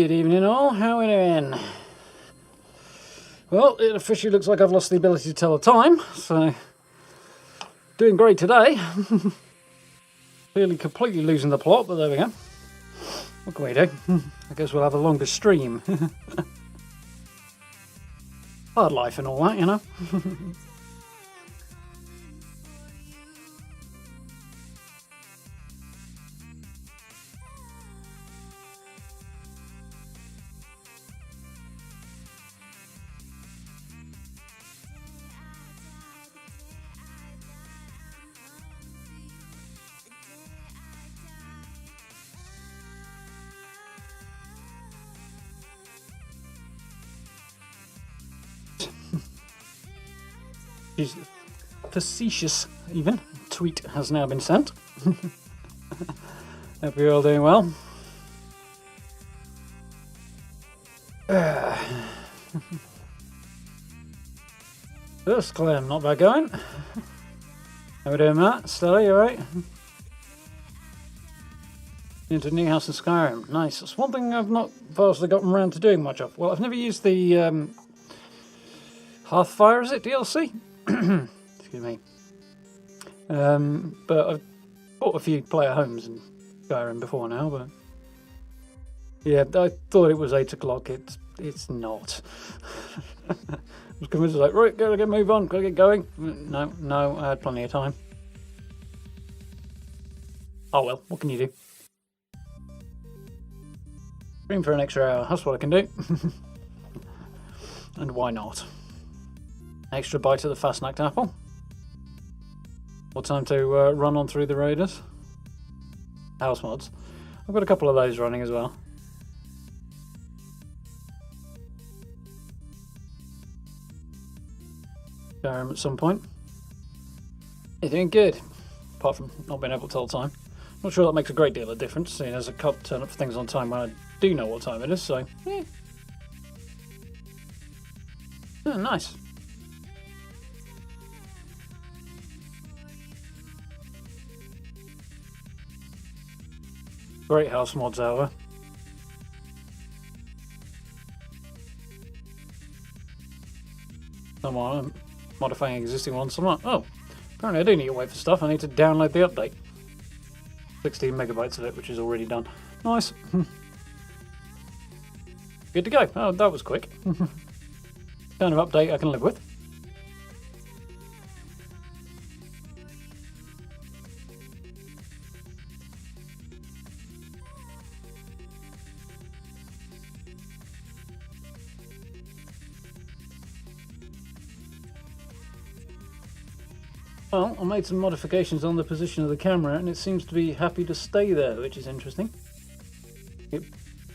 Good evening all, how are we doing? Well, it officially looks like I've lost the ability to tell the time, so doing great today. Clearly completely losing the plot, but there we go. What can we do? I guess we'll have a longer stream. Hard life and all that, you know. Facetious even tweet has now been sent. Hope you're all doing well. First Clem, not bad going. How we doing, Matt? Stella, you alright? Into a new house in Skyrim. Nice. That's one thing I've not vastly gotten around to doing much of. Well, I've never used the Hearthfire, is it? DLC? Excuse me. But I've bought a few player homes in Skyrim before now, but yeah, I thought it was 8 o'clock. It's not. I was convinced, like, right, gotta get move on, gotta get going. No, I had plenty of time. Oh well, what can you do? Stream for an extra hour, that's what I can do. And why not? Extra bite of the Fasnacht apple. What time to run on through the raiders? House mods. I've got a couple of those running as well. Skyrim at some point. You're doing good. Apart from not being able to tell time. Not sure that makes a great deal of difference, seeing as I can't turn up for things on time when I do know what time it is, so yeah. Oh, nice. Great house mods, however. I'm modifying existing ones. I'm like, oh, apparently I do need to wait for stuff. I need to download the update. 16 megabytes of it, which is already done. Nice. Good to go. Oh, that was quick. Kind of update I can live with. Well, I made some modifications on the position of the camera and it seems to be happy to stay there, which is interesting. It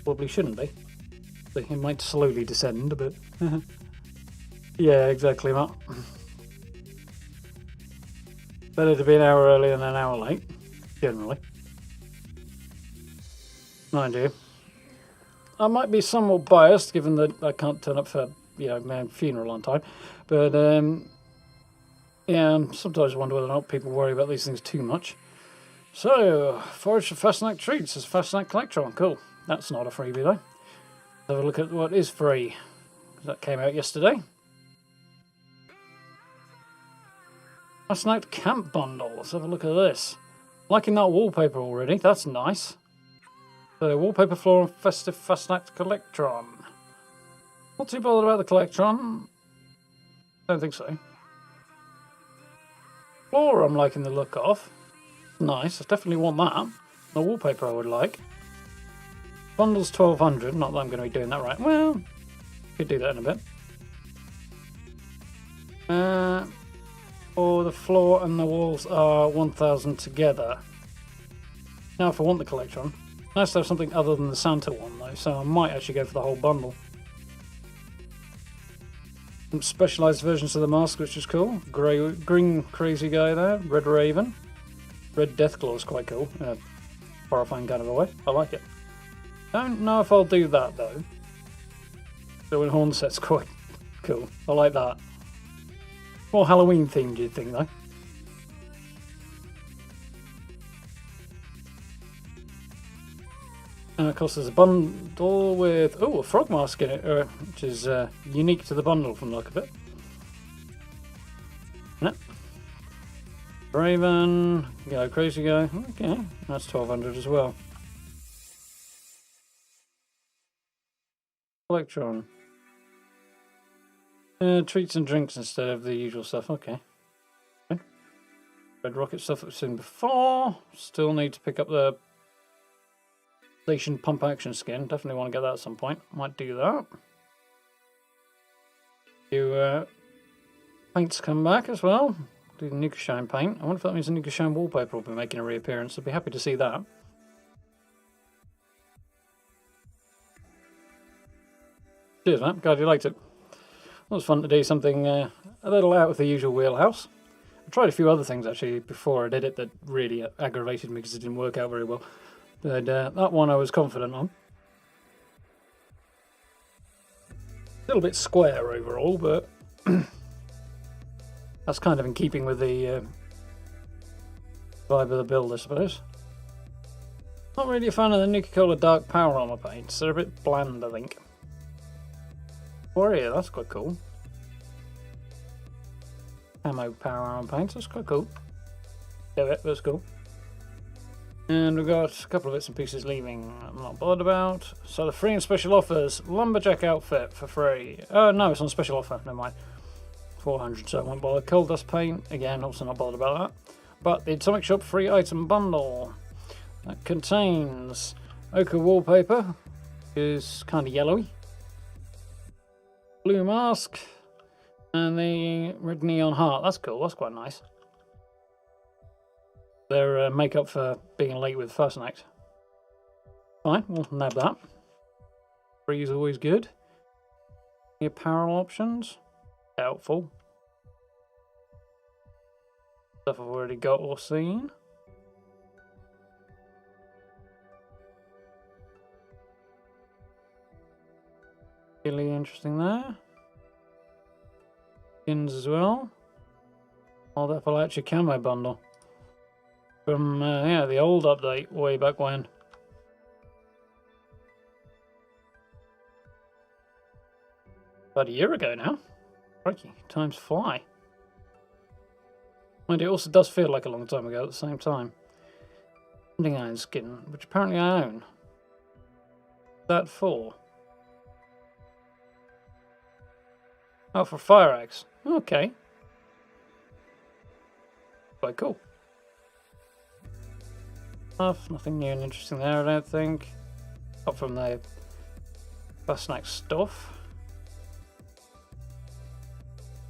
probably shouldn't be. It might slowly descend a bit. Yeah, exactly, Matt. Better to be an hour early than an hour late, generally. Mind you, I might be somewhat biased given that I can't turn up for, you know, my own funeral on time, but yeah, sometimes I wonder whether or not people worry about these things too much. So, forage for Fasnacht treats as Fasnacht Collectron. Cool. That's not a freebie though. Let's have a look at what is free. That came out yesterday. Fasnacht Camp Bundle. Let's have a look at this. Liking that wallpaper already. That's nice. So, wallpaper floor and festive Fasnacht Collectron. Not too bothered about the Collectron. Don't think so. Floor I'm liking the look of. Nice, I definitely want that. The wallpaper I would like. Bundle's 1200, not that I'm going to be doing that right. Well, could do that in a bit. Or the floor and the walls are 1000 together. Now if I want the Collectron, nice to have something other than the Santa one though, so I might actually go for the whole bundle. Some specialised versions of the mask, which is cool. Green crazy guy there, Red Raven. Red Deathclaw is quite cool, in a horrifying kind of a way. I like it. Don't know if I'll do that though. The Horn set's quite cool. I like that. More Halloween themed, you'd think though. And of course there's a bundle with, oh, a frog mask in it, which is unique to the bundle from the look of it. Yep. Raven, go crazy guy, okay, that's 1200 as well. Electron. Treats and drinks instead of the usual stuff, okay. Red rocket stuff that we've seen before. Still need to pick up the station pump action skin. Definitely want to get that at some point. Might do that. Do paints come back as well. Do the Nuka Shine paint. I wonder if that means the Nuka Shine wallpaper will be making a reappearance. I'd be happy to see that. Cheers, man. Glad you liked it. It was fun to do something a little out of the usual wheelhouse. I tried a few other things actually before I did it that really aggravated me because it didn't work out very well. But that one I was confident on. A little bit square overall, but that's kind of in keeping with the vibe of the build, I suppose. Not really a fan of the Nuka-Cola Dark Power Armor paints. They're a bit bland, I think. Warrior, that's quite cool. Camo Power Armor paints, that's quite cool. Do it, that's cool. And we've got a couple of bits and pieces leaving I'm not bothered about. So the free and special offers, Lumberjack outfit for free. Oh no, it's on special offer, never mind. 400, so I won't bother. Coal Dust paint, again, also not bothered about that. But the Atomic Shop free item bundle that contains ochre wallpaper, is kind of yellowy. Blue mask, and the red neon heart. That's cool, that's quite nice. Their makeup for being late with Fasnacht. Fine, we'll nab that. Free is always good. Any apparel options? Doubtful. Stuff I've already got or seen. Really interesting there. Skins as well. Old Appalachia camo bundle. From, yeah, the old update way back when. About a year ago now. Crikey, times fly. And it also does feel like a long time ago at the same time. Hunting Iron skin, which apparently I own. That for? Oh, for Fire Axe. Okay. Quite cool. Nothing new and interesting there, I don't think. Apart from the Fasnacht stuff.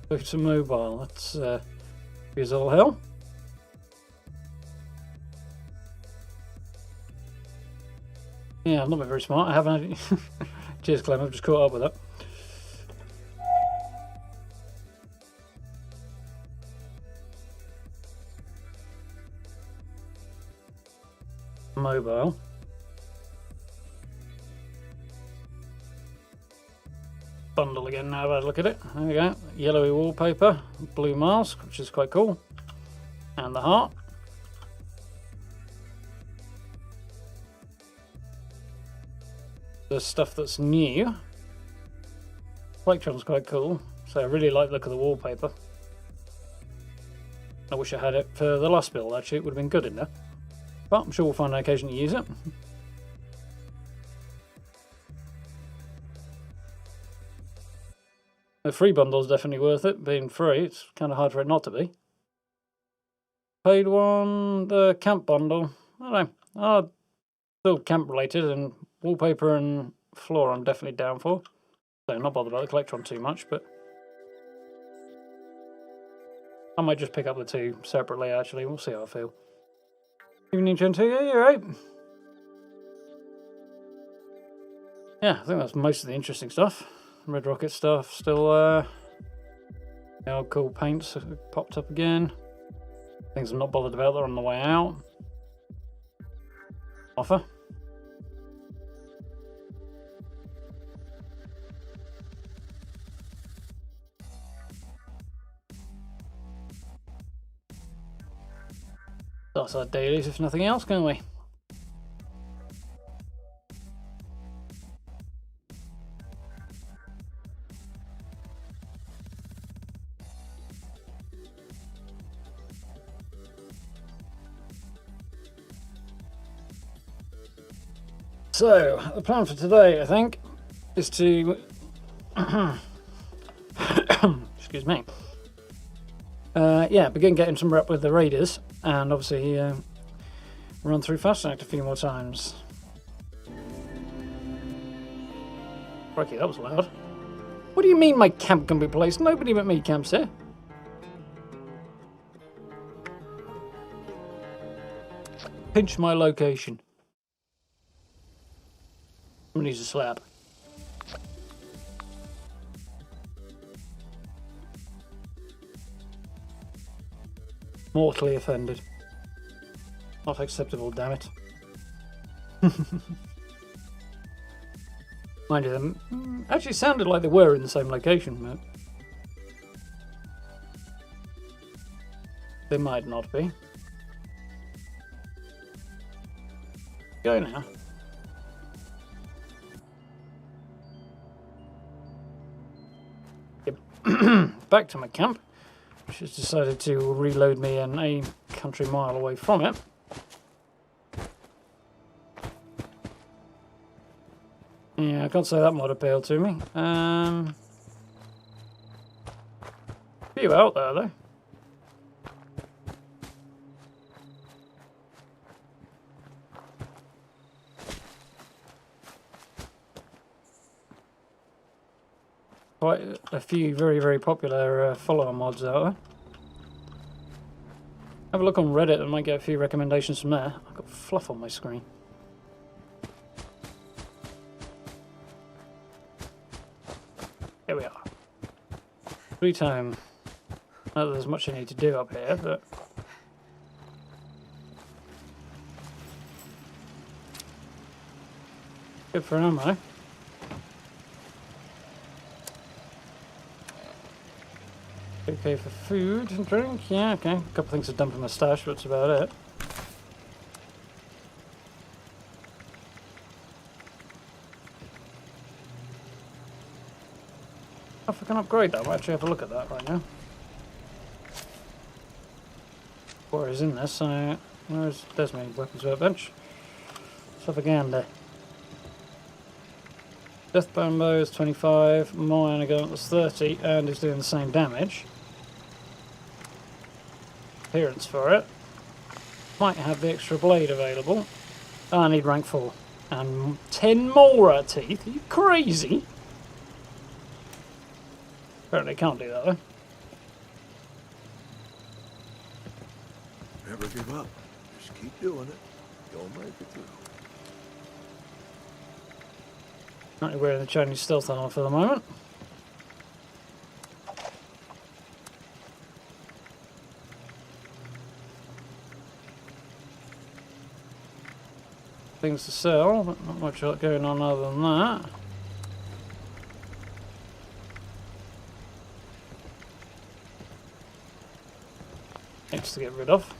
Go to mobile, that's is all hell. Yeah, I've not been very smart, I haven't. Cheers, Clem, I've just caught up with that. Mobile. Bundle again now, I've had a look at it. There we go. Yellowy wallpaper, blue mask, which is quite cool. And the heart. The stuff that's new. Electron's quite cool, so I really like the look of the wallpaper. I wish I had it for the last build actually, it would have been good in there. But I'm sure we'll find an occasion to use it. The free bundle's definitely worth it, being free, it's kind of hard for it not to be. Paid one, the camp bundle, I don't know, still camp related, and wallpaper and floor I'm definitely down for. So I'm not bothered about the Collectron too much, but I might just pick up the two separately actually, we'll see how I feel. Evening Gen 2, yeah, you're right. Yeah, I think that's most of the interesting stuff. Red Rocket stuff still the old cool paints popped up again. Things I'm not bothered about, they're on the way out. Offer. That's our dailies if nothing else, can't we? So, the plan for today, I think, is to... excuse me. Yeah, begin getting some rep with the Raiders, and obviously run through Fasnacht a few more times. Crikey, that was loud. What do you mean my camp can be placed? Nobody but me camps here. Pinch my location. Someone needs a slap. Mortally offended. Not acceptable, damn it. Mind you, them actually sounded like they were in the same location, but they might not be. Go now. Yep. Back to my camp, which has decided to reload me in a country mile away from it. Yeah, I can't say that might appeal to me. Few out there though. Quite a few very, very popular follower mods out there. Have a look on Reddit and might get a few recommendations from there. I've got fluff on my screen. Here we are. Free time. Not that there's much I need to do up here, but... good for an ammo. Okay for food and drink, yeah, okay. A couple things to dump in my stash, but that's about it. If I can upgrade that, I might actually have a look at that right now. Or is in this, so there's my weapons workbench. Let's have a gander. Deathbone bow is 25, mine gun was 30, and is doing the same damage. Appearance for it. Might have the extra blade available. Oh, I need rank 4. And 10 more teeth? Are you crazy? Apparently can't do that though. Never give up. Just keep doing it. You'll make it through. Currently wearing the Chinese stealth armor for the moment. Things to sell, but not much going on other than that. Things to get rid of.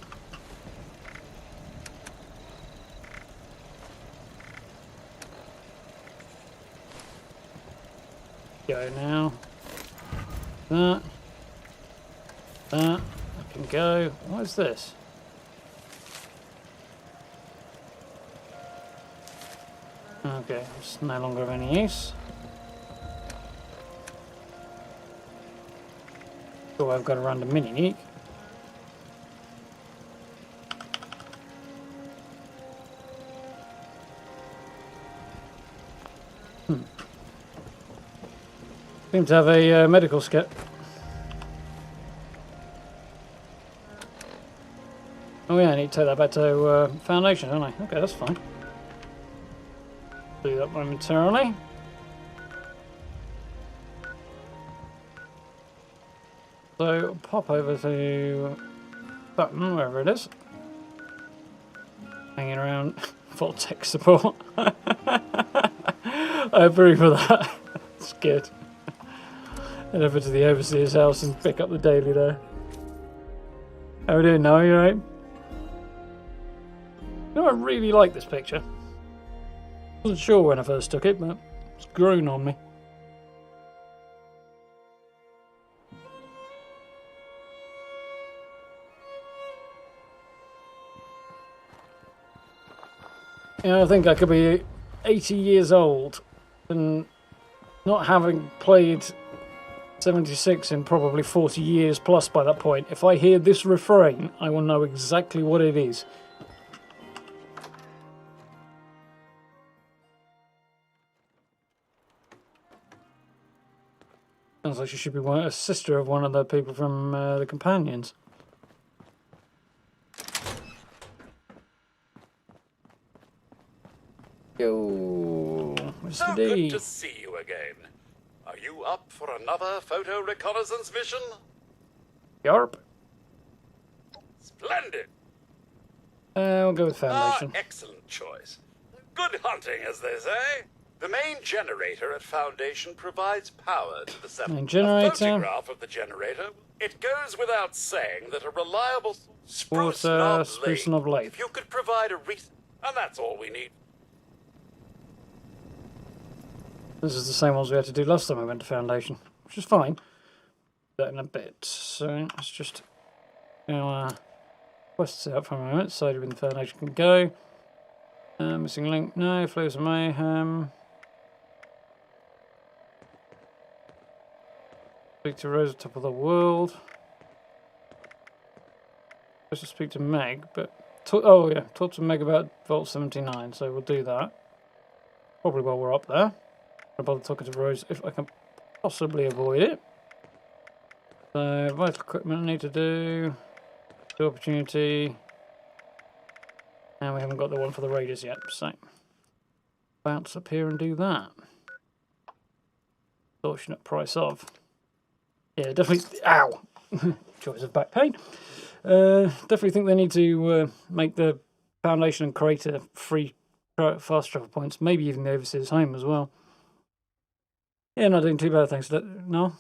Go now. That. I can go. What is this? Okay, it's no longer of any use. Oh, I've got a random mini nuke. Seem to have a medical skip. Oh yeah, I need to take that back to Foundation, don't I? Okay, that's fine. Do that momentarily. So pop over to button, wherever it is. Hanging around full tech support. I approve of that. It's good. Head over to the overseer's house and pick up the daily there. How are we doing now? You alright? You know, I really like this picture. Wasn't sure when I first took it, but it's grown on me. Yeah, I think I could be 80 years old and not having played 76 in probably 40 years plus by that point, if I hear this refrain, I will know exactly what it is. Sounds like she should be a sister of one of the people from the Companions. Yo, Mr. So D. good to see you again. Are you up for another photo reconnaissance mission? Yarp. Splendid. We'll go with Foundation. Excellent choice. Good hunting, as they say. The main generator at Foundation provides power to the seven. Main generator. A photograph of the generator. It goes without saying that a reliable spruce knob lathe. If you could provide a reason, and that's all we need. This is the same ones we had to do last time we went to Foundation, which is fine. That in a bit. So let's just quest it out for a moment. So when the Foundation can go. Missing link, no. Flames of Mayhem. Speak to Rose at top of the world. Supposed to speak to Meg, but talk to Meg about Vault 79. So we'll do that. Probably while we're up there. I'll bother talking to Rose if I can possibly avoid it. So vital equipment I need to do. The opportunity. And we haven't got the one for the Raiders yet, so bounce up here and do that. Extortionate price of. Yeah, definitely. Ow! Joys of back pain. Definitely think they need to make the Foundation and Crater free fast travel points. Maybe even the Overseer's Home as well. Yeah, not doing too bad, thanks. No.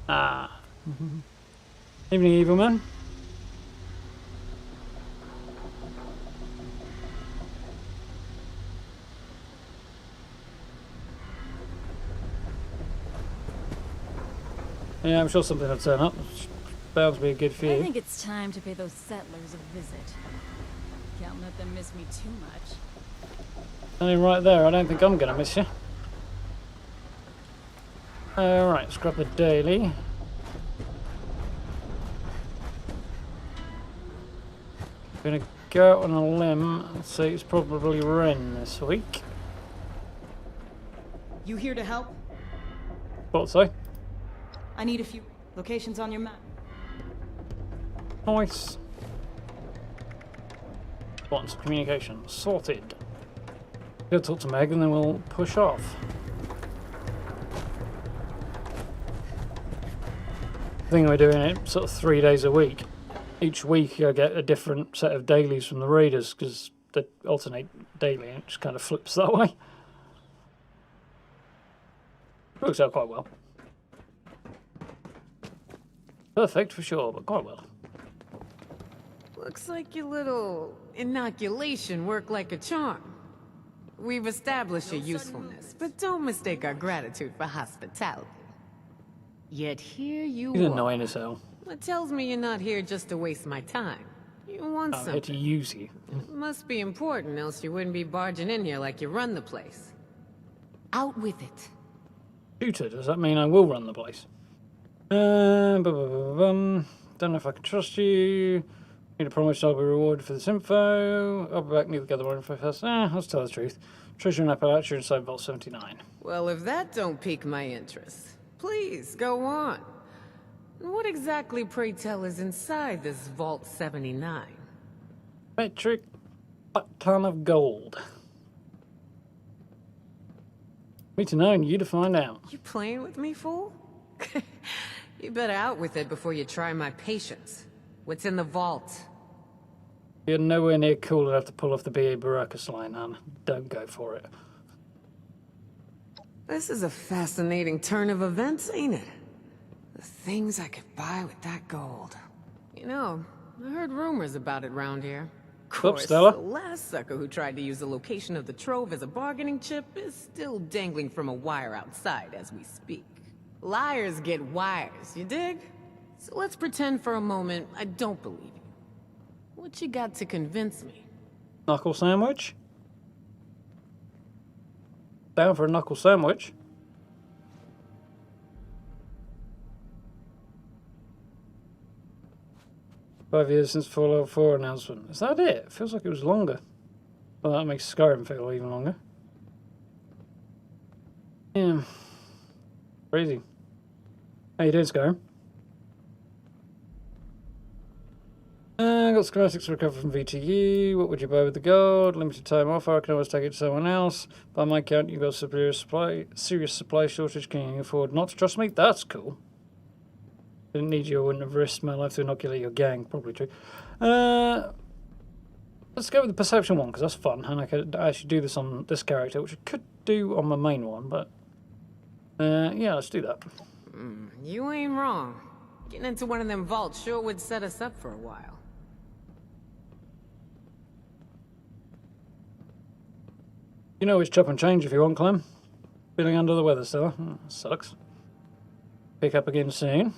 Ah. Evening, evil man. Yeah, I'm sure something will turn up. Bound to be a good few. I think it's time to pay those settlers a visit. Can't let them miss me too much. Standing right there, I don't think I'm gonna miss you. Alright, let's grab the daily. Gonna go out on a limb and say it's probably Ren this week. You here to help? Thought so. I need a few locations on your map. Nice. Buttons of communication sorted. Go talk to Meg and then we'll push off. I think we're doing it sort of 3 days a week. Each week I get a different set of dailies from the Raiders because they alternate daily and it just kind of flips that way. Works out quite well. Perfect for sure, but quite well. Looks like your little inoculation worked like a charm. We've established your usefulness, but don't mistake our gratitude for hospitality. Yet here you He's are. annoying as hell. What tells me you're not here just to waste my time? You want I'm here to something. use you. Must be important, else you wouldn't be barging in here like you run the place. Out with it. Shooter, does that mean I will run the place? Don't know if I can trust you. Need a promise I'll be rewarded for this info. I'll be back, need to gather more info first. Let's tell the truth. Treasure in Appalachia inside Vault 79. Well, if that don't pique my interest, please go on. What exactly, pray tell, is inside this Vault 79? Metric ton of gold. Me to know and you to find out. You playing with me, fool? You better out with it before you try my patience. What's in the vault? You're nowhere near cool enough to pull off the B.A. Baracus line, Anne. Don't go for it. This is a fascinating turn of events, ain't it? The things I could buy with that gold. You know, I heard rumors about it round here. Of course, Stella. the last sucker who tried to use the location of the trove as a bargaining chip is still dangling from a wire outside as we speak. Liars get wires, you dig? So let's pretend for a moment I don't believe you. What you got to convince me? Knuckle sandwich? Down for a knuckle sandwich? "5 years since Fallout 4 announcement." Is that it? Feels like it was longer. Well, that makes Skyrim feel even longer. Yeah. Crazy. How you doing, Skyrim? Got schematics to recover from VTU. What would you buy with the gold? Limited time offer. I can always take it to someone else. By my count, you've got serious supply shortage. Can you afford not to trust me? That's cool. Didn't need you, I wouldn't have risked my life to inoculate your gang. Probably true. Let's go with the perception one, because that's fun. And I could actually do this on this character, which I could do on my main one, but... yeah, let's do that. You ain't wrong. Getting into one of them vaults sure would set us up for a while. You know, it's chop and change if you want, Clem. Feeling under the weather still. Sucks. Pick up again soon.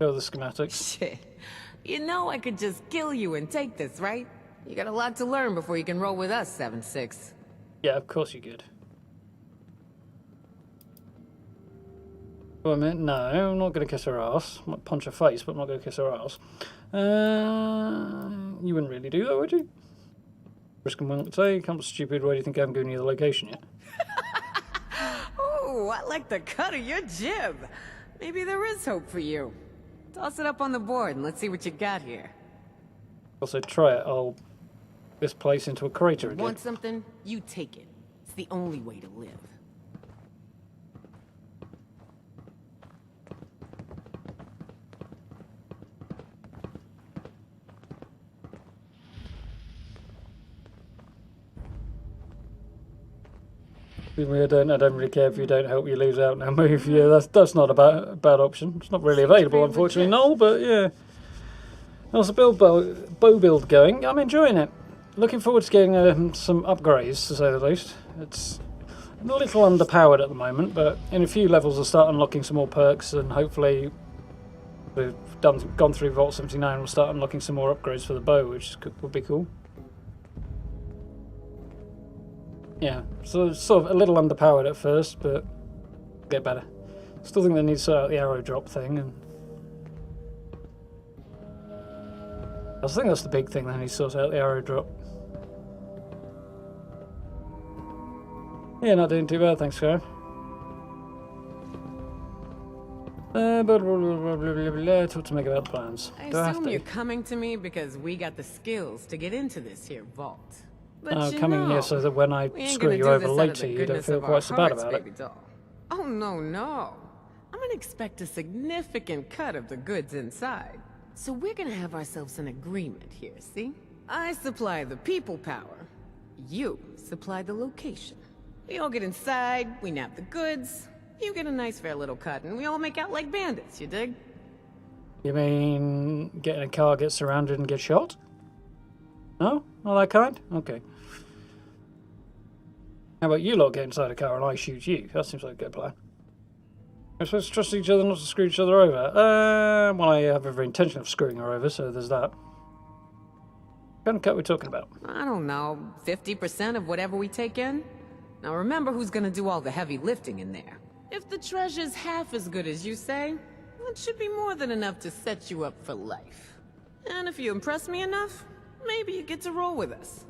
Show the schematics. Shit. You know I could just kill you and take this, right? You got a lot to learn before you can roll with us, 7-6. Yeah, of course you could. Wait a minute, no, I'm not going to kiss her ass. I might punch her face, but I'm not going to kiss her ass. You wouldn't really do that, would you? Risk and won't take. I'm stupid. Why do you think I haven't given you the location yet? Ooh, I like the cut of your jib. Maybe there is hope for you. Toss it up on the board and let's see what you got here. Also, try it. I'll this place into a crater again. Want something? You take it. It's the only way to live. I don't really care if you don't help, you lose out now move. Yeah, that's not a bad option. It's not really available, unfortunately, Noel, but yeah. There's a bow build going. I'm enjoying it. Looking forward to getting some upgrades, to say the least. It's a little underpowered at the moment, but in a few levels I'll start unlocking some more perks, and hopefully we've gone through Vault 79, we'll start unlocking some more upgrades for the bow, which would be cool. Yeah, so it's sort of a little underpowered at first, but get better. Still think they need to sort out the arrow drop thing, and I think that's the big thing, they need to sort out the arrow drop. Yeah, not doing too bad, thanks, Skyrim. Talk to make about the plans. I assume you're coming to me because we got the skills to get into this here vault. But coming here so that when I screw you over later, you don't feel quite so bad about it. Oh, no, no. I'm gonna expect a significant cut of the goods inside. So we're gonna have ourselves an agreement here, see? I supply the people power. You supply the location. We all get inside, we nab the goods, you get a nice fair little cut, and we all make out like bandits, you dig? You mean get in a car, get surrounded, and get shot? No? Not that kind? Okay. How about you lot get inside a car and I shoot you? That seems like a good plan. We're supposed to trust each other not to screw each other over. Well, I have every intention of screwing her over, so there's that. What kind of cut we're talking about? I don't know, 50% of whatever we take in? Now remember who's gonna do all the heavy lifting in there. If the treasure's half as good as you say, it should be more than enough to set you up for life. And if you impress me enough, maybe you get to roll with us.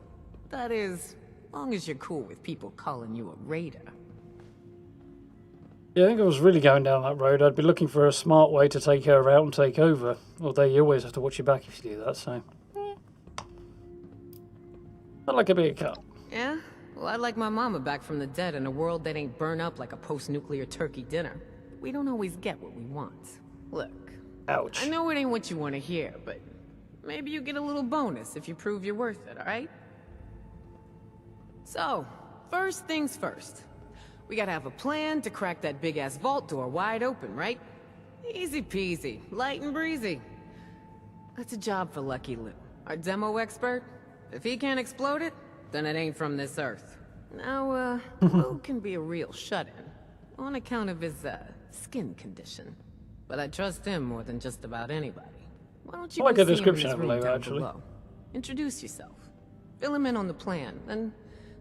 That is, long as you're cool with people calling you a raider. Yeah, I think I was really going down that road. I'd be looking for a smart way to take her out and take over. Although you always have to watch your back if you do that, so... I'd like a bigger cut. Yeah? Well, I'd like my mama back from the dead in a world that ain't burn up like a post-nuclear turkey dinner. We don't always get what we want. Look. Ouch. I know it ain't what you want to hear, but... maybe you get a little bonus if you prove you're worth it, alright? So, first things first. We gotta have a plan to crack that big-ass vault door wide open, right? Easy peasy, light and breezy. That's a job for Lucky Lou, our demo expert. If he can't explode it, then it ain't from this earth. Now, Lou can be a real shut-in, on account of his, skin condition. But I trust him more than just about anybody. Why don't you I like go a see him in description his of room Leo, down actually. below? Introduce yourself. Fill him in on the plan, and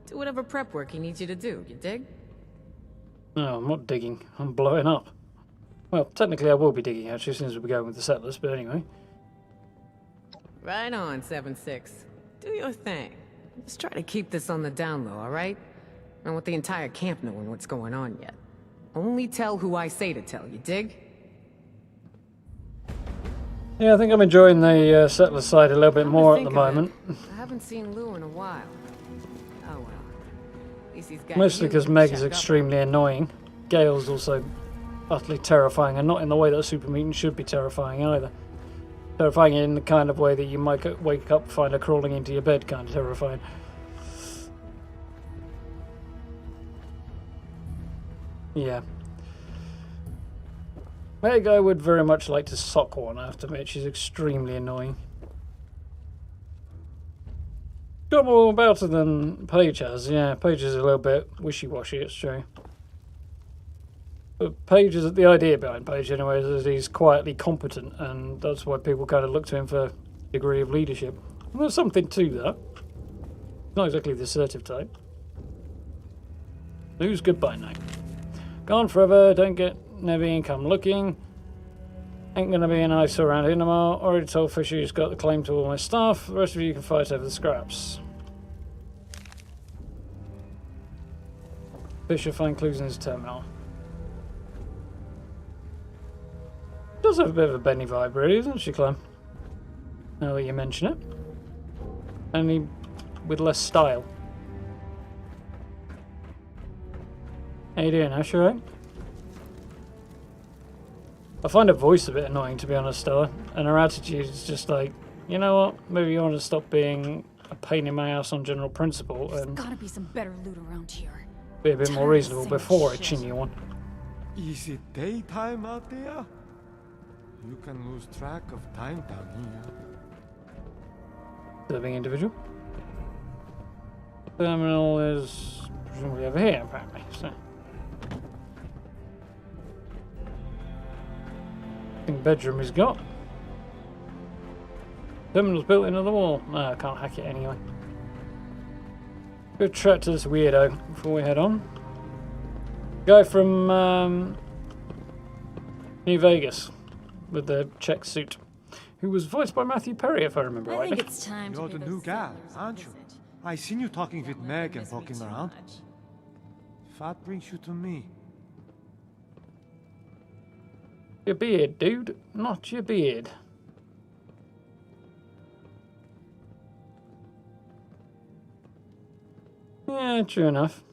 do whatever prep work he needs you to do, you dig? No, I'm not digging. I'm blowing up. Well, technically I will be digging, actually, since we're going with the settlers, but anyway. Right on, 7-6. Do your thing. Just try to keep this on the down low, alright? Not want the entire camp knowing what's going on yet. Only tell who I say to tell, you dig? Yeah, I think I'm enjoying the settler side a little bit Come to more at think the of it, moment. I haven't seen Lou in a while. Oh well. At least he's got Mostly you because to Meg check is up extremely annoying. Gale's also utterly terrifying, and not in the way that a super mutant should be terrifying either. Terrifying in the kind of way that you might wake up, find her crawling into your bed, kind of terrifying. Yeah. Meg, I would very much like to sock one, I have to admit. She's extremely annoying. Got more about her than Paige has. Yeah, Paige is a little bit wishy-washy, it's true. But Paige is the idea behind Paige, anyway, is that he's quietly competent, and that's why people kind of look to him for a degree of leadership. And there's something to that. Not exactly the assertive type. Lou's goodbye now. Gone forever, don't get Nebby, come looking. Ain't gonna be an ice around here no more. Already told Fisher he's got the claim to all my stuff. The rest of you can fight over the scraps. Fisher find clues in his terminal. Does have a bit of a Benny vibe, really, doesn't she, Clem? Now that you mention it. Only with less style. How you doing, Ash? Alright? I find her voice a bit annoying, to be honest, Stella. And her attitude is just like, you know what? Maybe you want to stop being a pain in my ass on general principle There's and gotta be some better loot around here. be a bit more reasonable before I chin you on. Is it daytime out there? You can lose track of time down here. Serving individual. Terminal is presumably over here, apparently. So. Bedroom he's got. Terminal's built into the wall. No, I can't hack it anyway. Good track to this weirdo before we head on. Guy from New Vegas with the check suit, who was voiced by Matthew Perry, if I remember I rightly. think it's time You're to the pay new those gal, settlers a aren't you? visit. I seen you talking with Won't Meg and miss me poking too around. much. That brings you to me. Your beard, dude, not your beard. Yeah, true enough.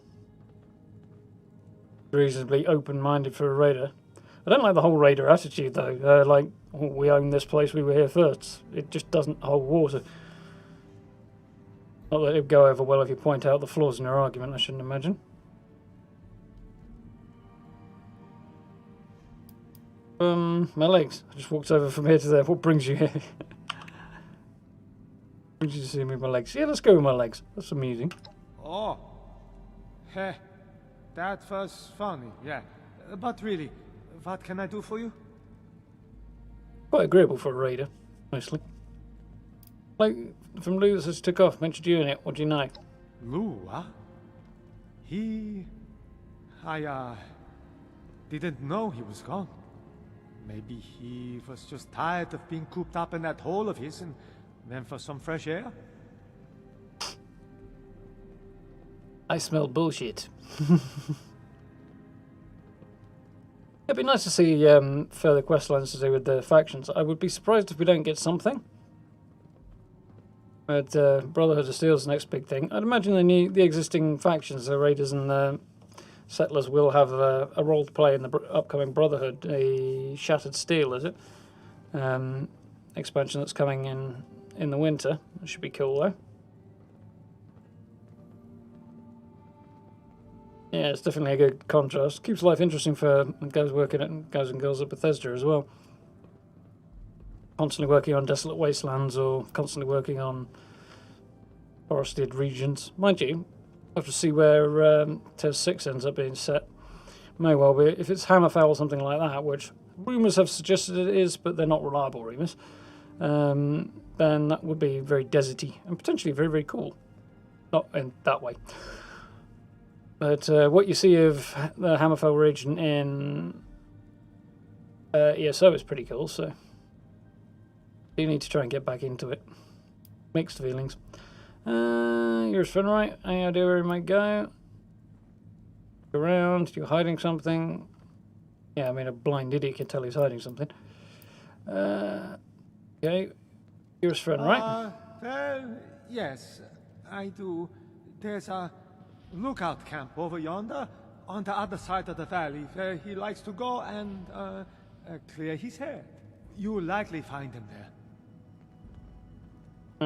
Reasonably open-minded for a raider. I don't like the whole raider attitude, though. Like, oh, we own this place, we were here first. It just doesn't hold water. Not that it would go over well if you point out the flaws in your argument, I shouldn't imagine. My legs. I just walked over from here to there. What brings you here? Brings you to see me with my legs? Yeah, let's go with my legs. That's amusing. Oh. Heh. That was funny, yeah. But really, what can I do for you? Quite agreeable for a raider, mostly. Like, from Lou that just took off, mentioned you in it. What do you know? Lou, huh? I didn't know he was gone. Maybe he was just tired of being cooped up in that hole of his and went for some fresh air? I smell bullshit. It'd be nice to see further quest lines to do with the factions. I would be surprised if we don't get something. But Brotherhood of Steel's the next big thing. I'd imagine the existing factions, the Raiders and the Settlers, will have a role to play in the upcoming Brotherhood. A Shattered Steel, is it? Expansion that's coming in the winter. That should be cool, though. Yeah, it's definitely a good contrast. Keeps life interesting for guys and girls at Bethesda as well. Constantly working on desolate wastelands or constantly working on forested regions. Mind you, we'll have to see where Tez 6 ends up being set. May well be. If it's Hammerfell or something like that, which rumours have suggested it is, but they're not reliable rumours, then that would be very deserty and potentially very, very cool. Not in that way. But what you see of the Hammerfell region in ESO is pretty cool, so you need to try and get back into it. Mixed feelings. You're a right. Any idea where you might go? Around, you're hiding something. Yeah, I mean, a blind idiot can tell he's hiding something. Okay, you're his friend, right? Well, yes, I do. There's a lookout camp over yonder, on the other side of the valley, where he likes to go and clear his head. You'll likely find him there.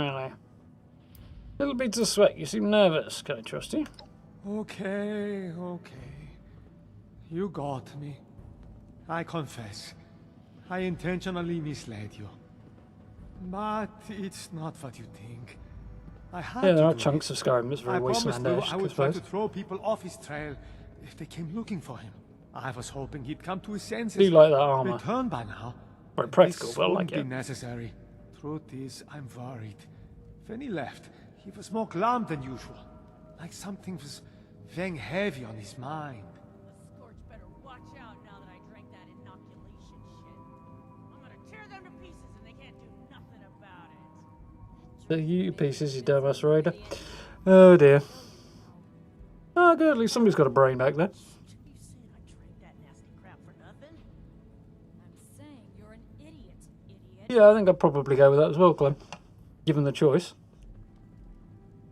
Really? Little bit of sweat. You seem nervous. Can I trust you? Okay. You got me. I confess, I intentionally misled you. But it's not what you think. I had Yeah, there to are do chunks of Skyrim. It's very I promised Lou Wastelanders, I I would try suppose. to throw people off his trail if they came looking for him. I was hoping he'd come to his senses. Do you like that armor? Return by now. Very But practical, this but I like wouldn't be it. necessary. Truth is, I'm worried. When he left, he was more glum than usual. Like something was weighing heavy on his mind. The Scorch better watch out now that I drank that inoculation shit. I'm gonna tear them to pieces and they can't do nothing about it. The you pieces, you dumbass raider. Oh dear. Oh good, at least somebody's got a brain back there. You saying I drank that nasty crap for nothing? I'm saying you're an idiot, idiot. Yeah, I think I'd probably go with that as well, Clem. Given the choice.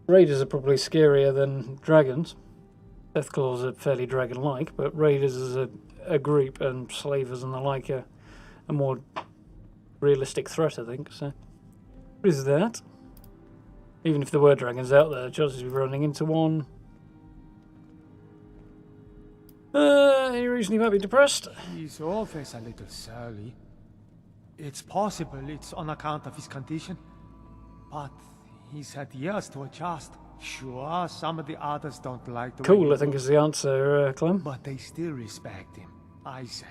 Raiders are probably scarier than dragons. Deathclaws are fairly dragon-like, but raiders as a group and slavers and the like are a more realistic threat, I think. So, what is that? Even if there were dragons out there, chances of running into one. Any reason you might be depressed? He's always a little surly. It's possible it's on account of his condition, but he's had years to adjust. Sure, some of the others don't like the way Cool, he I think looks, is the answer, Clem. but they still respect him, I say.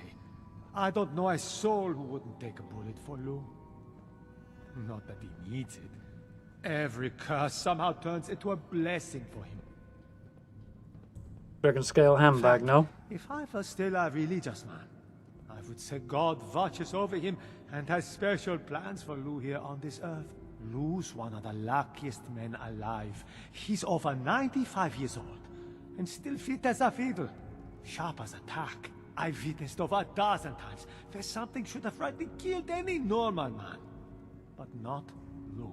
I don't know a soul who wouldn't take a bullet for Lou. Not that he needs it. Every curse somehow turns into a blessing for him. Dragon scale handbag, no? If I was still a religious man, I would say God watches over him and has special plans for Lou here on this earth. Lou's one of the luckiest men alive. He's over 95 years old and still fit as a fiddle. Sharp as a tack. I've witnessed over a dozen times where something should have rightly killed any normal man. But not Lou.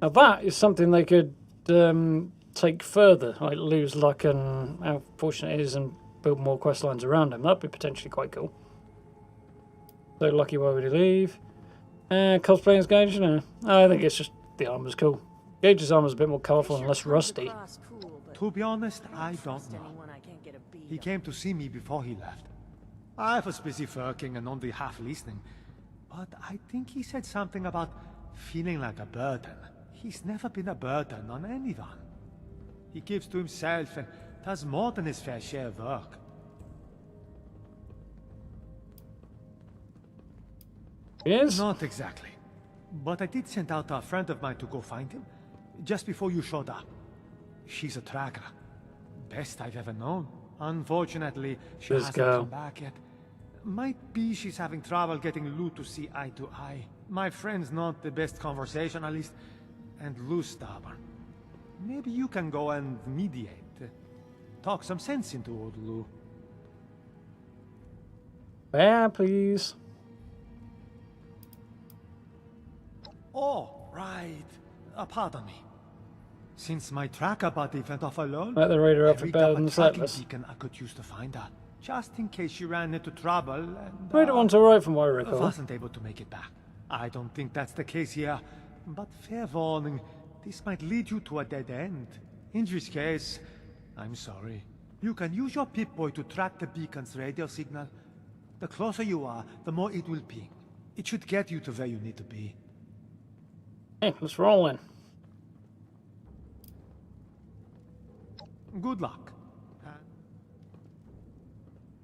Now that is something they could take further, like lose luck and how fortunate it is and build more quest lines around him. That'd be potentially quite cool. So lucky, why would he leave? Cosplaying as Gage? No. I think it's just the armor's cool. Gage's armor's a bit more colourful and less rusty. To be honest, I don't know. He came to see me before he left. I was busy working and only half listening. But I think he said something about feeling like a burden. He's never been a burden on anyone. He gives to himself and does more than his fair share of work. Yes? Not exactly. But I did send out a friend of mine to go find him, just before you showed up. She's a tracker. Best I've ever known. Unfortunately, she This hasn't girl. come back yet. Might be she's having trouble getting Lou to see eye to eye. My friend's not the best conversationalist, and Lou's stubborn. Maybe you can go and mediate. Talk some sense into old Lou. Yeah, please. Oh, right. Pardon me. Since my tracker buddy went off alone, Let the raider I up for rigged better up than a the tracking settlers. beacon I could use to find her, just in case she ran into trouble and Raider one's alright from what I recall. wasn't able to make it back. I don't think that's the case here, but fair warning, this might lead you to a dead end. In which case, I'm sorry. You can use your Pip-Boy to track the beacon's radio signal. The closer you are, the more it will ping. It should get you to where you need to be. Hey, let's roll in. Good luck.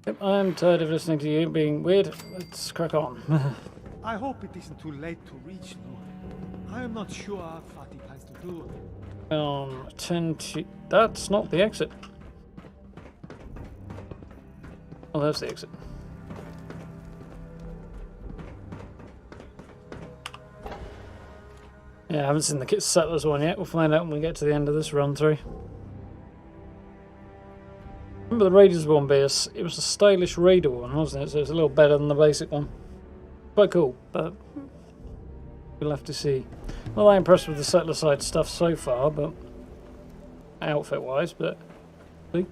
Yep, I'm tired of listening to you being weird. Let's crack on. I hope it isn't too late to reach Lu. I am not sure what he plans to do. 10 to... That's not the exit. Oh, there's the exit. Yeah, I haven't seen the Settlers one yet. We'll find out when we get to the end of this run through. Remember the Raiders one, it was a stylish Raider one, wasn't it? So it's a little better than the basic one. Quite cool, but we'll have to see. Not that impressed with the Settler side stuff so far, but outfit-wise, but see.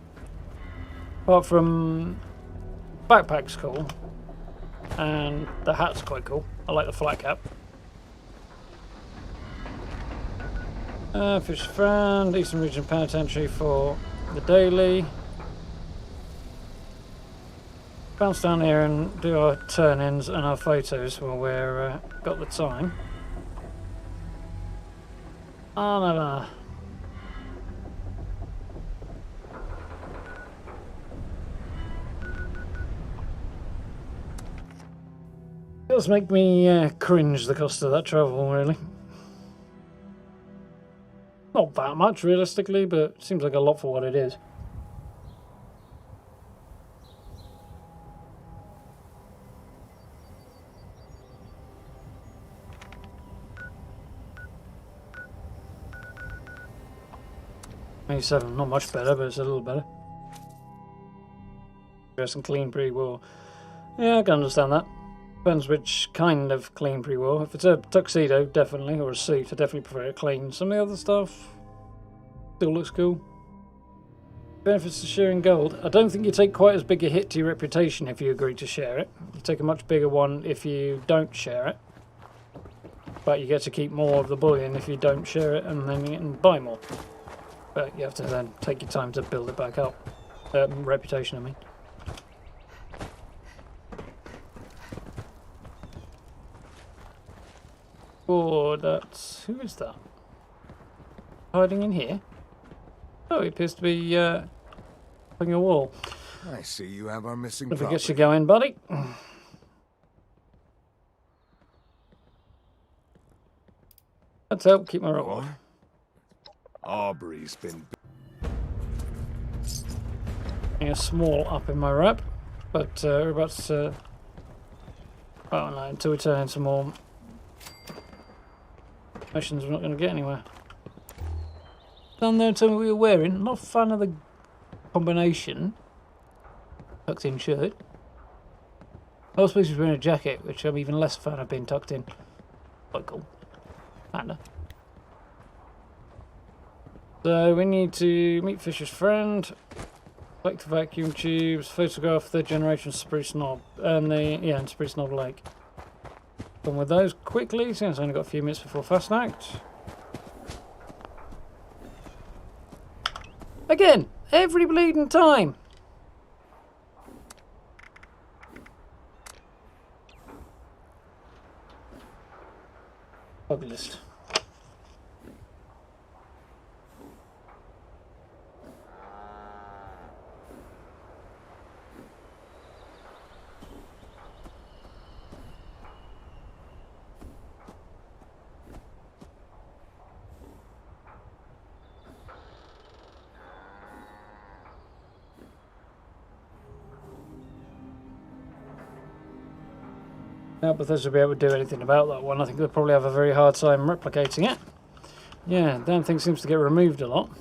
Apart from backpack's cool, and the hat's quite cool. I like the flat cap. Fish Friend, Eastern Region Penitentiary for the daily. Bounce down here and do our turn-ins and our photos while we're got the time. Oh, no. It does make me cringe, the cost of that travel, really. Not that much, realistically, but it seems like a lot for what it is. '87, not much better, but it's a little better. Dress and clean pre-war. Yeah, I can understand that. Depends which kind of clean pre-war. If it's a tuxedo, definitely, or a suit, I definitely prefer it clean. Some of the other stuff still looks cool. Benefits of sharing gold. I don't think you take quite as big a hit to your reputation if you agree to share it. You take a much bigger one if you don't share it. But you get to keep more of the bullion if you don't share it, and then you can buy more. But you have to then take your time to build it back up. Reputation, I mean. Oh, that's... Who is that? Hiding in here? Oh, he appears to be putting a wall. I see you have our missing Don't property. forget you go in, buddy. Let's help keep my reward. Aubrey's been... A small up in my rep, but we're about to... Oh no, until we turn into more missions, we're not going to get anywhere. Down there, tell me what you're wearing. Not a fan of the combination. Tucked in shirt. I was supposed to be wearing a jacket, which I'm even less a fan of being tucked in. Quite cool. Kinda. So we need to meet Fisher's friend, collect the vacuum tubes, photograph third generation Spruce Knob, and and Spruce Knob Lake. Done with those quickly, since I only got a few minutes before Fasnacht. Again, every bleeding time. Bug list. Now Bethesda will be able to do anything about that one. I think they'll probably have a very hard time replicating it. Yeah, damn thing seems to get removed a lot.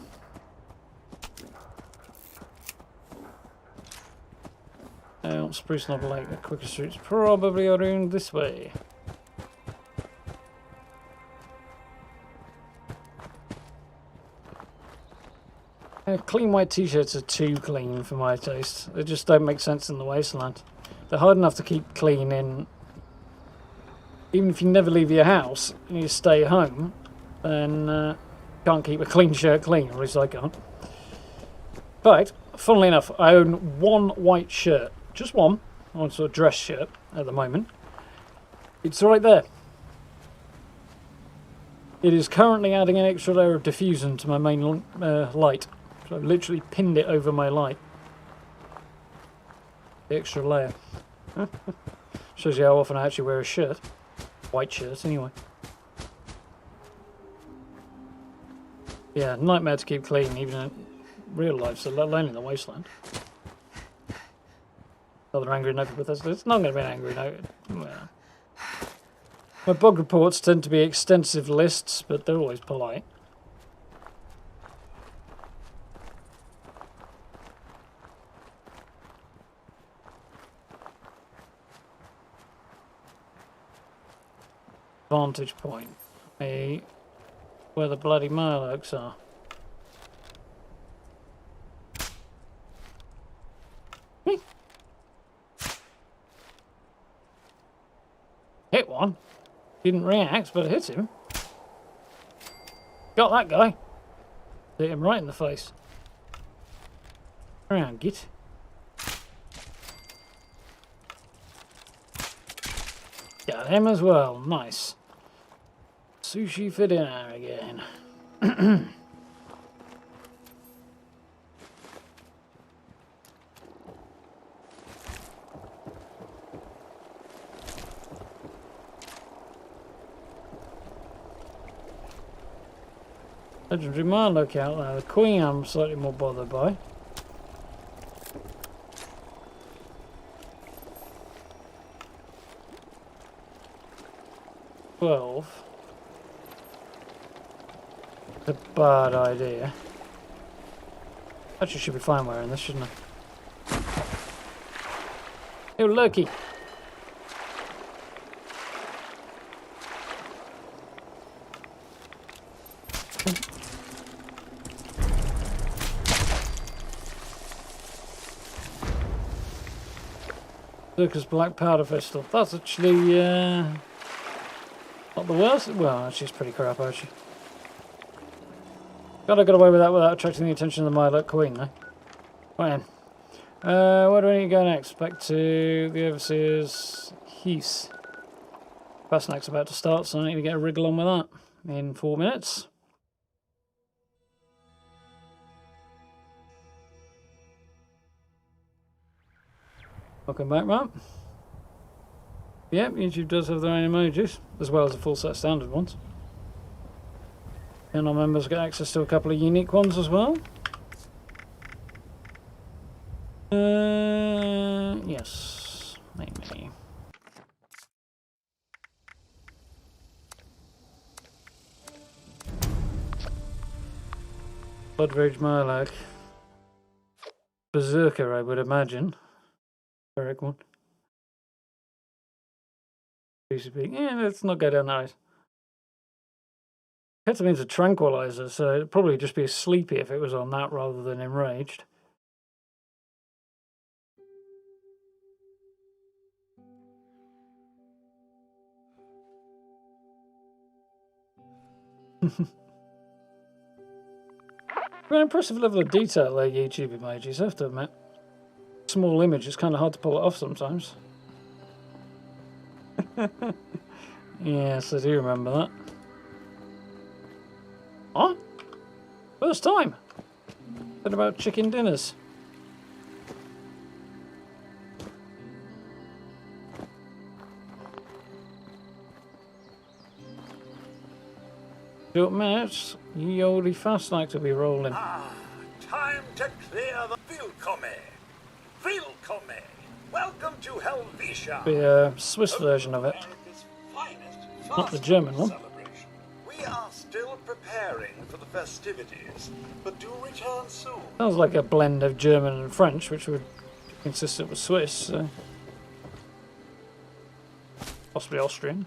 Spruce Knob Lake, the quickest routes probably are around this way. Clean white t-shirts are too clean for my taste. They just don't make sense in the Wasteland. They're hard enough to keep clean in... Even if you never leave your house and you stay home, then you can't keep a clean shirt clean, or at least I can't. But, funnily enough, I own one white shirt. Just one sort of dress shirt at the moment. It's right there. It is currently adding an extra layer of diffusion to my main light. So I've literally pinned it over my light. The extra layer. Shows you how often I actually wear a shirt. White shirt, anyway. Yeah, nightmare to keep clean, even in real life, so let alone in the wasteland. Another angry note with us. It's not going to be an angry note. Well, my bug reports tend to be extensive lists, but they're always polite. Vantage point. Where the bloody Murlocs are. Hit one. Didn't react, but I hit him. Got that guy. Hit him right in the face. Around, git. Got him as well. Nice. Sushi for dinner again. Legendary Murloc out there. The Queen I'm slightly more bothered by. $12. It's a bad idea. Actually, should be fine wearing this, shouldn't I? Oh, Loki. Circus Black Powder Pistol. That's actually not the worst. Well, actually, it's pretty crap, actually. Gotta get away with that without attracting the attention of the Murloc Queen, though. Right then. Where do we need to go next? Back to the Overseer's Heath. Fasnacht's about to start, so I need to get a wriggle on with that in 4 minutes. Welcome back, Matt. Yep, YouTube does have their own emojis, as well as a full set of standard ones. And our members get access to a couple of unique ones as well. Yes, maybe. Blood Rage Murloc. Berserker, I would imagine. Correct one. PCP. Yeah, let's not go down that. Ketamine's a tranquilizer, so it'd probably just be sleepy if it was on that rather than enraged. An impressive level of detail there, YouTube emojis, I have to admit. Small image, it's kind of hard to pull it off sometimes. Yes, I do remember that. Huh? First time. What about chicken dinners? Short minutes, ye olde Fasnacht will be rolling. Ah, time to clear the Willkommen. Willkommen. Welcome to Helvetia. The Swiss version of it. Not the German one. We are still preparing for the festivities, but do return soon. Sounds like a blend of German and French, which would be consistent with Swiss, so. Possibly Austrian.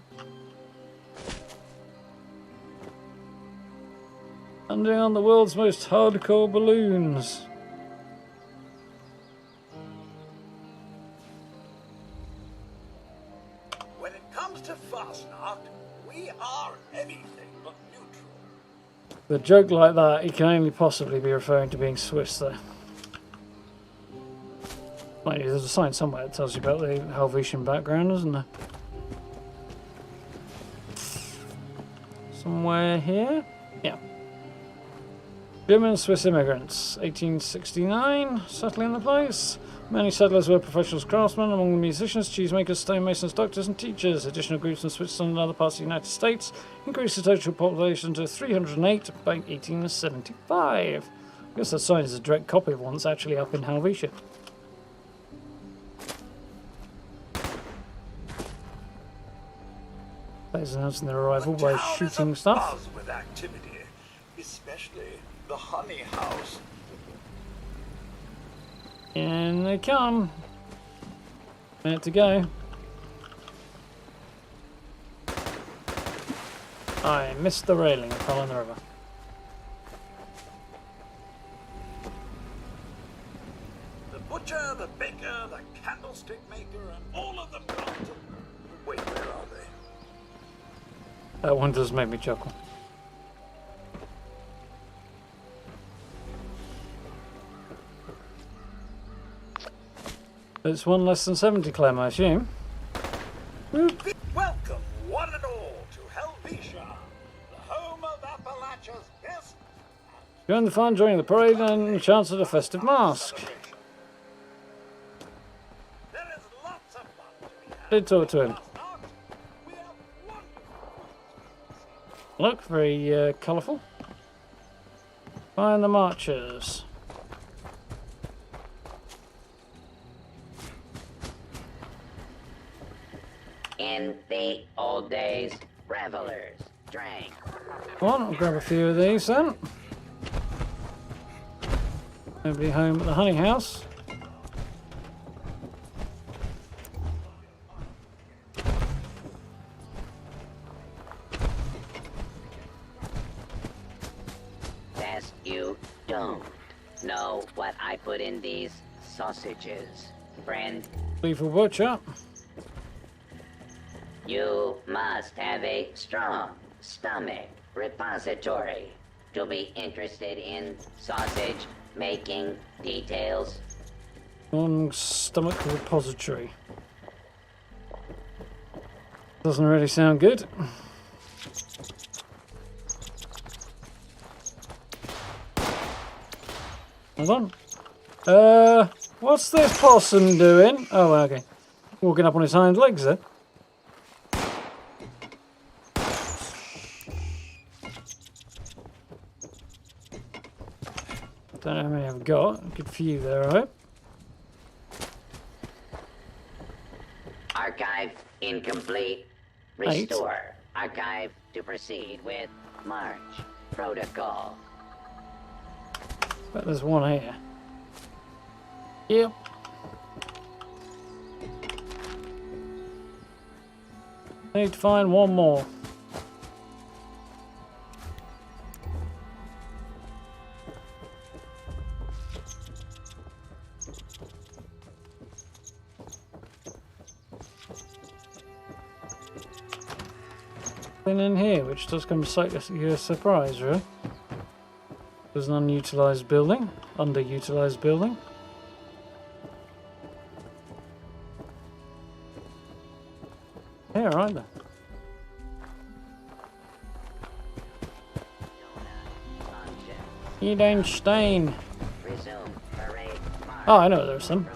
Landing on the world's most hardcore balloons. When it comes to Fasnacht, we are anything but neutral. With a joke like that, he can only possibly be referring to being Swiss, though. Mind you, there's a sign somewhere that tells you about the Helvetian background, isn't there? Somewhere here? Yeah. German and Swiss immigrants, 1869, settling the place. Many settlers were professional craftsmen, among the musicians, cheesemakers, stonemasons, doctors and teachers. Additional groups from Switzerland and other parts of the United States increased the total population to 308 by 1875. I guess that sign is a direct copy of one that's actually up in Helvetia. Players announcing their arrival by shooting stuff. Buzz with activity, especially the honey house. And they come. Minute to go. I missed the railing and fell in the river. The butcher, the baker, the candlestick maker, and all of them come to... Wait, where are they? That one does make me chuckle. It's one less than 70, Clem, I assume. Welcome, one and all, to Helvetia, the home of Appalachia's best. Join the fun during the parade and chance at a festive masque. There is lots of fun to be had. Did talk to him. We have wonderful. Look, very colourful. Find the marchers. In the old days, revelers drank. Come on, I'll grab a few of these then. Nobody home at the honey house. Best you don't know what I put in these sausages, friend. Lethal butcher. You must have a strong stomach repository to be interested in sausage making details. Long stomach repository. Doesn't really sound good. Hold on. What's this possum doing? Oh, okay. Walking up on his hind legs there. Don't know how many I've got. A good few there, I hope. Archive incomplete. Restore. Archive to proceed with March protocol. But there's one here. Yep. Need to find one more. In here, which does come slightly a surprise, really. There's an unutilized building, underutilized building. Yeah, right there. You don't stain. Resume parade. Oh, I know there's some.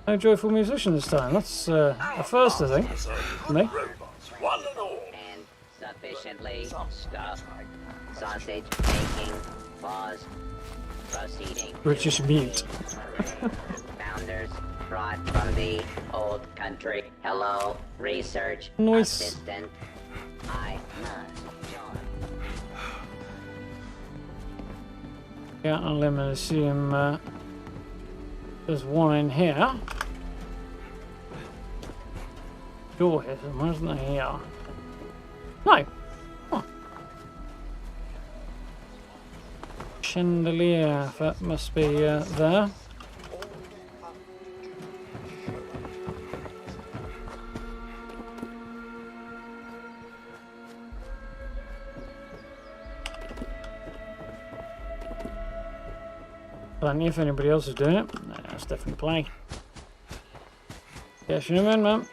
No joyful musician this time. That's a first, I think. For me. Robots, one and all. And sufficiently stuffed. Sausage making. Pause. Proceeding. British mute. Founders brought from the old country. Hello, research Nice. assistant. I must join. Yeah, I'm going to assume there's one in here. Door here somewhere, isn't there? Here. No. Huh. Chandelier, that must be there. Plenty if anybody else is doing it. That's definitely plenty. Cash in a man.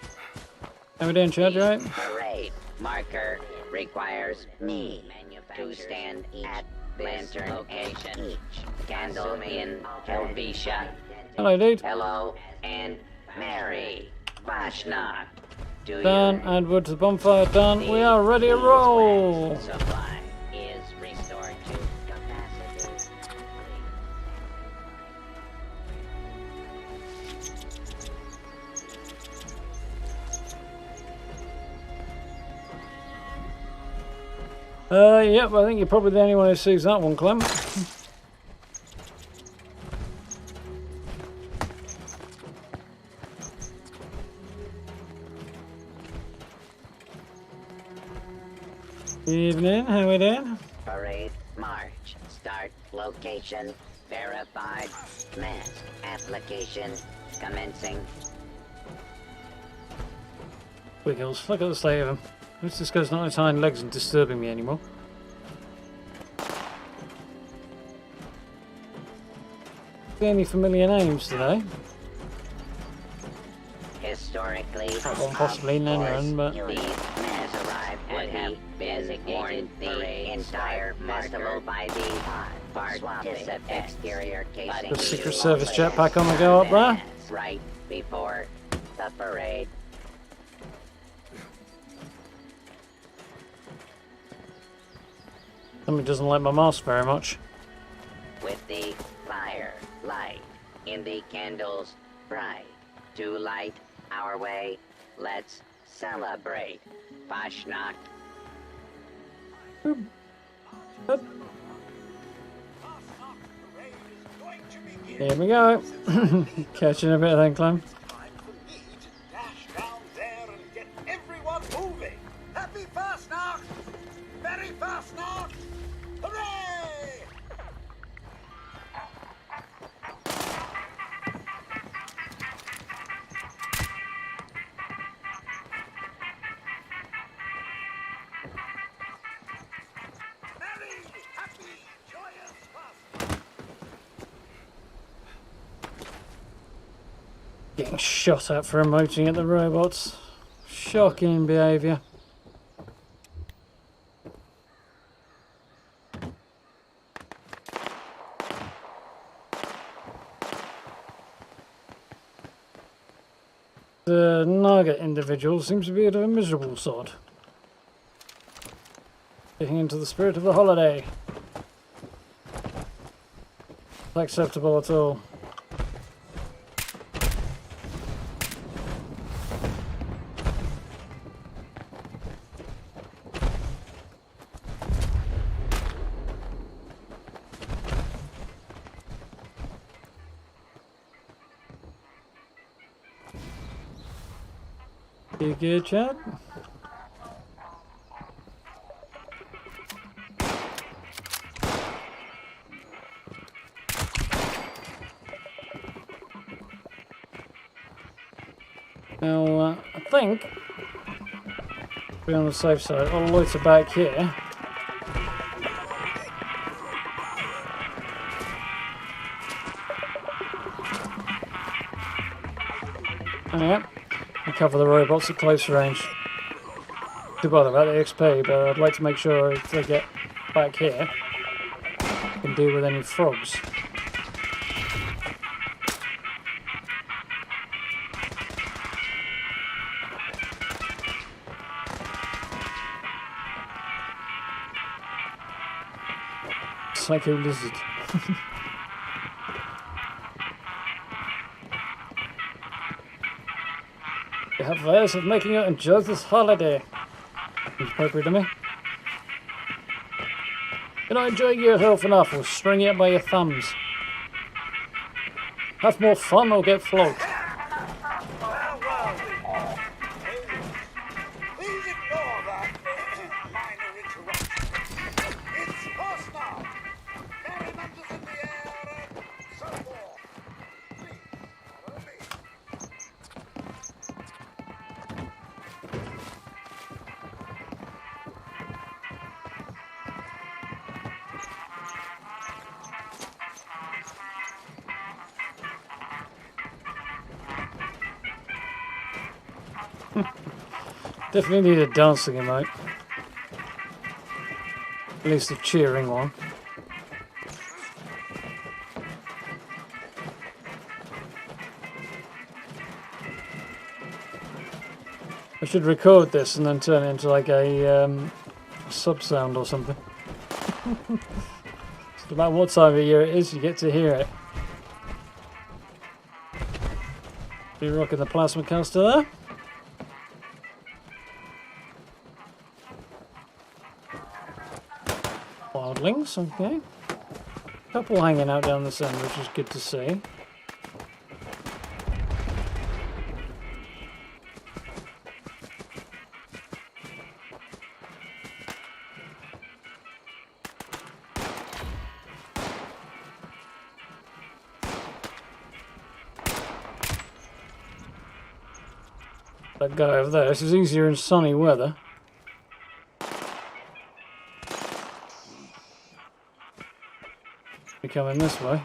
How we doing, Chad? You right? Parade marker requires me to stand at lantern location each. Candle in Helvetia. Hello, dude. Hello and Mary. Fasnacht. Do Done. you Add wood to the bonfire. Done. We are ready to roll. supply is restored to capacity. Yep, I think you're probably the only one who sees that one, Clem. Evening, how we doing? Parade march. Start location. Verified. Mask application commencing. Wiggles, look at the state of him. At least this guy's not on his hind legs and disturbing me anymore. Any familiar names today? Historically, That one possibly Nenron, but... these men arrived would have been the entire festival by the participant exterior casing. The Secret Service jetpack on the go up there. Right before the parade. Somebody doesn't like my mask very much. With the fire light in the candles bright to light our way, let's celebrate Fasnacht. Here we go. Catching a bit then, Clem. Time for me to dash down there and get everyone moving. Happy Fasnacht! Merry Fasnacht! Hooray! Merry, happy, joyous Fasnacht! Getting shot at for emoting at the robots. Shocking behaviour. The Naga individual seems to be of a miserable sort. Getting into the spirit of the holiday. Not acceptable at all. You good, Chad? Now, I think, to be on the safe side, I'll loiter back here. Yeah. And cover the robots at close range. Too bother about the XP, but I'd like to make sure if they get back here, I can deal with any frogs. Psycho lizard. You have ways of making you enjoy this holiday. Seems appropriate to me. You're not enjoying your health enough, we'll string you up by your thumbs. Have more fun or get flogged. Please ignore that minor interruption. It's Fasnacht! Merriment is in the air and so forth. Please, follow me. Definitely need a dancing emote. At least a cheering one. should record this and then turn it into like a sub sound or something. So no matter what time of year it is, you get to hear it. Be rocking the plasma caster there. Wildlings, okay. Couple hanging out down the centre, which is good to see. That guy over there, this is easier in sunny weather. Be coming this way.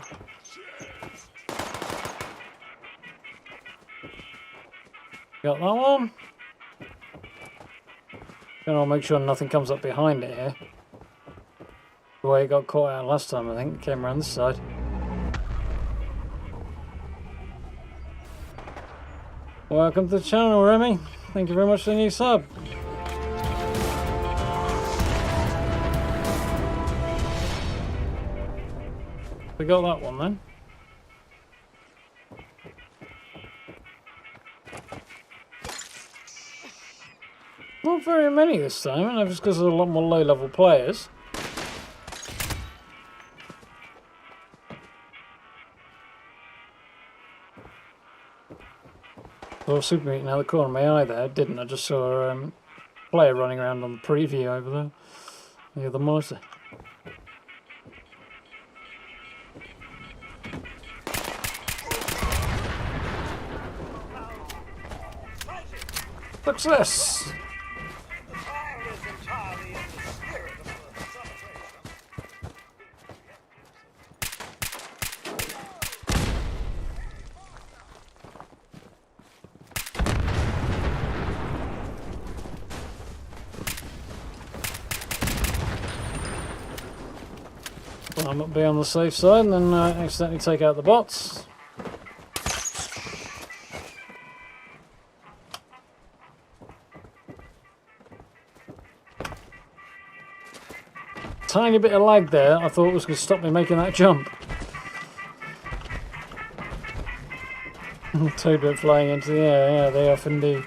Got that one. And I'll make sure nothing comes up behind it here. The way it got caught out last time, I think, it came around this side. Welcome to the channel, Remy. Thank you very much for the new sub. We got that one then. Not very many this time, and just because there's a lot more low-level players. I was super meeting out the corner of my eye there, didn't I? Just saw a player running around on the preview over there. The other monitor. Success! The fire is entirely in the spirit of the celebration. Well, I might be on the safe side and then accidentally take out the bots. Tiny bit of lag there, I thought it was going to stop me making that jump. Toadbit flying into the air, yeah, they often do.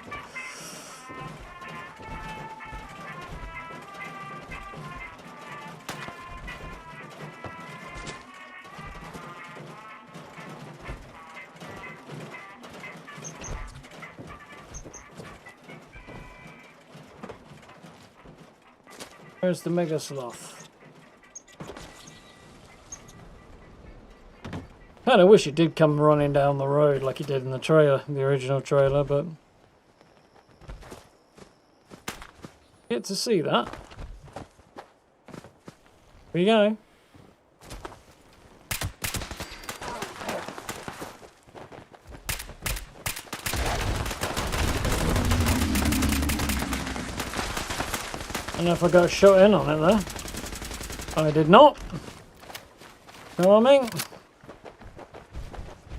Where's the Mega Sloth? Kind of wish it did come running down the road like it did in the trailer, the original trailer, but get to see that. Here you go. I don't know if I got shot in on it there. I did not. Know what I mean?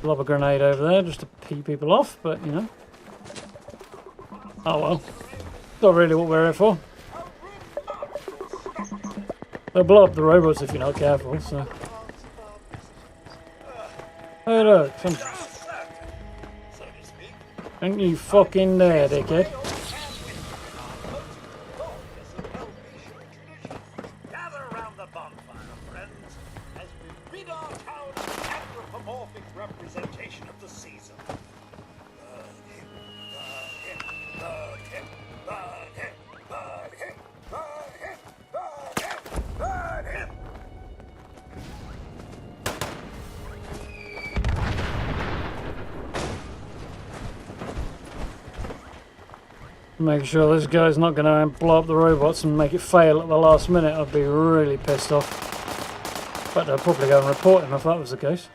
Lob a grenade over there just to pee people off, but you know. Oh well. Not really what we're here for. They'll blow up the robots if you're not careful, so. Hey look, ain't you fucking there, dickhead? Gather around the bonfire, friends, as we rid our town of an anthropomorphic representation of the season. Burn him, burn him, burn him, burn him, burn him, burn him, burn him, burn him. Make sure this guy's not going to blow up the robots and make it fail at the last minute. I'd be really pissed off. But I'd probably go and report him if that was the case.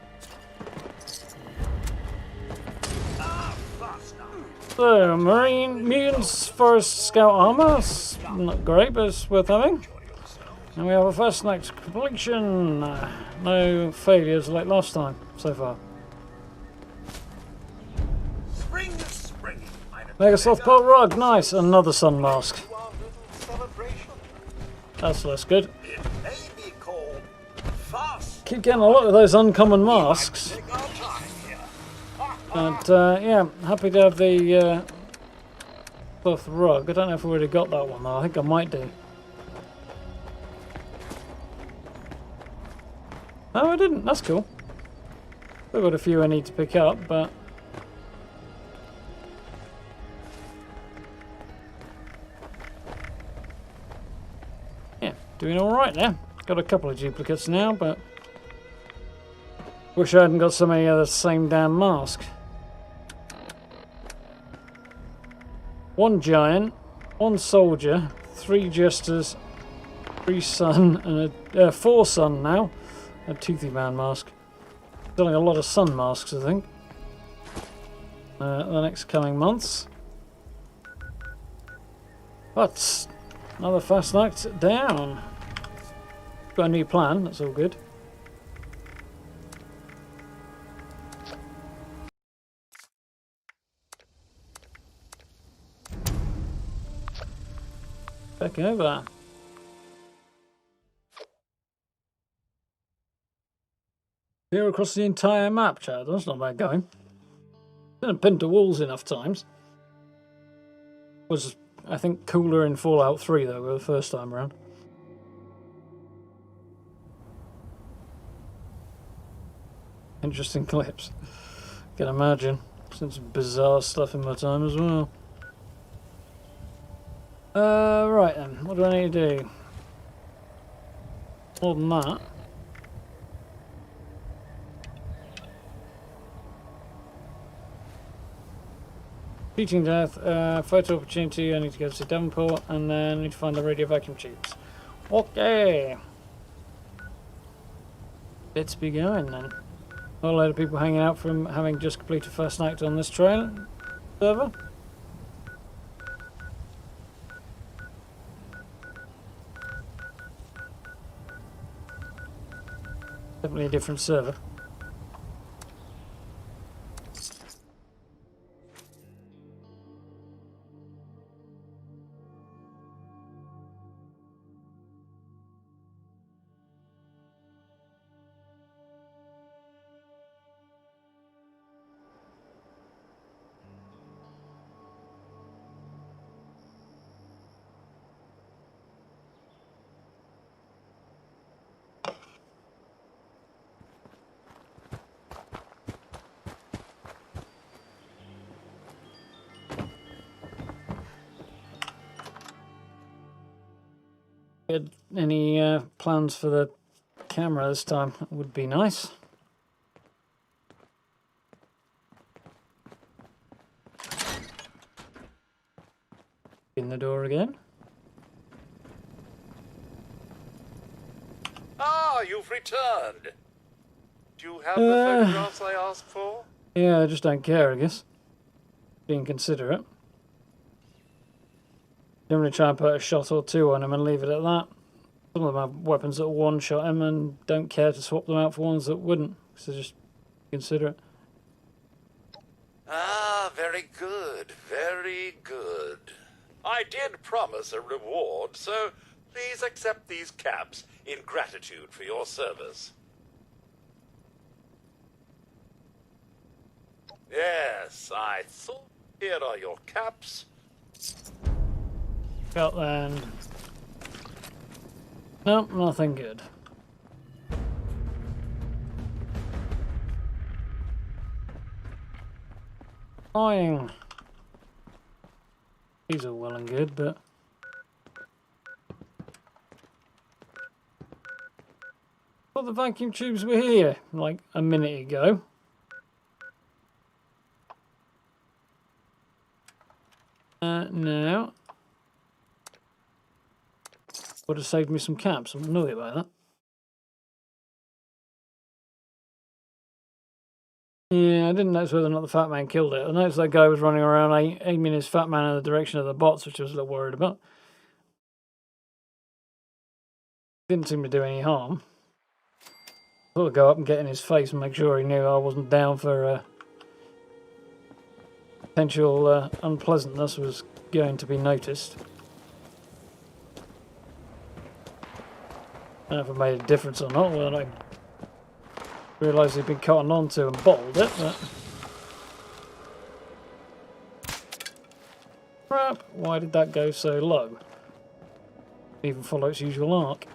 So, Marine Mutants Forest Scout Armor. It's not great, but it's worth having. And we have a Fasnacht completion. No failures like last time so far. Spring is springing, minor Megasloth Port Rug, nice. Another sun mask. To our little celebration. That's less good. It may be called fast. Keep getting a lot of those uncommon masks. Take our time here. And yeah, happy to have the cloth rug. I don't know if we already got that one though. I think I might do. No, I didn't. That's cool. I've got a few I need to pick up, but yeah, doing all right there. Got a couple of duplicates now, but wish I hadn't got so many of the same damn mask. One giant, one soldier, 3 jesters, 3 sun, and a 4 sun now. A toothy man mask. Selling a lot of sun masks, I think. The next coming months. But another Fasnacht down. Got a new plan. That's all good. Back over. Clear across the entire map, Chad. That's not bad going. Been pinned to walls enough times. Was, I think, cooler in Fallout 3 though, the first time around. Interesting clips. Can imagine. Seen some bizarre stuff in my time as well. Right then. What do I need to do? More than that. Beating Death, photo opportunity, I need to go to Devonport, and then I need to find the radio vacuum tubes. Okay. Let's be going then. A whole load of people hanging out from having just completed Fasnacht on this trail server. Definitely a different server. Any plans for the camera this time? That would be nice. In the door again. Ah, you've returned. Do you have the photographs I asked for? Yeah, I just don't care, I guess. Being considerate. Generally try and put a shot or 2 on him and leave it at that. Some of them have weapons that one-shot him and don't care to swap them out for ones that wouldn't. So just considerate. Ah, very good, very good. I did promise a reward, so please accept these caps in gratitude for your service. Yes, I thought. Here are your caps. Got then. Nope, nothing good. Flying. These are well and good, but thought the vacuum tubes were here like a minute ago. Now would have saved me some caps. I'm annoyed about that. Yeah, I didn't notice whether or not the fat man killed it. I noticed that guy was running around aiming his fat man in the direction of the bots, which I was a little worried about. Didn't seem to do any harm. I thought I'd go up and get in his face and make sure he knew I wasn't down for potential unpleasantness was going to be noticed. I don't know if it made a difference or not when I realised he'd been cotton onto and bottled it, but... Crap! Why did that go so low? Even follow its usual arc.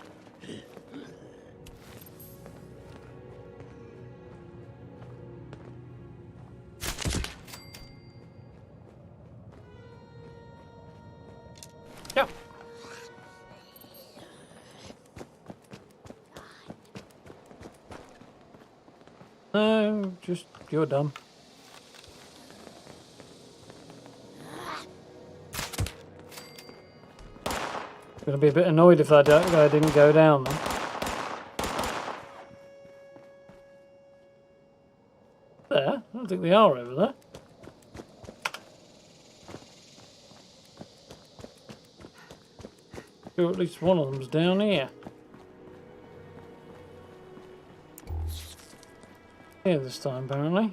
Yeah. No, just you're dumb. Gonna be a bit annoyed if that guy didn't go down then. There? I don't think they are over there. Sure, at least one of them's down here. Here this time, apparently.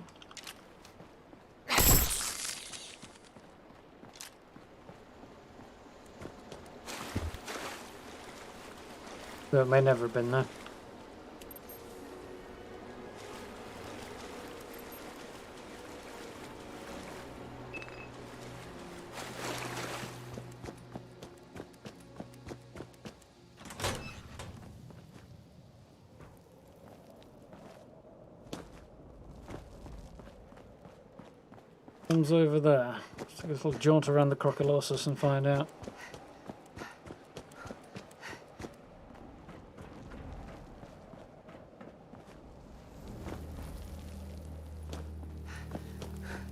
Though it may never have been there. Comes over there. Let's take a little jaunt around the Crocolosus and find out.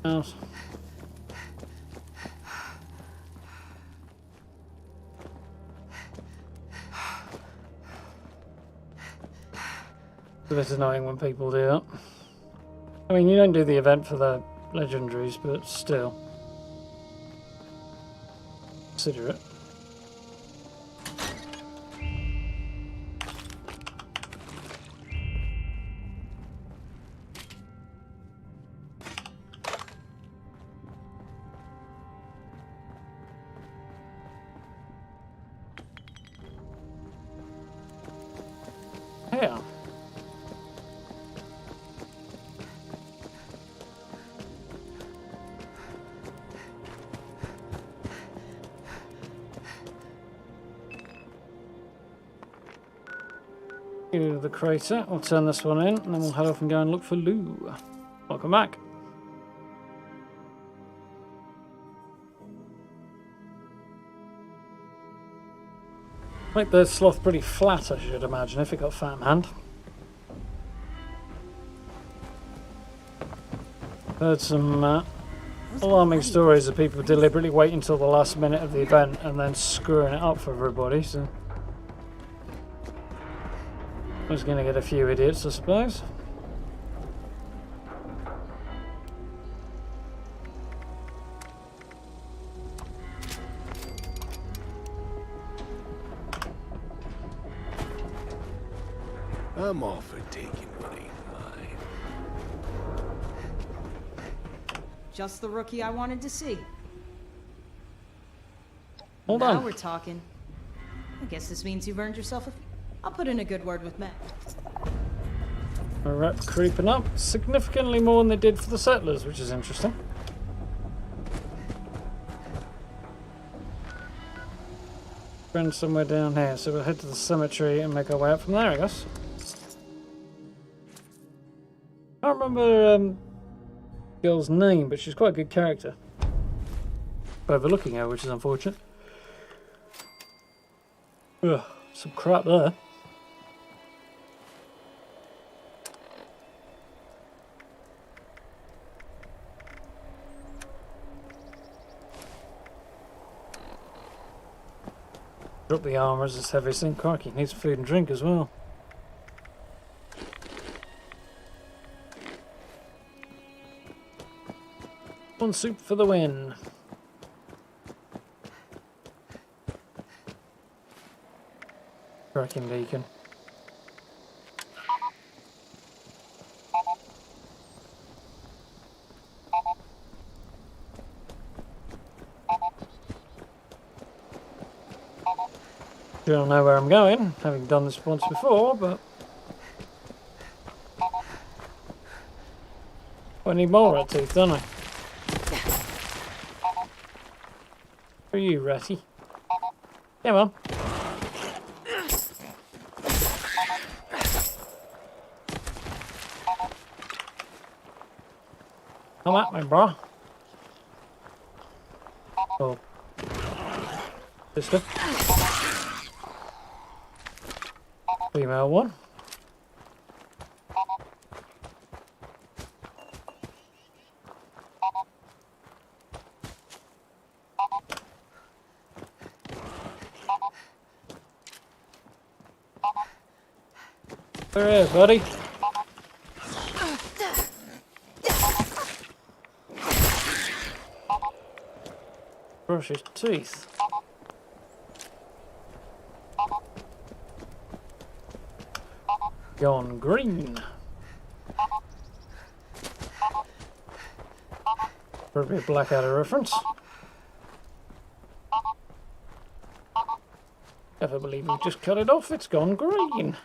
Out. It's a bit annoying when people do that. I mean, you don't do the event for the legendaries, but still. Consider it. Yeah. Go to the crater. We'll turn this one in, and then we'll head off and go and look for Lou. Welcome back. Make the sloth pretty flat, I should imagine, if it got fat hand. Heard some alarming stories of people deliberately waiting until the last minute of the event and then screwing it up for everybody, so... I was going to get a few idiots, I suppose. I'm all for taking what ain't mine. Just the rookie I wanted to see. Hold Now on. we're talking. I guess this means you've earned yourself a... I'll put in a good word with Matt. A rep creeping up, significantly more than they did for the settlers, which is interesting. Friend somewhere down here, so we'll head to the cemetery and make our way up from there, I guess. I can't remember the girl's name, but she's quite a good character. Overlooking her, which is unfortunate. Ugh, some crap there. Drop the armor as it's heavy, so crikey, needs food and drink as well. One soup for the win. Cracking beacon. Luckily I know where I'm going, having done this once before, but... I need more rat teeth, don't I? Who are you, ratty? Come on. Come at me, bro. Oh. Sister. Female one. Where is, buddy? Brush his teeth. Gone green. Probably a Blackadder reference. Never believe we just cut it off, it's gone green.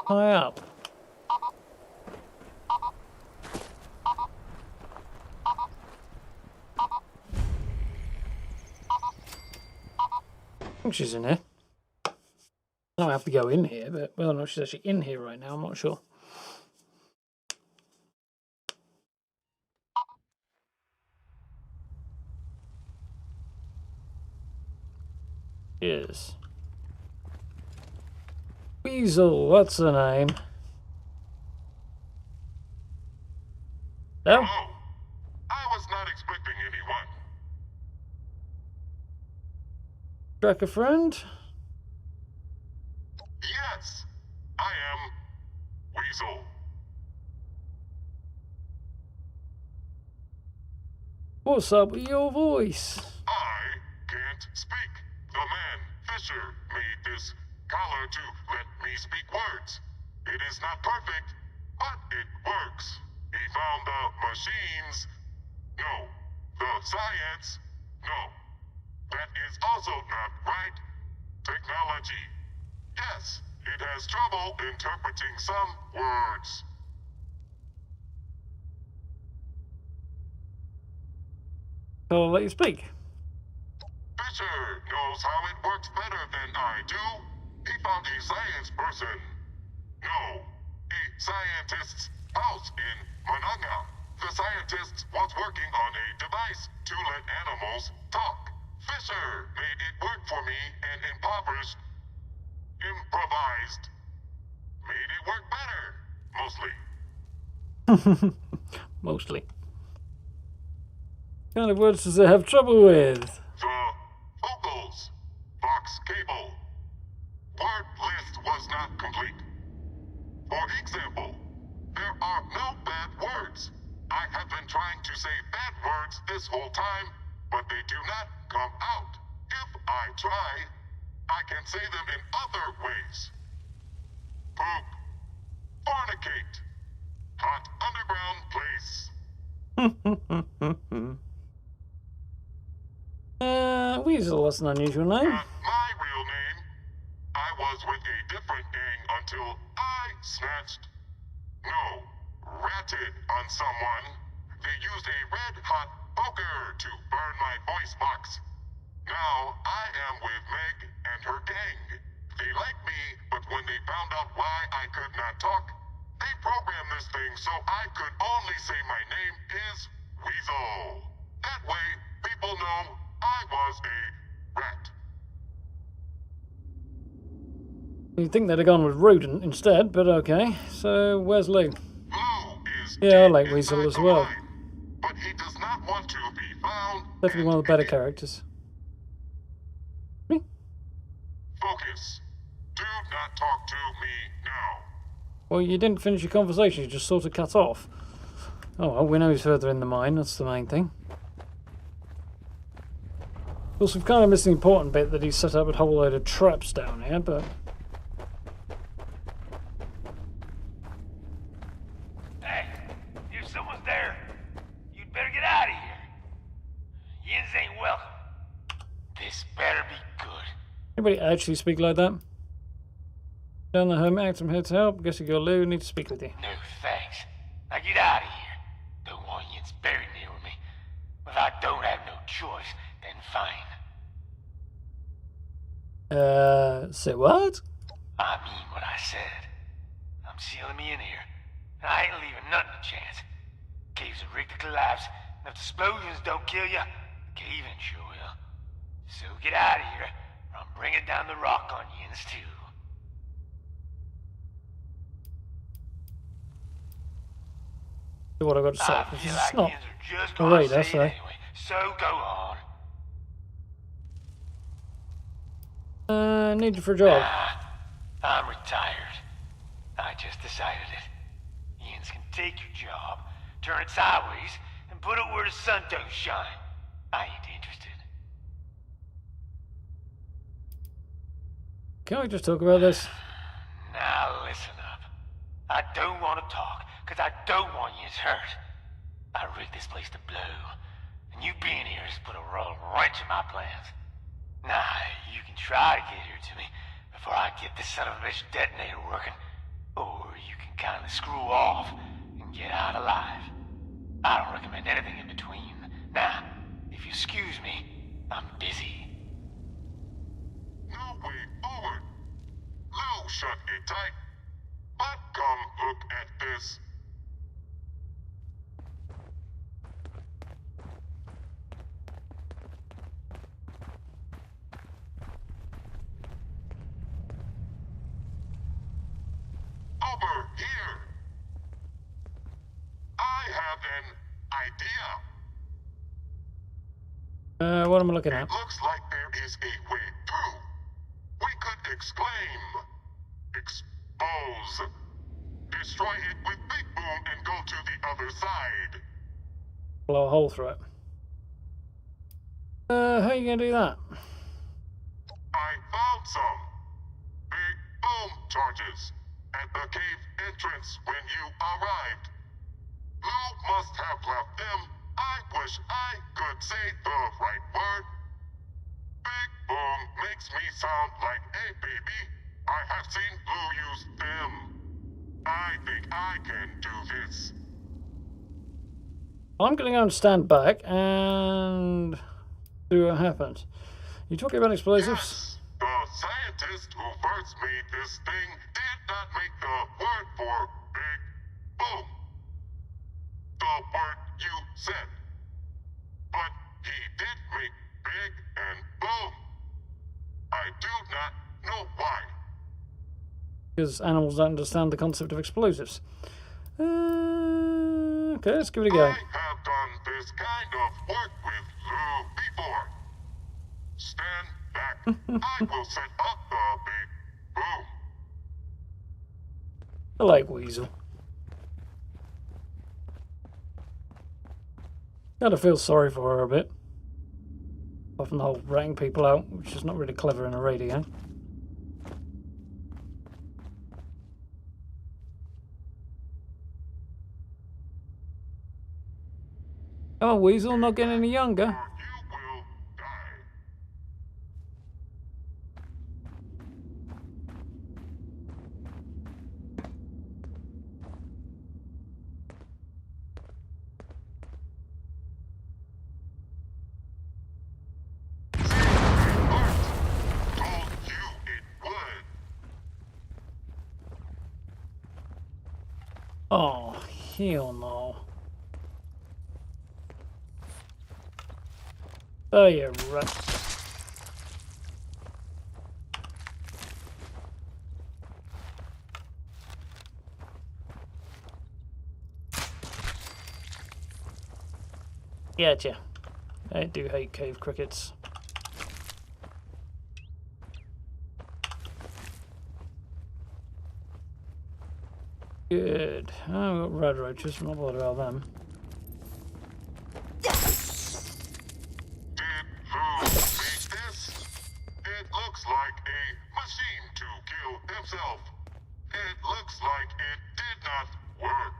High up. I think she's in here. I don't have to go in here, but whether or not she's actually in here right now, I'm not sure. Yes. Weasel, what's the name? No? Hello. I was not expecting anyone. Track a friend? Yes, I am Weasel. What's up with your voice? I can't speak. The man, Fisher, made this collar to let me speak words. It is not perfect, but it works. He found the machines. No. The science. No. That is also not right. Technology. Yes, it has trouble interpreting some words. I'll let you speak. Fisher knows how it works better than I do. He found a science person. No, a scientist's house in Mananga. The scientist was working on a device to let animals talk. Fisher made it work for me and improvised. Made it work better. Mostly. Mostly. What kind of words does it have trouble with? The vocals. Vox cable. Word list was not complete. For example, there are no bad words. I have been trying to say bad words this whole time, but they do not come out. If I try, I can say them in other ways. Poop. Fornicate. Hot underground place. Weasel, that's an unusual name. Not my real name. I was with a different gang until I snatched, no, ratted on someone. They used a red-hot poker to burn my voice box. Now I am with Meg and her gang. They like me, but when they found out why I could not talk, they programmed this thing so I could only say my name is Weasel. That way, people know I was a rat. You'd think they'd have gone with rodent instead, but okay. So, where's Lou? Lou is Yeah, I like Weasel as well. alive, but he does not want to be found. Definitely one of the better characters. Focus. Do not talk to me now. Well, you didn't finish your conversation, you just sort of cut off. Oh well, we know he's further in the mine, that's the main thing. Of course, we've kind of missed the important bit that he's set up a whole load of traps down here, but... Hey, Anybody actually speak like that? Down the hermit act, I'm here to help. Guess you got Lou, need to speak with you. No, thanks. Now get out of here. Don't want you buried near me. If I don't have no choice, then fine. Say what? I mean what I said. I'm sealing me in here, and I ain't leaving nothing to chance. Caves are rigged to collapse, and if the explosions don't kill you, the cave-in sure will. So get out of here, or I'm bringing down the rock onions too. What I got to say? I This feel is like not yins are just a what I raid, that's say right. anyway. So go on. Need you for a job. Nah, I'm retired. I just decided it. Yins can take your job, turn it sideways, and put it where the sun don't shine. I ain't interested. Can we just talk about this? Now listen up. I don't want to talk, because I don't want you hurt. I rigged this place to blow, and you being here has put a royal wrench in my plans. Now, you can try to get here to me before I get this son of a bitch detonator working, or you can kind of screw off and get out alive. I don't recommend anything in between. Now, if you excuse me, I'm busy. No way forward. Lou shut it tight. But come look at this. Over here. I have an idea. What am I looking at? It looks like there is a way through. We could exclaim, expose, destroy it with Big Boom and go to the other side. Blow a hole through it. How you gonna do that? I found some Big Boom charges at the cave entrance when you arrived. Lou must have left them. I wish I could say the right word. Big Boom makes me sound like a baby. I have seen Lou use them. I think I can do this. I'm gonna go and stand back and see what happens. You talking about explosives? Yes, the scientist who first made this thing did not make the word for Big Boom. The word you said. But he did make Big and Boom. I do not know why. Because animals don't understand the concept of explosives. Okay, let's give it a go. I have done this kind of work with Lou before. Stand back. I will set up the Big Boom. I like Weasel. Kind of feel sorry for her a bit. Apart from the whole ratting people out, which is not really clever in a radio. Oh, Weasel, not getting any younger. You will die. Oh, hell no. Oh, yeah, right. Gotcha. I do hate cave crickets. Good. Oh, I've got red roaches. I'm not bothered about them. Did Lou make this? It looks like a machine to kill himself. It looks like it did not work.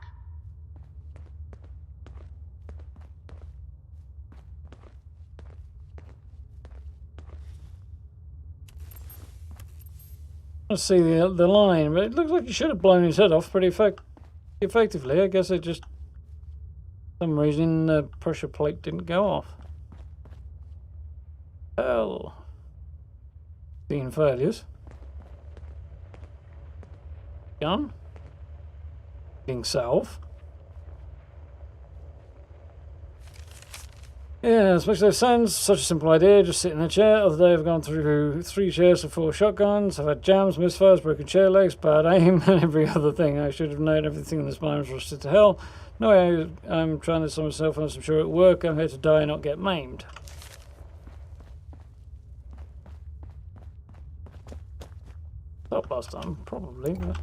Let's see the line, but it looks like he should have blown his head off pretty effectively. I guess it just, for some reason, the pressure plate didn't go off. Hell. Being failures. Gun. Being south. Yeah, especially sounds such a simple idea, just sit in a chair. Other day I've gone through 3 chairs and 4 shotguns. I've had jams, misfires, broken chair legs, bad aim, and every other thing. I should have known everything in this mind was rusted to hell. No way I'm trying this on myself unless I'm sure it'll work. I'm here to die and not get maimed. Not last time, probably, but...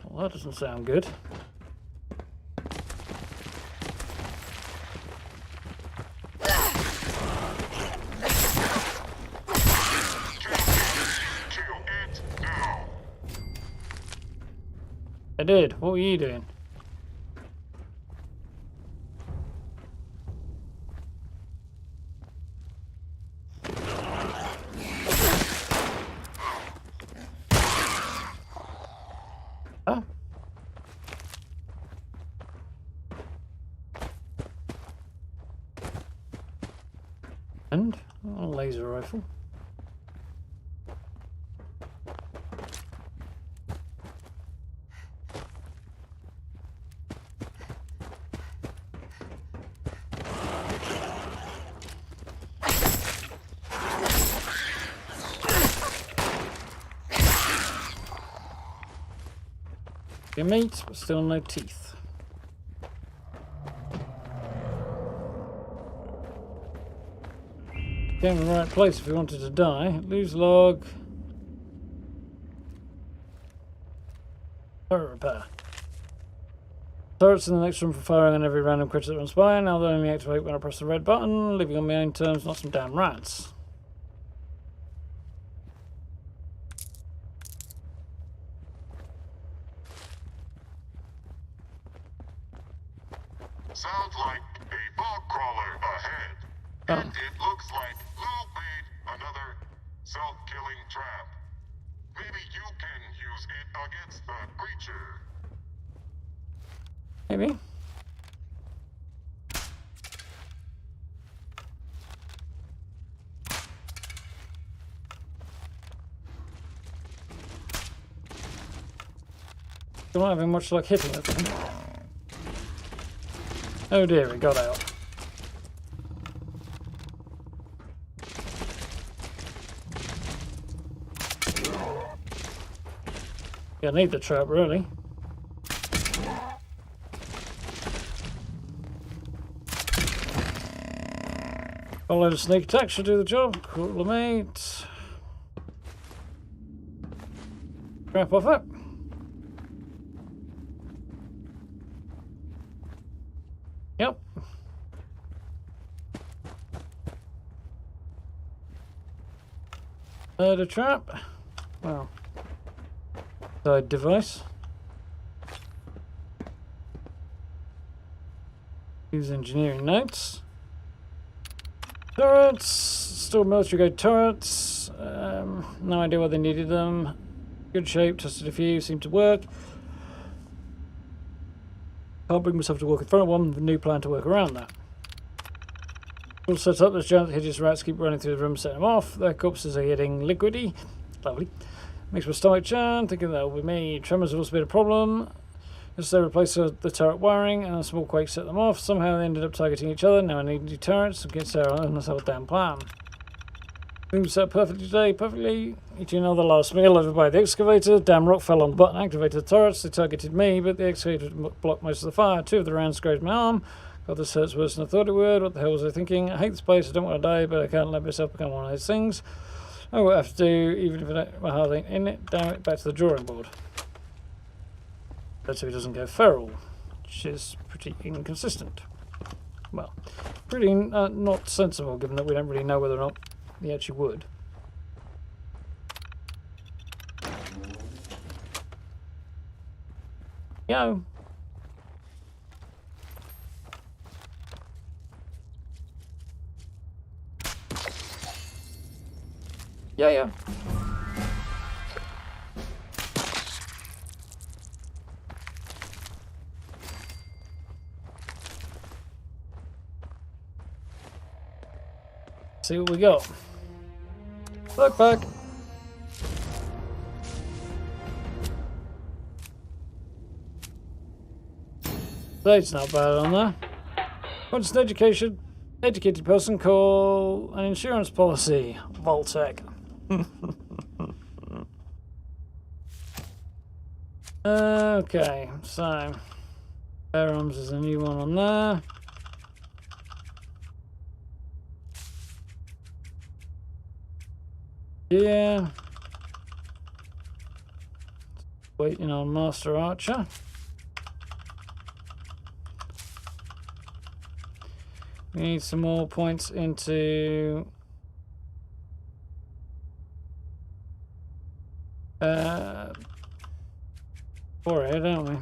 Well, that doesn't sound good. I did. What were you doing? Huh? And a laser rifle. Your meat, but still no teeth. Came in the right place if you wanted to die. Lose log. Turret repair. Turrets in the next room for firing on every random critter that runs by. Now they only activate when I press the red button. Living on my own terms, not some damn rats. Sounds like a bog crawler ahead. Oh. And it looks like Lou made another self-killing trap. Maybe you can use it against the creature. Maybe. Still not having much luck hitting it then. Oh dear, it got out. You need the trap, really. Follow the sneak attack should do the job. Cool, mate. Trap off it. Yep. The trap. Well. Side device. Use engineering notes. Turrets. Still military grade turrets. No idea why they needed them. Good shape. Tested a few. Seemed to work. Can't bring myself to walk in front of one with a new plan to work around that. All set up, those giant hideous rats keep running through the room, setting them off. Their corpses are getting liquidy. Lovely. Makes my stomach churn, thinking that'll be me. Tremors have also been a problem. As they replaced the turret wiring and a small quake set them off. Somehow they ended up targeting each other. Now I need new turrets against our own damn plan. Things set up perfectly today, perfectly. Eating another last meal over by the excavator. Damn rock fell on the button, activated the turrets. They targeted me, but the excavator blocked most of the fire. 2 of the rounds grazed my arm. God, this hurts worse than I thought it would. What the hell was I thinking? I hate this place, I don't want to die, but I can't let myself become one of those things. I will have to do, even if my heart ain't in it. Damn it, back to the drawing board. Let's hope he doesn't go feral, which is pretty inconsistent. Well, pretty not sensible, given that we don't really know whether or not he actually would. Yo. Yeah. See what we got. Look back. That's not bad on there. What's an educated person call an insurance policy? Voltec. Okay, so firearms is a new one on there. Yeah. Waiting on Master Archer. We need some more points into Warrior, don't we?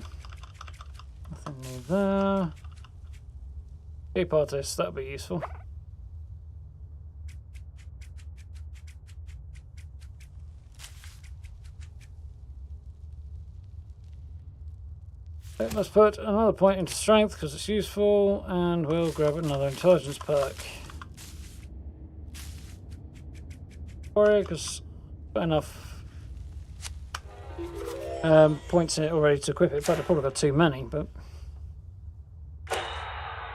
Nothing new there. Cape artist, that'd be useful. Let's put another point into strength because it's useful, and we'll grab another intelligence perk. Warrior, because got enough points in it already to equip it. In fact, I've probably got too many, but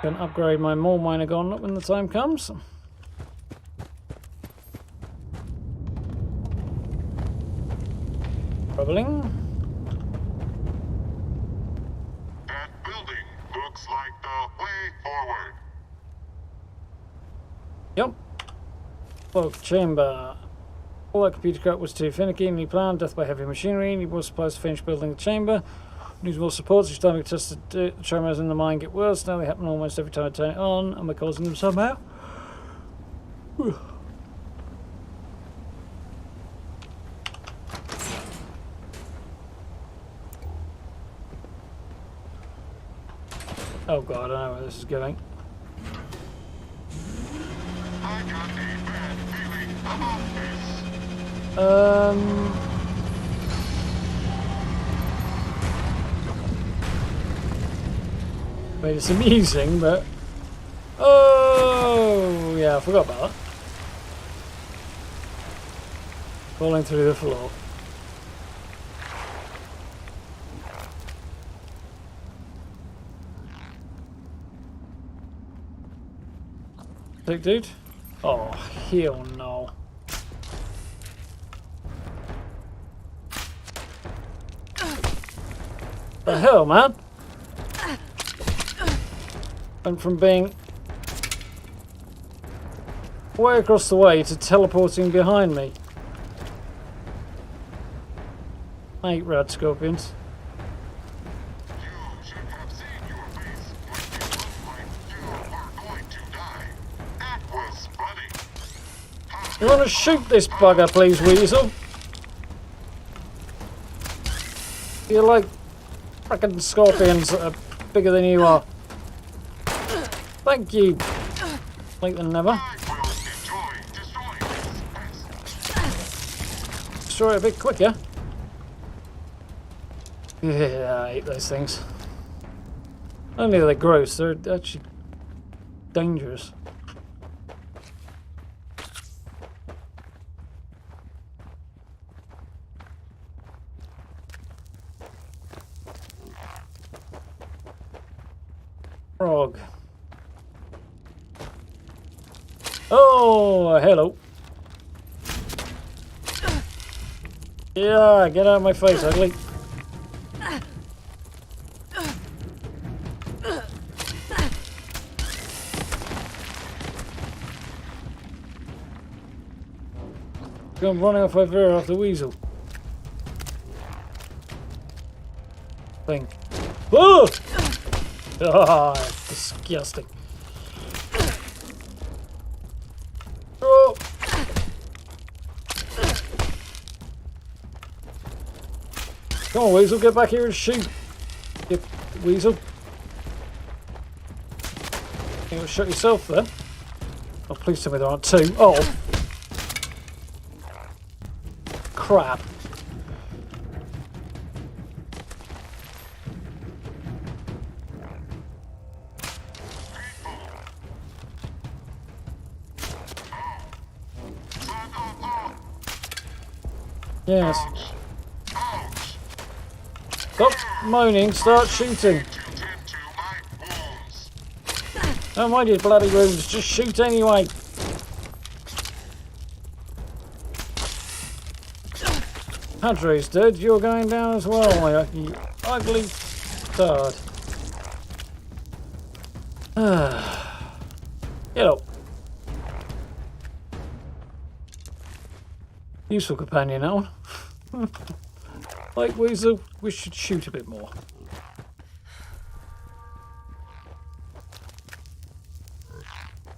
can upgrade my mole miner gun when the time comes. Traveling. Looks like the way forward. Yep. Cloak chamber. All that computer crap was too finicky. New plan, death by heavy machinery. Need more supplies to finish building the chamber. Needs more supports. Each time we test the tremors in the mine get worse. Now they happen almost every time I turn it on, and we're causing them somehow. Oh god, I know where this is going. I got a bad feeling about this. I mean, it's amusing, but oh yeah, I forgot about that. Falling through the floor. Big dude? Oh, hell no. The hell, man? Went from being way across the way to teleporting behind me. I hate rad scorpions. You want to shoot this bugger, please, Weasel? You're like frickin' scorpions that are bigger than you are. Thank you. Late than never. Destroy it a bit quicker. Yeah, I hate those things. Not only are they gross, they're actually dangerous. Frog. Oh, hello. Yeah, get out of my face, ugly. I'm running off over here after Weasel. Think. Oh! Ah, disgusting. Come on, Weasel, get back here and shoot. You Weasel. You want to shot yourself then? Oh, please tell me there aren't two. Oh. Crap. Yes. Stop moaning, start shooting. Don't mind your bloody wounds, just shoot anyway. Padre's dead, you're going down as well, you ugly tard. Get up. Useful companion, that one. Like Weasel, we should shoot a bit more.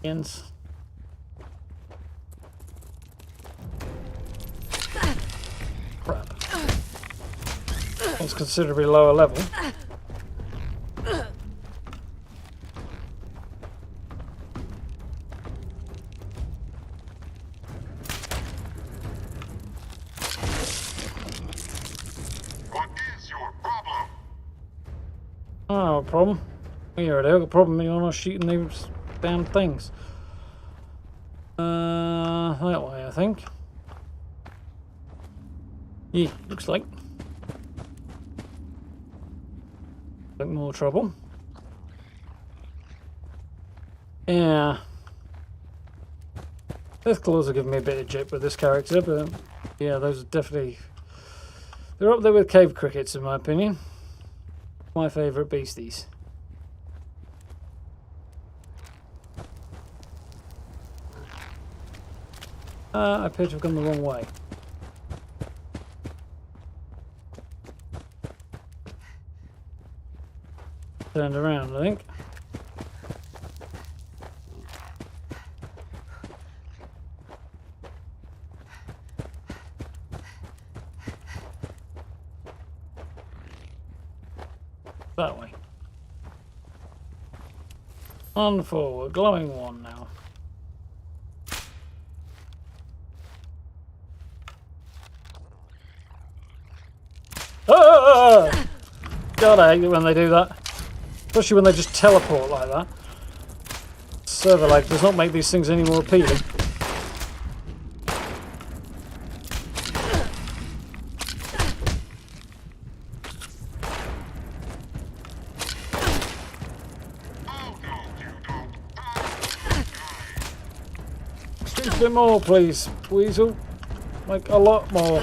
Ends. Crap. It's considerably lower level. Oh, problem. Here it is. The problem you're not shooting these damn things. That way, I think. Yeah, looks like. Like more trouble. Yeah. Death claws are giving me a bit of jip with this character, but yeah, those are definitely. They're up there with cave crickets, in my opinion. My favourite beasties. I appear to have gone the wrong way. Turned around, I think. That way. On forward, glowing one now. Ah! God, I hate it when they do that. Especially when they just teleport like that. Server lag does not make these things any more appealing. A bit more, please, Weasel. Like a lot more.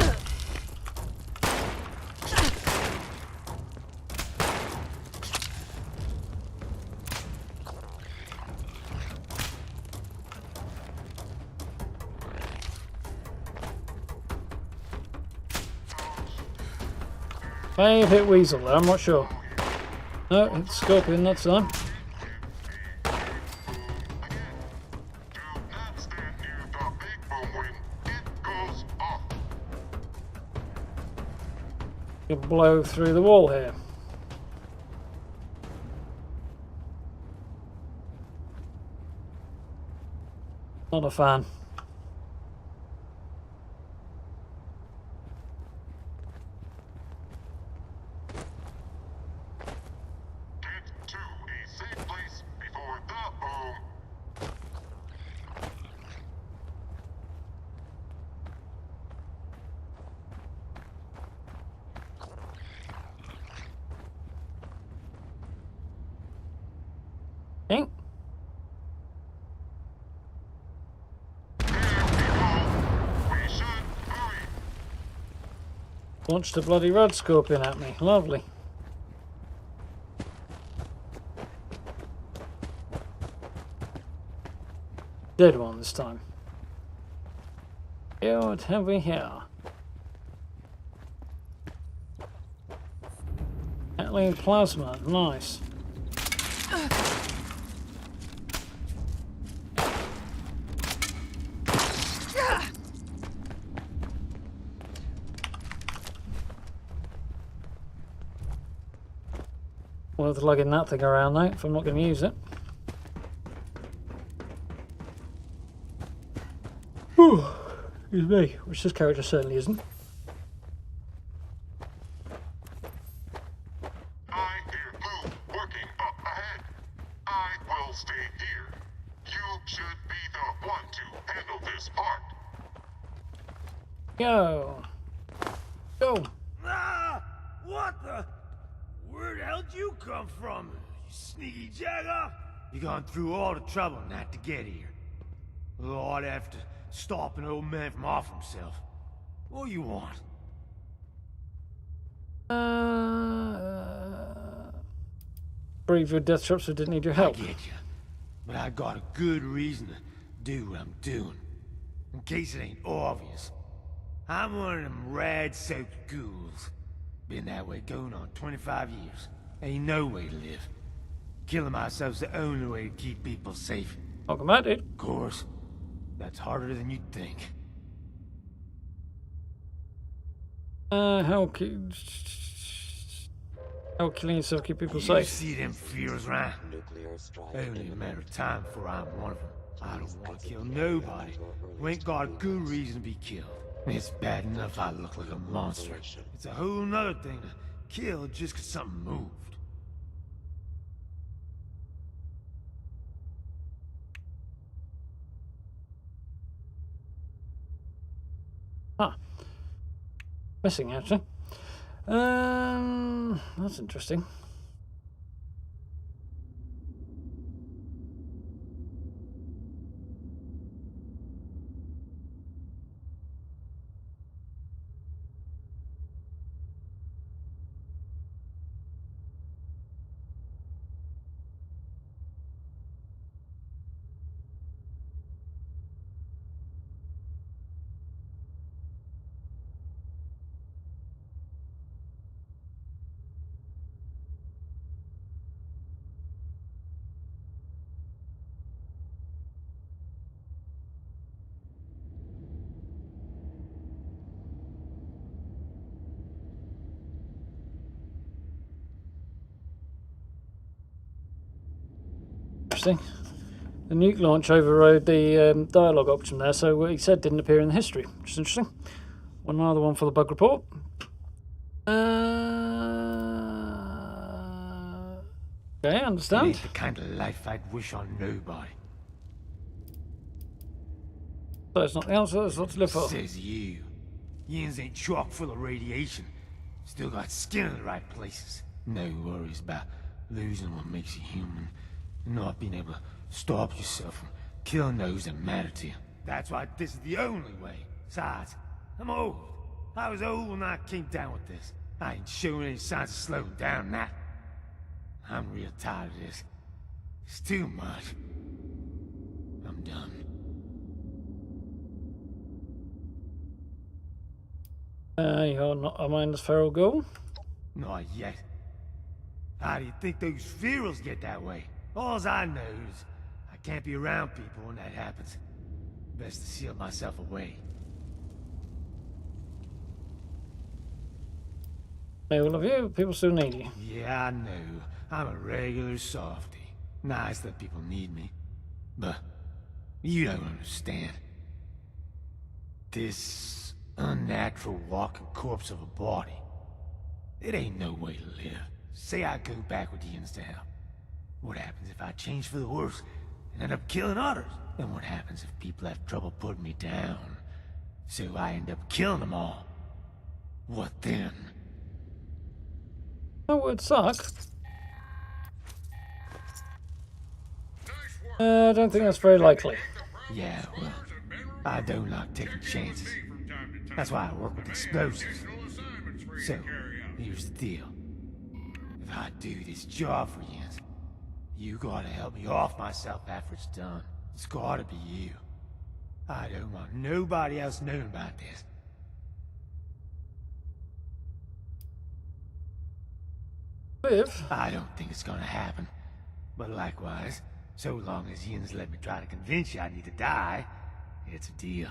May have hit Weasel there, I'm not sure. No, it's Scorpion that time. You blow through the wall here. Not a fan. Okay. Launched a bloody red scorpion at me. Lovely. Dead one this time. Yeah, what have we here? Atling plasma. Nice. Worth lugging that thing around though, if I'm not going to use it. Whew. Excuse me, which this character certainly isn't. I hear Lou working up ahead. I will stay here. You should be the one to handle this part. Go. Go. Ah! What the? Where the hell did you come from? You sneaky jagger? You gone through all the trouble not to get here. Lord, after stop an old man from off himself. What do you want? Breathe your death traps, so didn't need your help. I get you. But I got a good reason to do what I'm doing. In case it ain't obvious. I'm one of them rad-soaked ghouls. Been that way going on 25 years. Ain't no way to live. Killing myself's the only way to keep people safe. Welcome back, dude. Of course. That's harder than you'd think. How killing yourself keep people You safe? see them fears, right? Only a matter of time before I'm one of them. I don't want to kill nobody who ain't got a good reason to be killed. It's bad enough I look like a monster. It's a whole nother thing to kill just 'cause something moved. Ah. Missing, actually. That's interesting. Interesting. The nuke launch overrode the dialogue option there, so what he said didn't appear in the history, which is interesting. Another one for the bug report. Okay, It understand. ain't the kind of life I'd wish on nobody. So it's not the answer, it's what to live for. Says you. Yins ain't chock full of radiation. Still got skin in the right places. No worries about losing what makes you human. Not being able to stop yourself from killing those that matter to you. That's why this is the only way. Besides, I'm old. I was old when I came down with this. I ain't showing any signs of slowing down now. I'm real tired of this. It's too much. I'm done. You're not a mindless feral ghoul? Not yet. How do you think those ferals get that way? All I know is I can't be around people when that happens. Best to seal myself away. They all of you, people still need you. Yeah, I know. I'm a regular softy. Nice that people need me. But you don't understand. This unnatural walking corpse of a body. It ain't no way to live. Say I go back with the Insta. What happens if I change for the worse and end up killing others? And what happens if people have trouble putting me down? So I end up killing them all. What then? That would suck. I don't think that's very likely. Yeah, well, I don't like taking chances. That's why I work with explosives. So, here's the deal. If I do this job for you, you gotta help me off myself after it's done. It's gotta be you. I don't want nobody else knowing about this. Liv? I don't think it's gonna happen. But likewise, so long as Yin's let me try to convince you I need to die, it's a deal.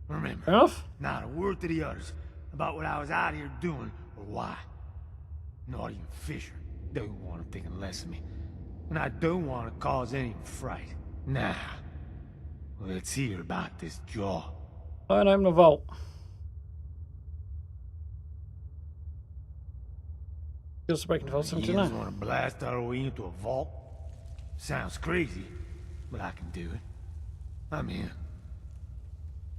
Remember, Fair enough. not a word to the others about what I was out here doing or why. Not even Fisher. Don't want him thinking less of me. And I don't want to cause any fright. Nah. Let's hear about this jaw. Try and open the vault. Just breaking the vault You tonight. just want to blast our way into a vault? Sounds crazy, but I can do it. I'm in.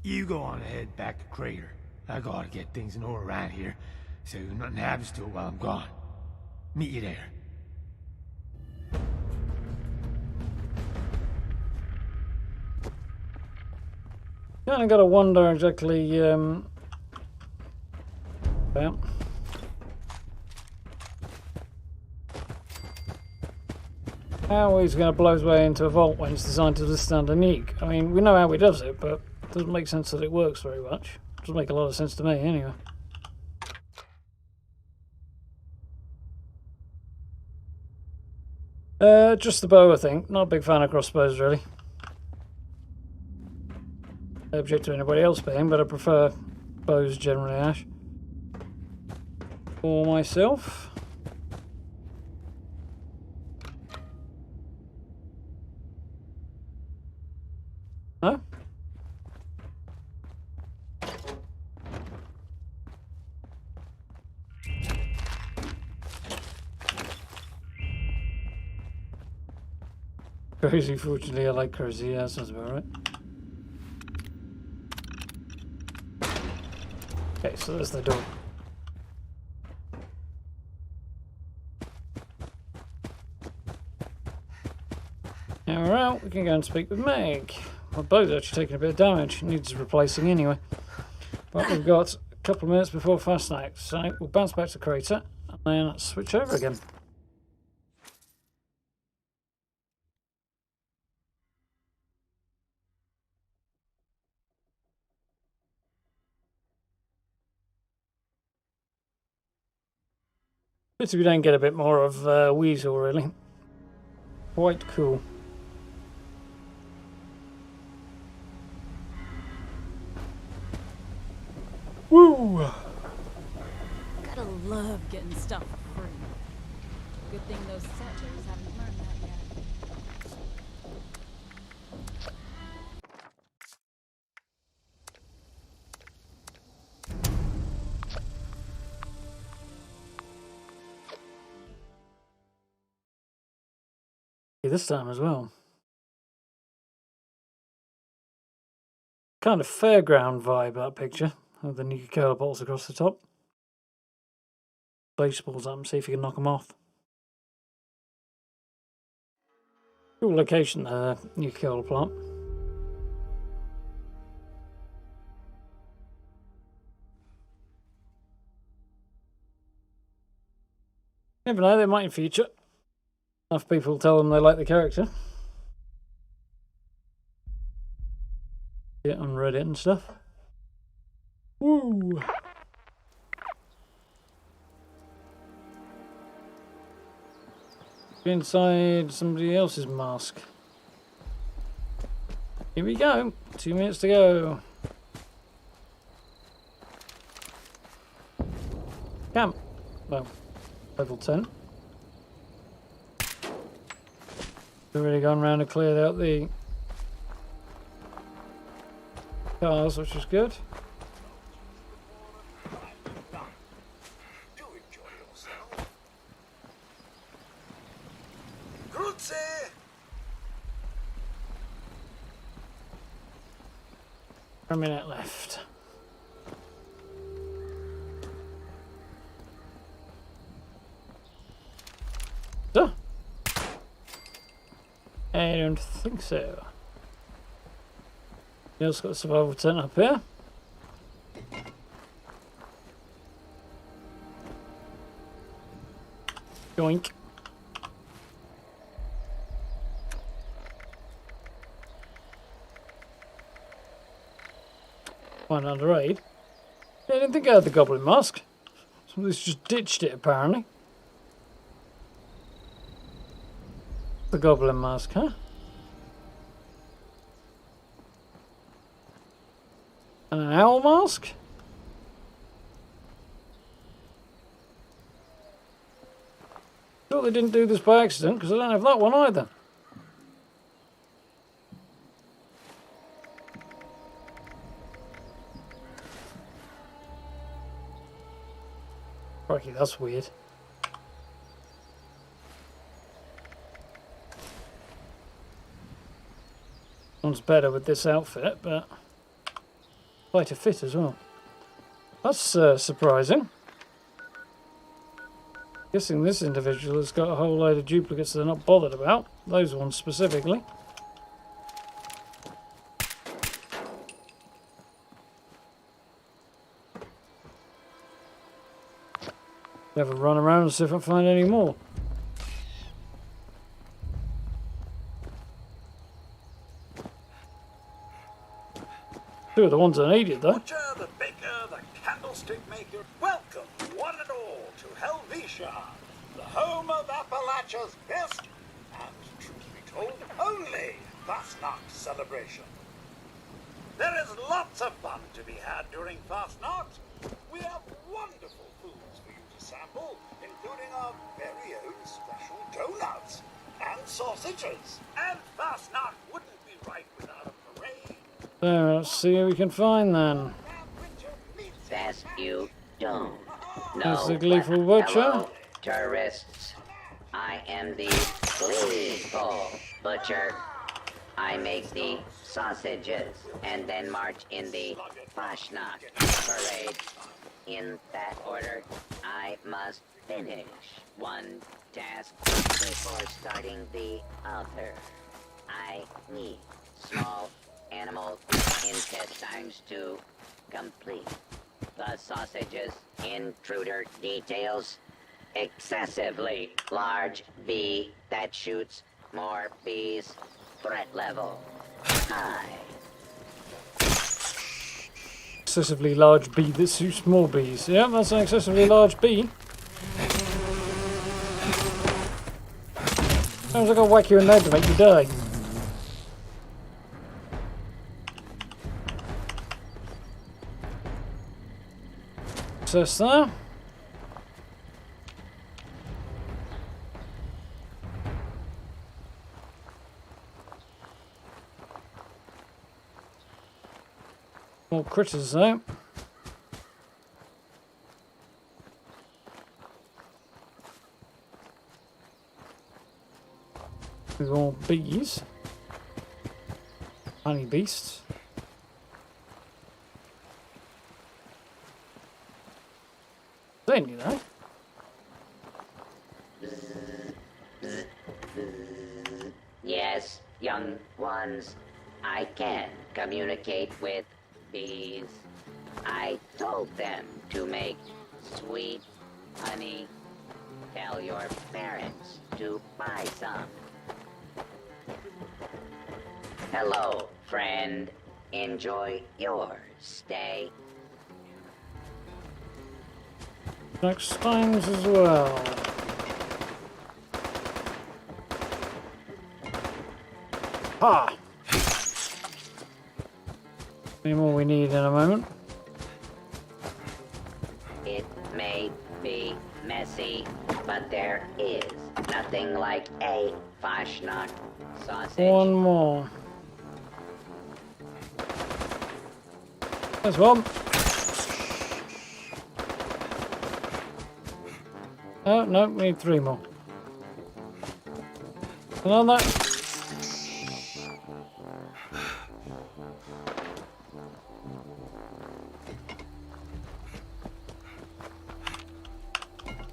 You go on ahead back to Crater. I gotta get things in order around here, so nothing happens to it while I'm gone. Meet you there. Kinda gotta wonder exactly about how he's going to blow his way into a vault when it's designed to withstand a nuke. I mean, we know how he does it, but it doesn't make sense that it works very much. Doesn't make a lot of sense to me, anyway. Just the bow, I think. Not a big fan of crossbows, really. I object to anybody else being, but I prefer bows generally, Ash. For myself. No? Crazy, fortunately, I like crazy. Yeah, that sounds about right. Okay, so there's the door. Now we're out, we can go and speak with Meg. My bow's actually taking a bit of damage, needs replacing anyway. But we've got a couple of minutes before Fasnacht, so we'll bounce back to Crater and then switch over again. Pity we don't get a bit more of Weasel, really. Quite cool. Woo! Gotta love getting stuff for free. Good thing those settlers haven't learned that yet. This time as well. Kind of fairground vibe, that picture, with the nuclear curler bolts across the top. Baseballs up and see if you can knock them off. Cool location there, nuclear curler plant. Never know, they might in future. Enough people tell them they like the character. Yeah, on Reddit and stuff. Woo! Inside somebody else's mask. Here we go. 2 minutes to go. Camp. Well, level 10. We've already gone round and cleared out the cars, which is good. Do enjoy yourself. Grüezi! A minute left. So, I don't think so. Neil's got a survival tent up here. Yoink. Find another raid. Yeah, I didn't think I had the goblin mask. Somebody's just ditched it apparently. The goblin mask, huh? And an owl mask? Still hope they didn't do this by accident, because I don't have that one either. Crikey, that's weird. One's better with this outfit, but quite a fit as well. That's surprising. Guessing this individual has got a whole load of duplicates they're not bothered about. Those ones specifically. Have a run around and see if I find any more. Two of the ones I needed, though. Butcher, the baker, the candlestick maker. Welcome, one and all, to Helvetia, the home of Appalachia's best and, truth be told, only Fasnacht celebration. There is lots of fun to be had during Fasnacht. We have wonderful foods for you to sample, including our very own special donuts and sausages. And Fasnacht wouldn't be right without a parade. Let's see who we can find then. Best you don't. There's No, the gleeful but butcher. hello, tourists. I am the gleeful butcher. I make the sausages and then march in the Fasnacht Parade. In that order, I must finish one task before starting the other. I need small animal intestines to complete the sausages. Intruder details. Excessively large bee that shoots more bees. Threat level high. Excessively large bee that suits more bees. Yeah, that's an excessively large bee. Sounds like I'll whack you in there to make you die. Access there. More critters though. With more bees. Honey beasts. Then you know. Yes, young ones, I can communicate with bees. I told them to make sweet honey. Tell your parents to buy some. Hello, friend. Enjoy your stay. Next times as well. Ha! Any more we need in a moment. It may be messy, but there is nothing like a Fasnacht sausage. One more. There's one. Oh, no, we need three more. Another.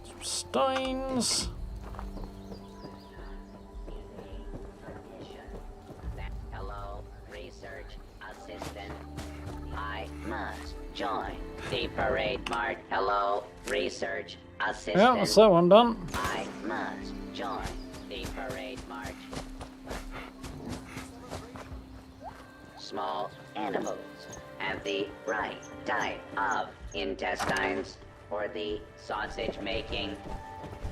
Some steins. Hello, research assistant. I must join the parade march. Hello, research assistant. Yeah, that's that one done. I must join the parade march. Small animals have the right type of intestines for the sausage making.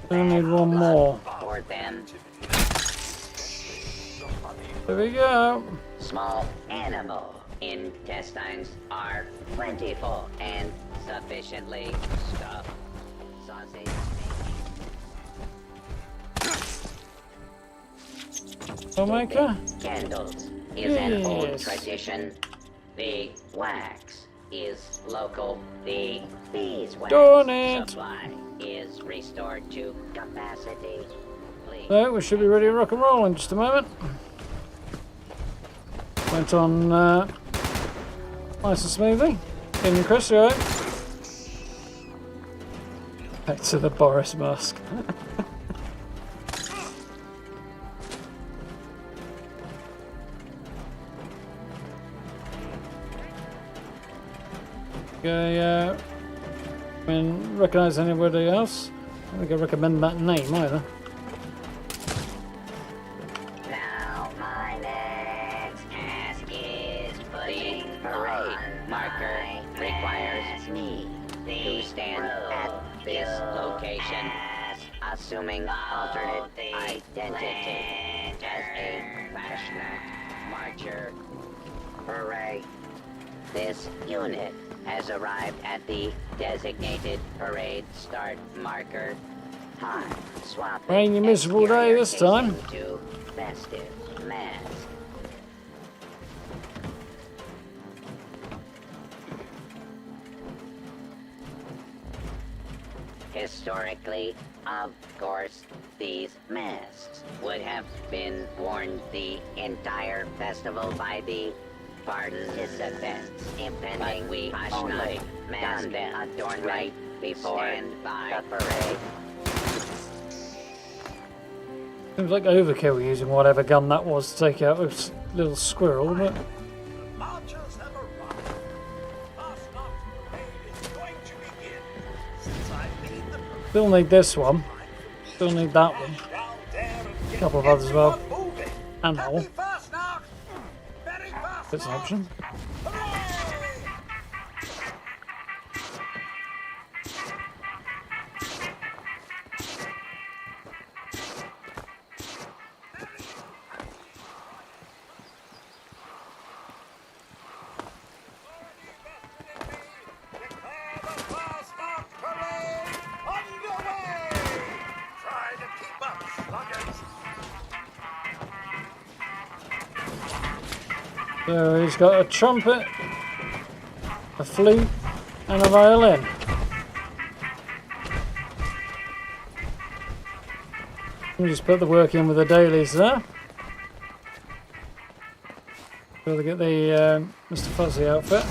I need one more. For them, There we go. small animal intestines are plentiful and sufficiently stuffed. Sausage making. Filmmaker? Candles is an old Yes. tradition. The wax is local. The beeswax Darn it. supply is restored to capacity. Please. So we should be ready to rock and roll in just a moment. Went on nice and smoothly. In Chris, you right? Back to the Boris mask. Okay, recognise anybody else? I don't think I recommend that name either. Now my next task is putting parade marker requires me to stand at this location, assuming alternate identity as a Fasnacht marcher. Hooray! This unit has arrived at the designated parade start marker. Time swap. Rain your miserable day this time. To festive mask. Historically, of course, these masks would have been worn the entire festival by the participants, but we only mask them adorned right before the parade. Seems like overkill using whatever gun that was to take out a little squirrel, but Marchers have arrived. Fasnacht Parade is going to begin. Since I lead the parade, still need this one. Still need that one. down there and A couple of others as well. everyone moving. And that one. Happy Fasnacht! Merry Fasnacht! That's an option. Hooray! Declare the Fasnacht Parade underway! Try to keep up, sluggers! So he's got a trumpet, a flute, and a violin. We'll just put the work in with the dailies there. We'll get the Mr. Fuzzy outfit.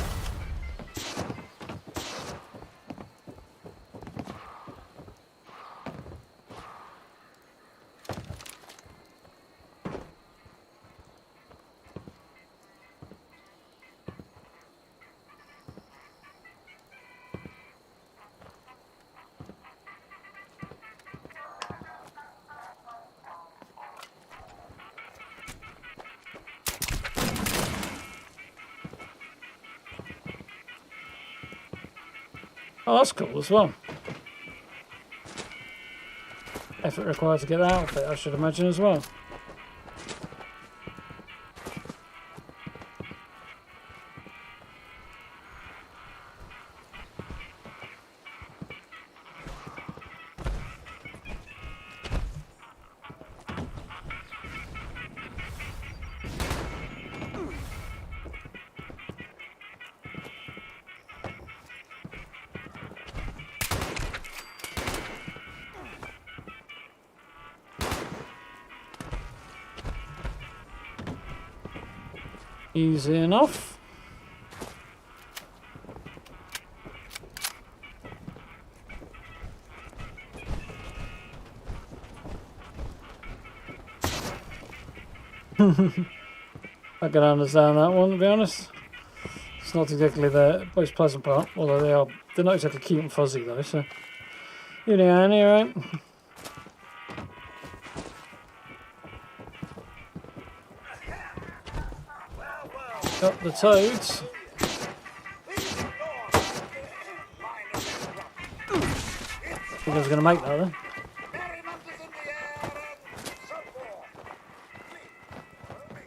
Oh, that's cool as well. Effort required to get that outfit, I should imagine, as well. Easy enough. I can understand that one, to be honest. It's not exactly the most pleasant part, although they're not exactly cute and fuzzy though, so you know, Annie, right? Got the toads. I think I was going to make that then. Merriment is in the air and so forth. Please, follow me.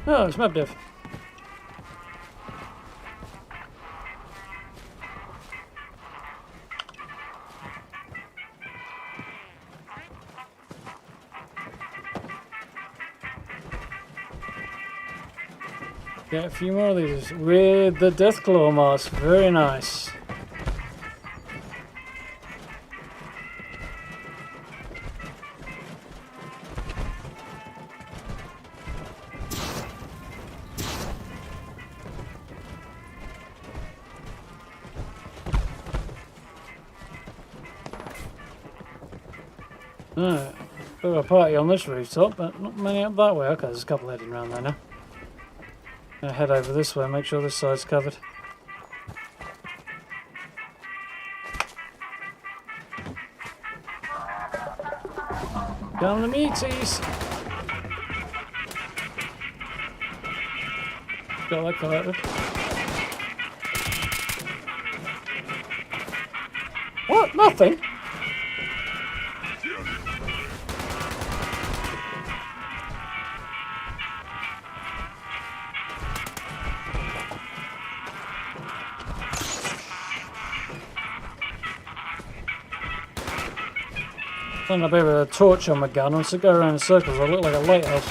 Oh, it's Mabdev. Get a few more of these with the Deathclaw mask. Very nice. Alright, bit of a party on this rooftop, but not many up that way. Okay, there's a couple heading around there now. Gonna head over this way, make sure this side's covered. Down the meaties! Got that collected. What? Nothing? Done a bit of a torch on my gun, and so go around in circles, I look like a lighthouse.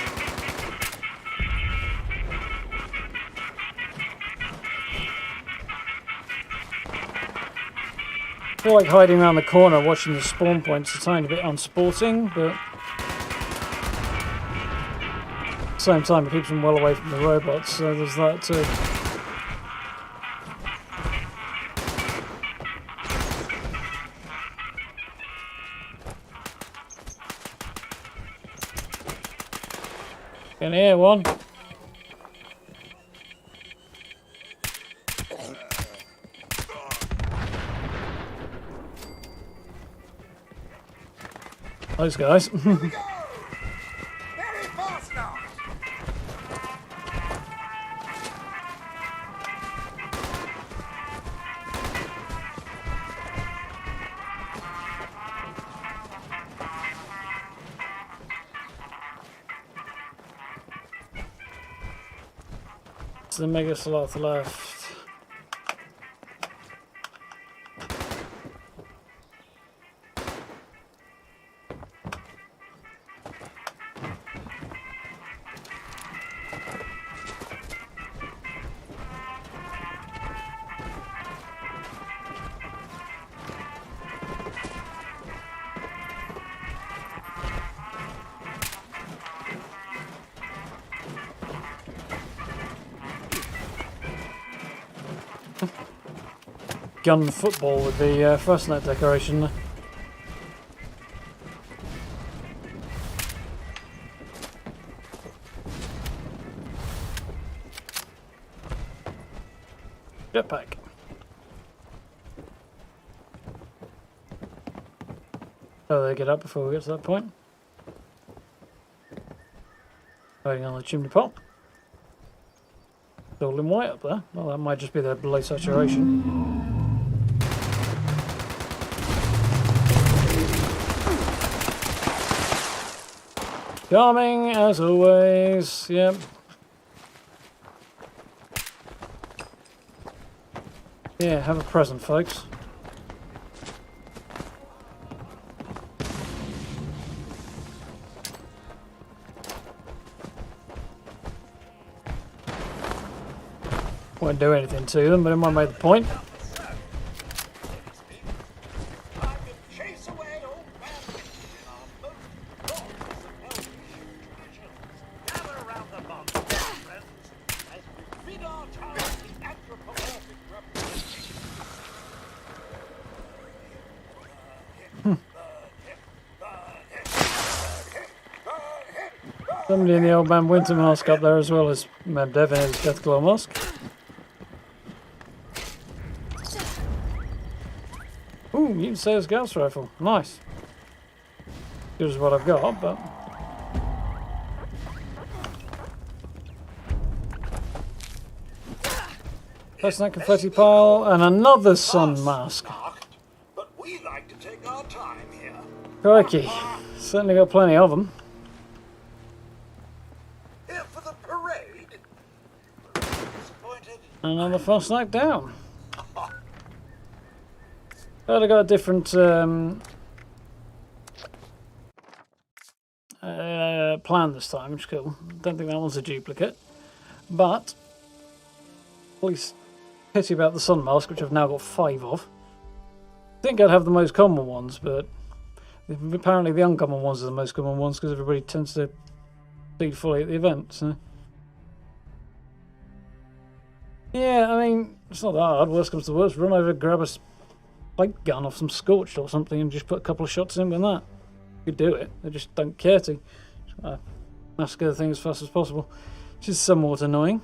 I feel like hiding around the corner watching the spawn points a tiny bit unsporting, but at the same time it keeps them well away from the robots, so there's that too. Can hear one. Those guys. Very fast now. It's the Mega Sloth left. Gun football with the Fasnacht decoration there. Jetpack. Oh, they get up before we get to that point. Waiting on the chimney pot. It's all in white up there. Well, that might just be their below saturation. Charming as always, yep. Yeah, have a present, folks. Won't do anything to them, but it might make the point. Somebody in the old man Winter mask up there as well as Man Dev in his Deathclaw mask. Ooh, you can say it's Gauss rifle. Nice. Good as what I've got, but Fasnacht confetti pile and another sun mask. But we like to take our time here. Crikey. Certainly got plenty of them. Here for the parade. Disappointed. Another Fasnacht down. But I got a different plan this time, which is cool. Don't think that one's a duplicate. But At least pity about the sun mask, which I've now got 5 of. I think I'd have the most common ones, but apparently the uncommon ones are the most common ones because everybody tends to bleed fully at the event. So yeah, I mean, it's not that hard. Worst comes to worst, run over, grab a light gun off some Scorched or something and just put a couple of shots in with that. You do it. They just don't care to. Just massacre the thing as fast as possible, which is somewhat annoying.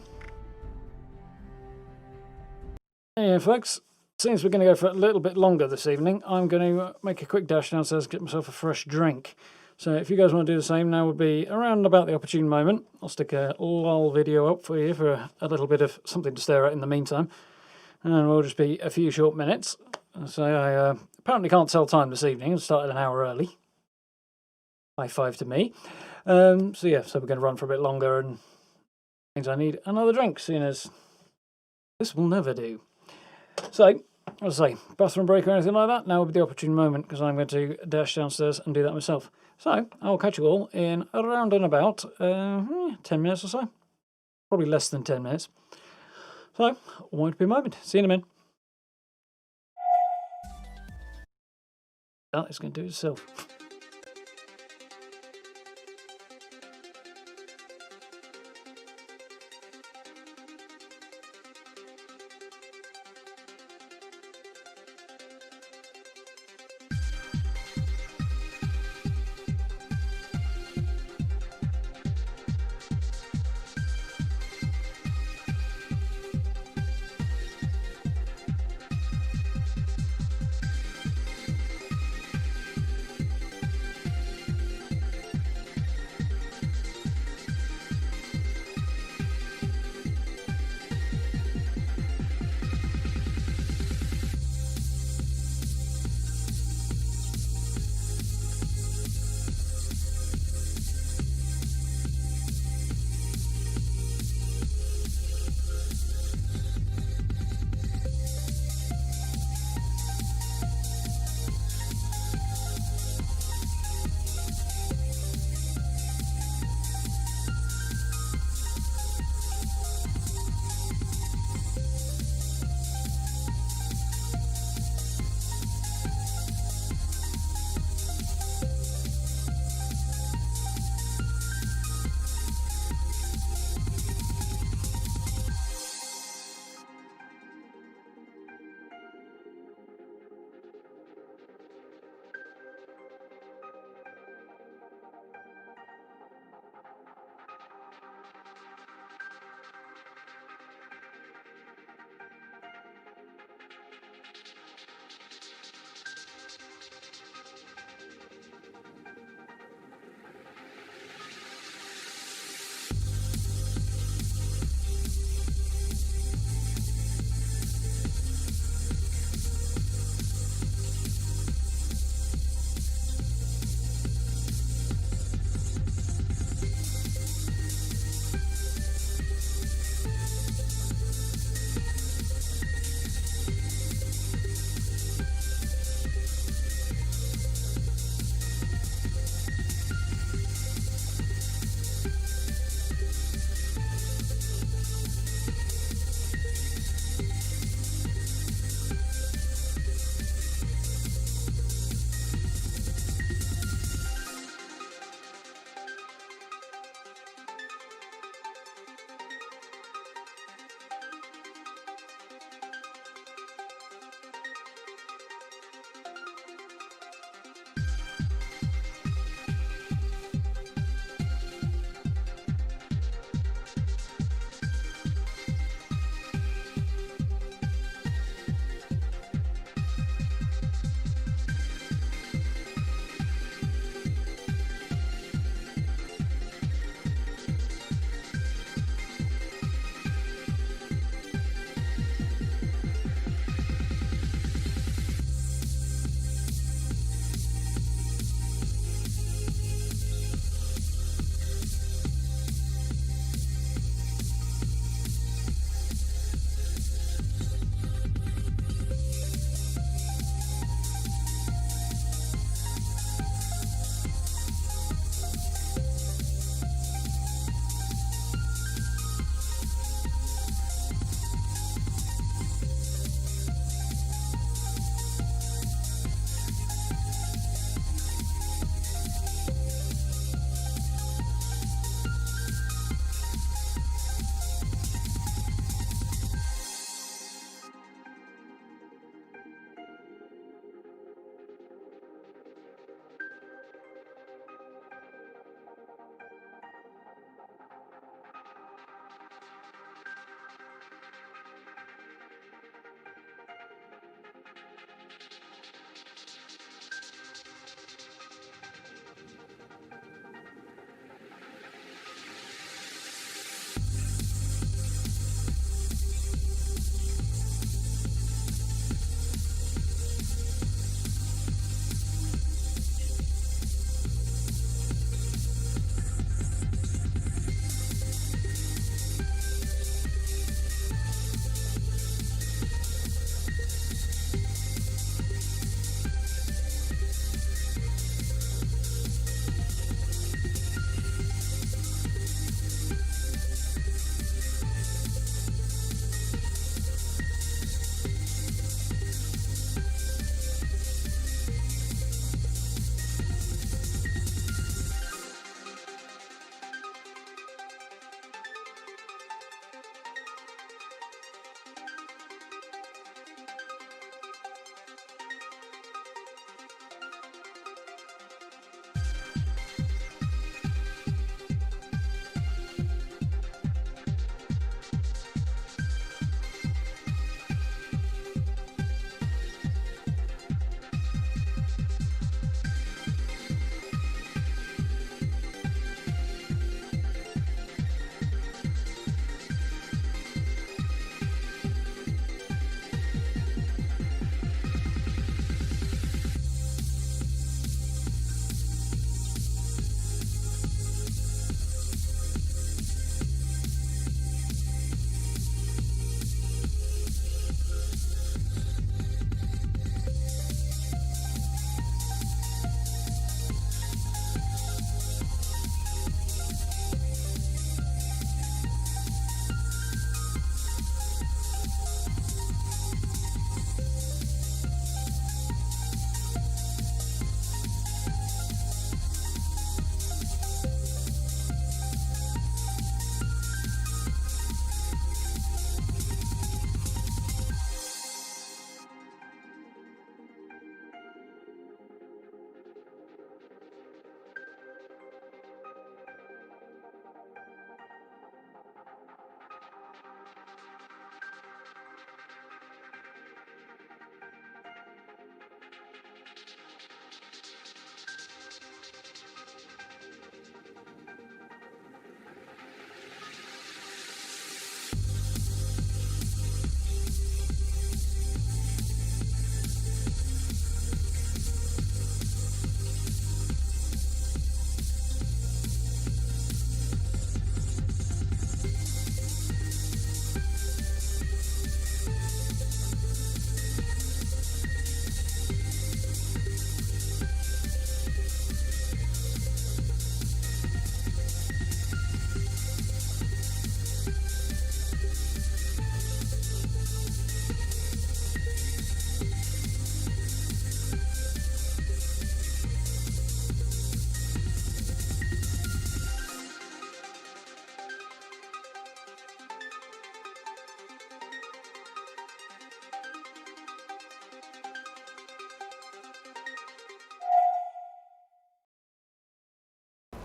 Anyway, folks, since we're going to go for a little bit longer this evening, I'm going to make a quick dash downstairs, get myself a fresh drink. So if you guys want to do the same, now would be around about the opportune moment. I'll stick a lull video up for you for a little bit of something to stare at in the meantime. And we'll just be a few short minutes. So I apparently can't tell time this evening. I started an hour early. High five to me. So yeah, so we're going to run for a bit longer, and means I need another drink, seeing as this will never do. So, as I say, bathroom break or anything like that, now would be the opportune moment, because I'm going to dash downstairs and do that myself. So, I'll catch you all in around and about 10 minutes or so. Probably less than 10 minutes. So, won't be a moment. See you in a minute. That is going to do it itself.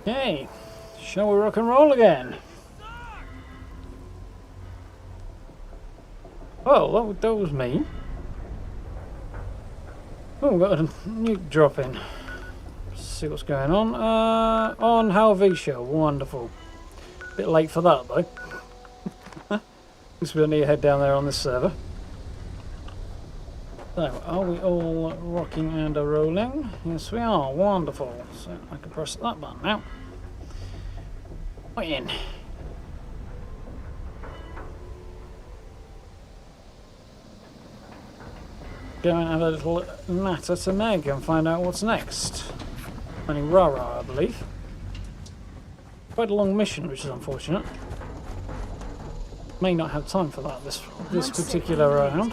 Okay, shall we rock and roll again? Oh, that was mean. Oh, we've got a nuke drop in. See what's going on. On Helvetia, wonderful. Bit late for that though. Guess we don't need to head down there on this server. So, are we all rocking and a rolling? Yes, we are. Wonderful. So I can press that button now. We're in. Go and have a little natter to Meg and find out what's next. Only Rara, I believe. Quite a long mission, which is unfortunate. May not have time for that this particular round.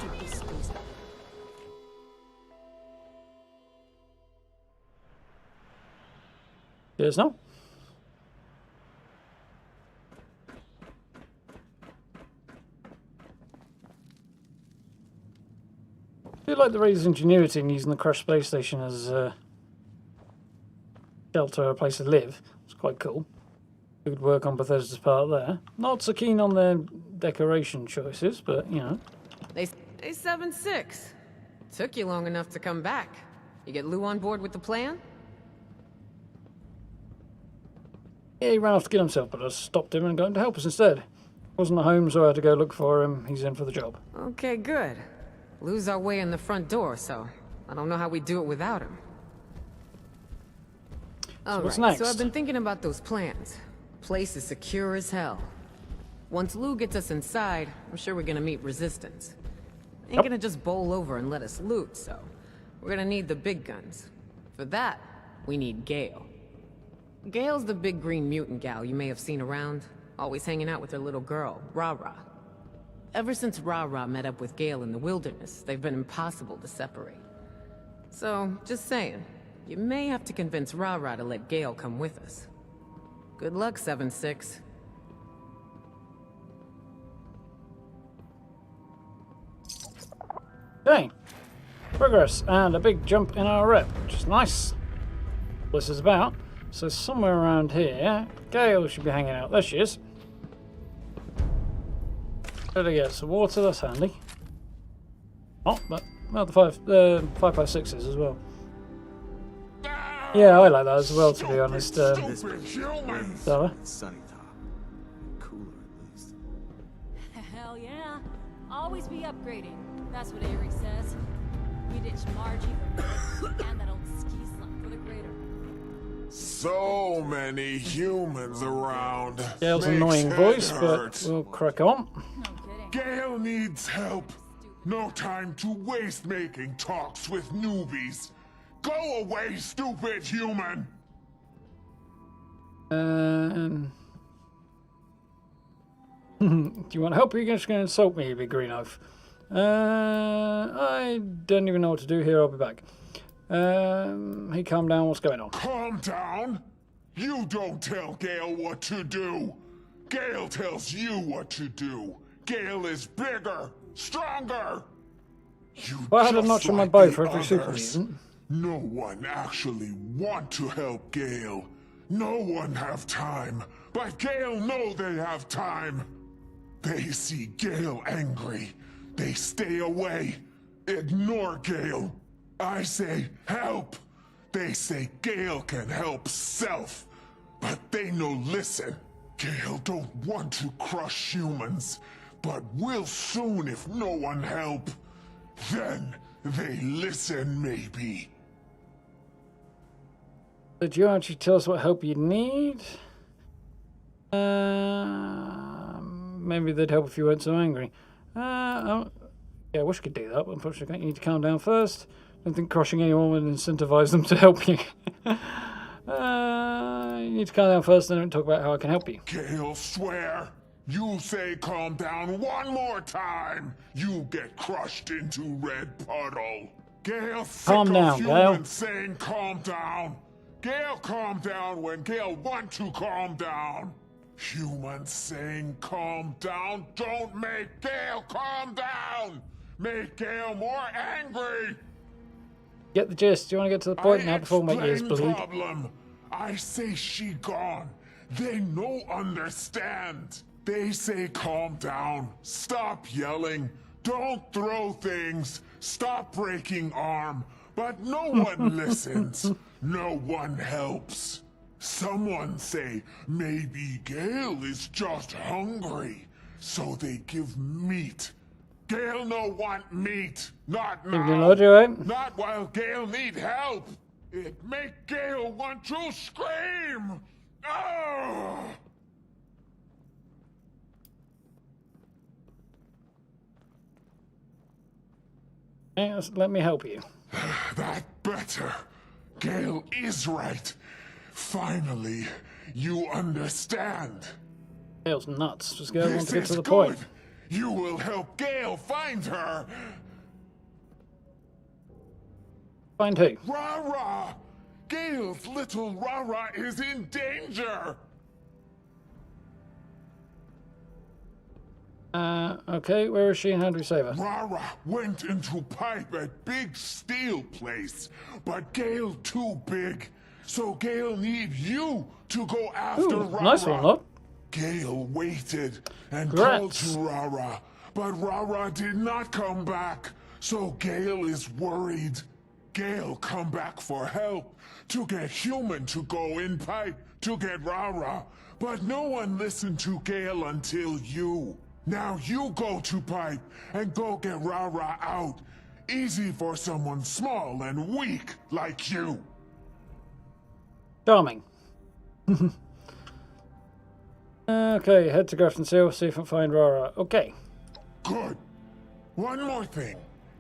Cheers now. I feel like the raid's ingenuity in using the crashed space station as a shelter or a place to live. It's quite cool. Good work on Bethesda's part there. Not so keen on their decoration choices, but you know. They 7-6. Took you long enough to come back. You get Lou on board with the plan? Yeah, he ran off to kill himself, but I stopped him and got him to help us instead. Wasn't at home, so I had to go look for him. He's in for the job. Okay, good. Lou's our way in the front door, so I don't know how we do it without him. So what's next? So I've been thinking about those plans. Place is secure as hell. Once Lou gets us inside, I'm sure we're gonna meet resistance. Ain't gonna just bowl over and let us loot, so we're gonna need the big guns. For that, we need Gale. Gale's the big green mutant gal you may have seen around, always hanging out with her little girl, Ra-Ra. Ever since Ra-Ra met up with Gale in the wilderness, they've been impossible to separate. So, just saying, you may have to convince Ra-Ra to let Gale come with us. Good luck, 7-6. Okay. Progress and a big jump in our rep, which is nice. This is about. So somewhere around here, Gale should be hanging out. There she is. There we go. Some water, that's handy. Oh, but well, the 5.56s as well. Yeah, I like that as well, to be honest. Stella. Sunny top. Cooler at least. Hell yeah. Always be upgrading. That's what Ares says. We ditched Margie for Nick and that old ski slump for the crater. So many humans around. Gale's annoying voice, but we'll crack on. No kidding. Gale needs help. No time to waste making talks with newbies. Go away, stupid human! Do you want help or are you just going to insult me, you big green oaf? I don't even know what to do here. I'll be back. Hey, calm down. What's going on? Calm down? You don't tell Gale what to do. Gale tells you what to do. Gale is bigger, stronger. Well, I had a notch on my bow for every super mutant. No one actually want to help Gale. No one have time, but Gale know they have time. They see Gale angry. They stay away. Ignore Gale. I say help. They say Gale can help self, but they no listen. Gale don't want to crush humans, but will soon if no one help. Then they listen maybe. Did you actually tell us what help you need? Maybe they'd help if you weren't so angry. Yeah, I wish I could do that, but unfortunately you need to calm down first. I don't think crushing anyone would incentivize them to help you. You need to calm down first and then talk about how I can help you. Gale, swear. You say calm down one more time, you get crushed into red puddle. Gale, sick Calm down, of Gale. humans saying calm down. Gale, calm down when Gale want to calm down. Humans saying calm down don't make Gale calm down. Make Gale more angry. Get the gist. Do you want to get to the point now before my ears bleed? Problem. I say she gone. They no understand. They say calm down, stop yelling, don't throw things, stop breaking arm. But no one listens. No one helps. Someone say maybe Gale is just hungry, so they give meat. Gale no want meat, not now. Not while Gale need help. It make Gale want to scream. Oh! Yes, let me help you. That better. Gale is right. Finally, you understand. Gale's nuts. Just go on to get This to is the point. good. You will help Gale find her. Find who? Rara! Gale's little Rara is in danger. Okay, where is she and how do we save her? Rara went into pipe at big steel place, but Gale too big. So Gale need you to go after Rara. Nice one, look. Gale waited and called Congrats. to Rara, but Rara did not come back. So Gale is worried. Gale come back for help, to get human to go in pipe, to get Rara. But no one listened to Gale until you. Now you go to pipe and go get Rara out. Easy for someone small and weak like you. Charming. Okay, head to Grafton Seal, see if I can find Rara. Okay. Good. One more thing.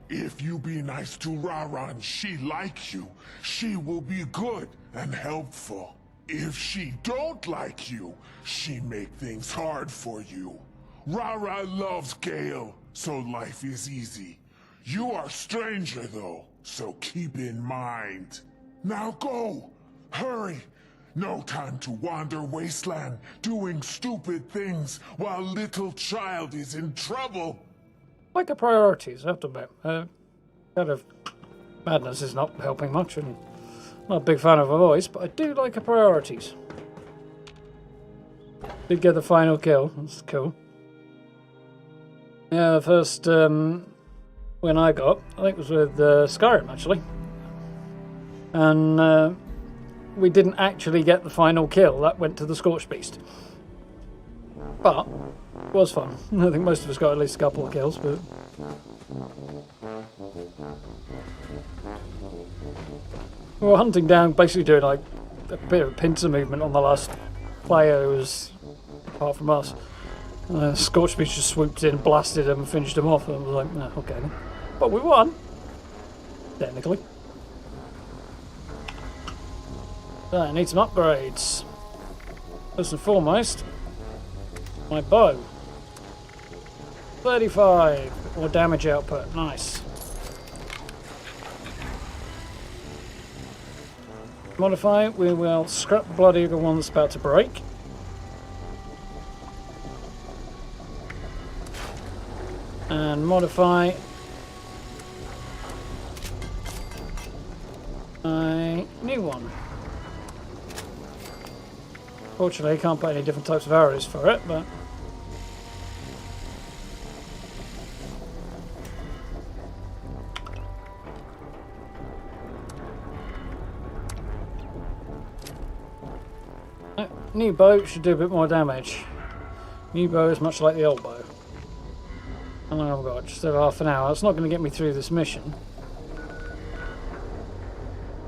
If you be nice to Rara and she like you, she will be good and helpful. If she don't like you, she make things hard for you. Rara loves Gale, so life is easy. You are stranger though, so keep in mind. Now go! Hurry! No time to wander wasteland, doing stupid things while little child is in trouble. Like her priorities, I have to admit. Kind of madness is not helping much, and not a big fan of her voice, but I do like her priorities. Did get the final kill, that's cool. Yeah, the first win I got, I think was with Skyrim actually. And we didn't actually get the final kill, that went to the Scorched Beast. But, it was fun. I think most of us got at least a couple of kills, but... We were hunting down, basically doing like a bit of pincer movement on the last player who was, apart from us. Scorched Beast just swooped in, blasted him and finished him off, and I was like, no, okay then. But we won! Technically. So I need some upgrades. First and foremost, my bow. 35 more damage output, nice. Modify, we will scrap the blood eagle one that's about to break. And modify a new one. Fortunately, I can't put any different types of arrows for it, but... New bow should do a bit more damage. New bow is much like the old bow. How long have I got? Just over half an hour. It's not going to get me through this mission.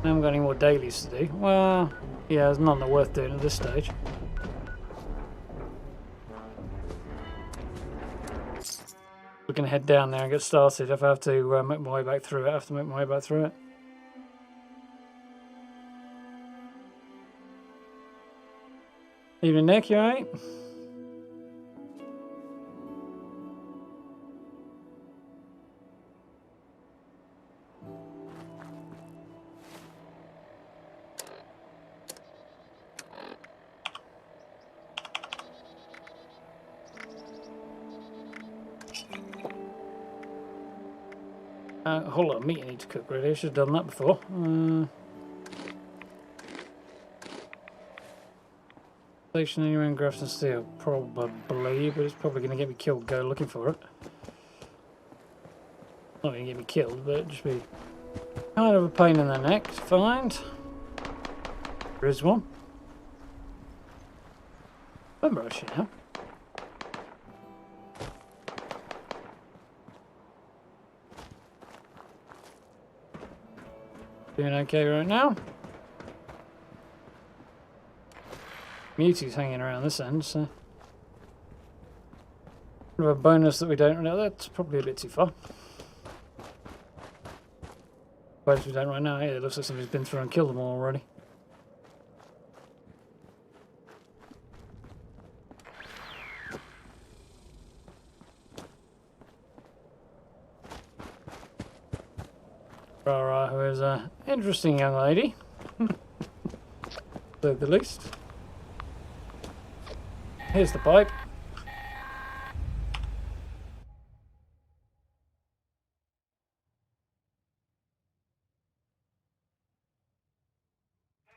I haven't got any more dailies to do. Well, yeah, there's none that are worth doing at this stage. We're going to head down there and get started. If I have to make my way back through it, I have to make my way back through it. Evening, Nick, you alright? A whole lot of meat I need to cook, really. I should have done that before. Station anywhere in Grafton Steel? Probably, but it's probably going to get me killed. Go looking for it. Not going to get me killed, but it'd just be kind of a pain in the neck to find. There is one. Remember actually now. Doing okay right now. Mewtwo's hanging around this end, so a bonus that we don't know. That's probably a bit too far. But we don't right now. Yeah, it looks like somebody's been through and killed them all already. Rara, who is an interesting young lady, to say the least. Here's the pipe.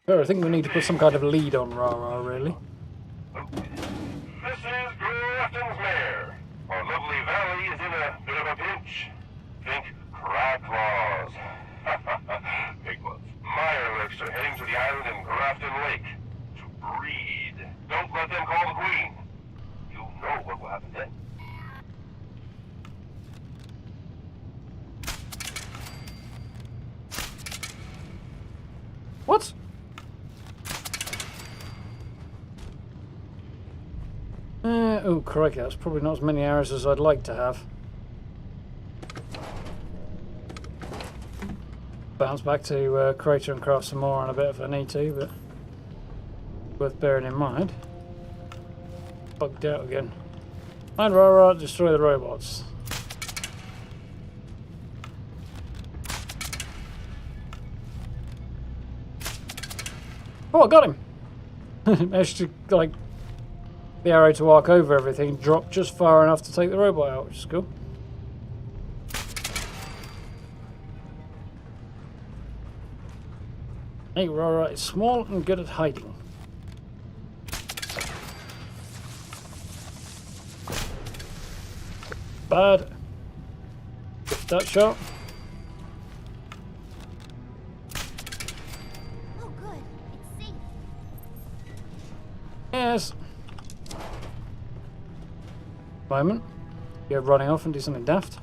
Oh, I think we need to put some kind of lead on Rara, really. This is Grafton's mayor. Our lovely valley is in a bit of a pinch. Think crab claws. Big ones. Mirelurks are heading to the island in Grafton Lake to breed. Don't let them call the queen. You know what will happen then. What? Oh, crikey, that's probably not as many arrows as I'd like to have. Bounce back to Crater and craft some more on a bit if I need to, but worth bearing in mind. Bugged out again. And Rara, destroy the robots. Oh, I got him! Managed to, like, the arrow to arc over everything dropped just far enough to take the robot out, which is cool. Hey, Rara is small and good at hiding. Bad. Get that shot. Oh, good. It's safe. Yes. Moment. Go running off and do something daft.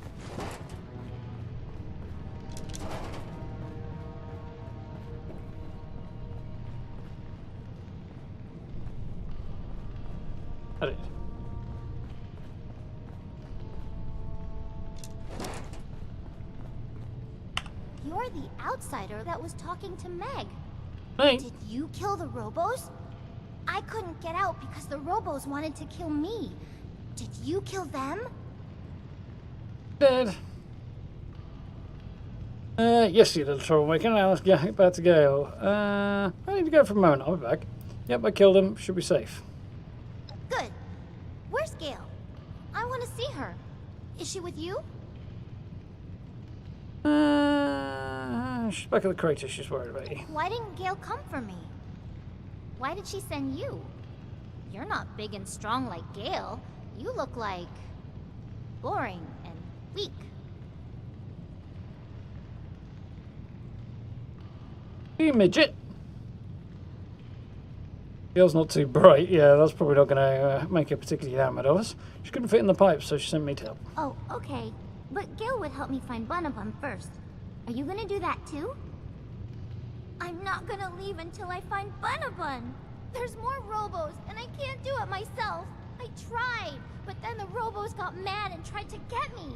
I did. You're the outsider that was talking to Meg. Hey. Did you kill the Robos? I couldn't get out because the Robos wanted to kill me. Did you kill them? Dead. Yes, you little troublemaker. Now let's get back to Gale. I need to go for a moment. I'll be back. Yep, I killed him. Should be safe. Good. Where's Gale? I want to see her. Is she with you? She's back at the crater. She's worried about you. Why didn't Gale come for me? Why did she send you? You're not big and strong like Gale. You look like boring and weak. You midget. Gale's not too bright. Yeah, that's probably not going to make her particularly enamored of us. She couldn't fit in the pipe, so she sent me to help. Oh, okay. But Gale would help me find Bunabun first. Are you gonna do that too? I'm not gonna leave until I find Bunabun. There's more Robos, and I can't do it myself. I tried, but then the Robos got mad and tried to get me.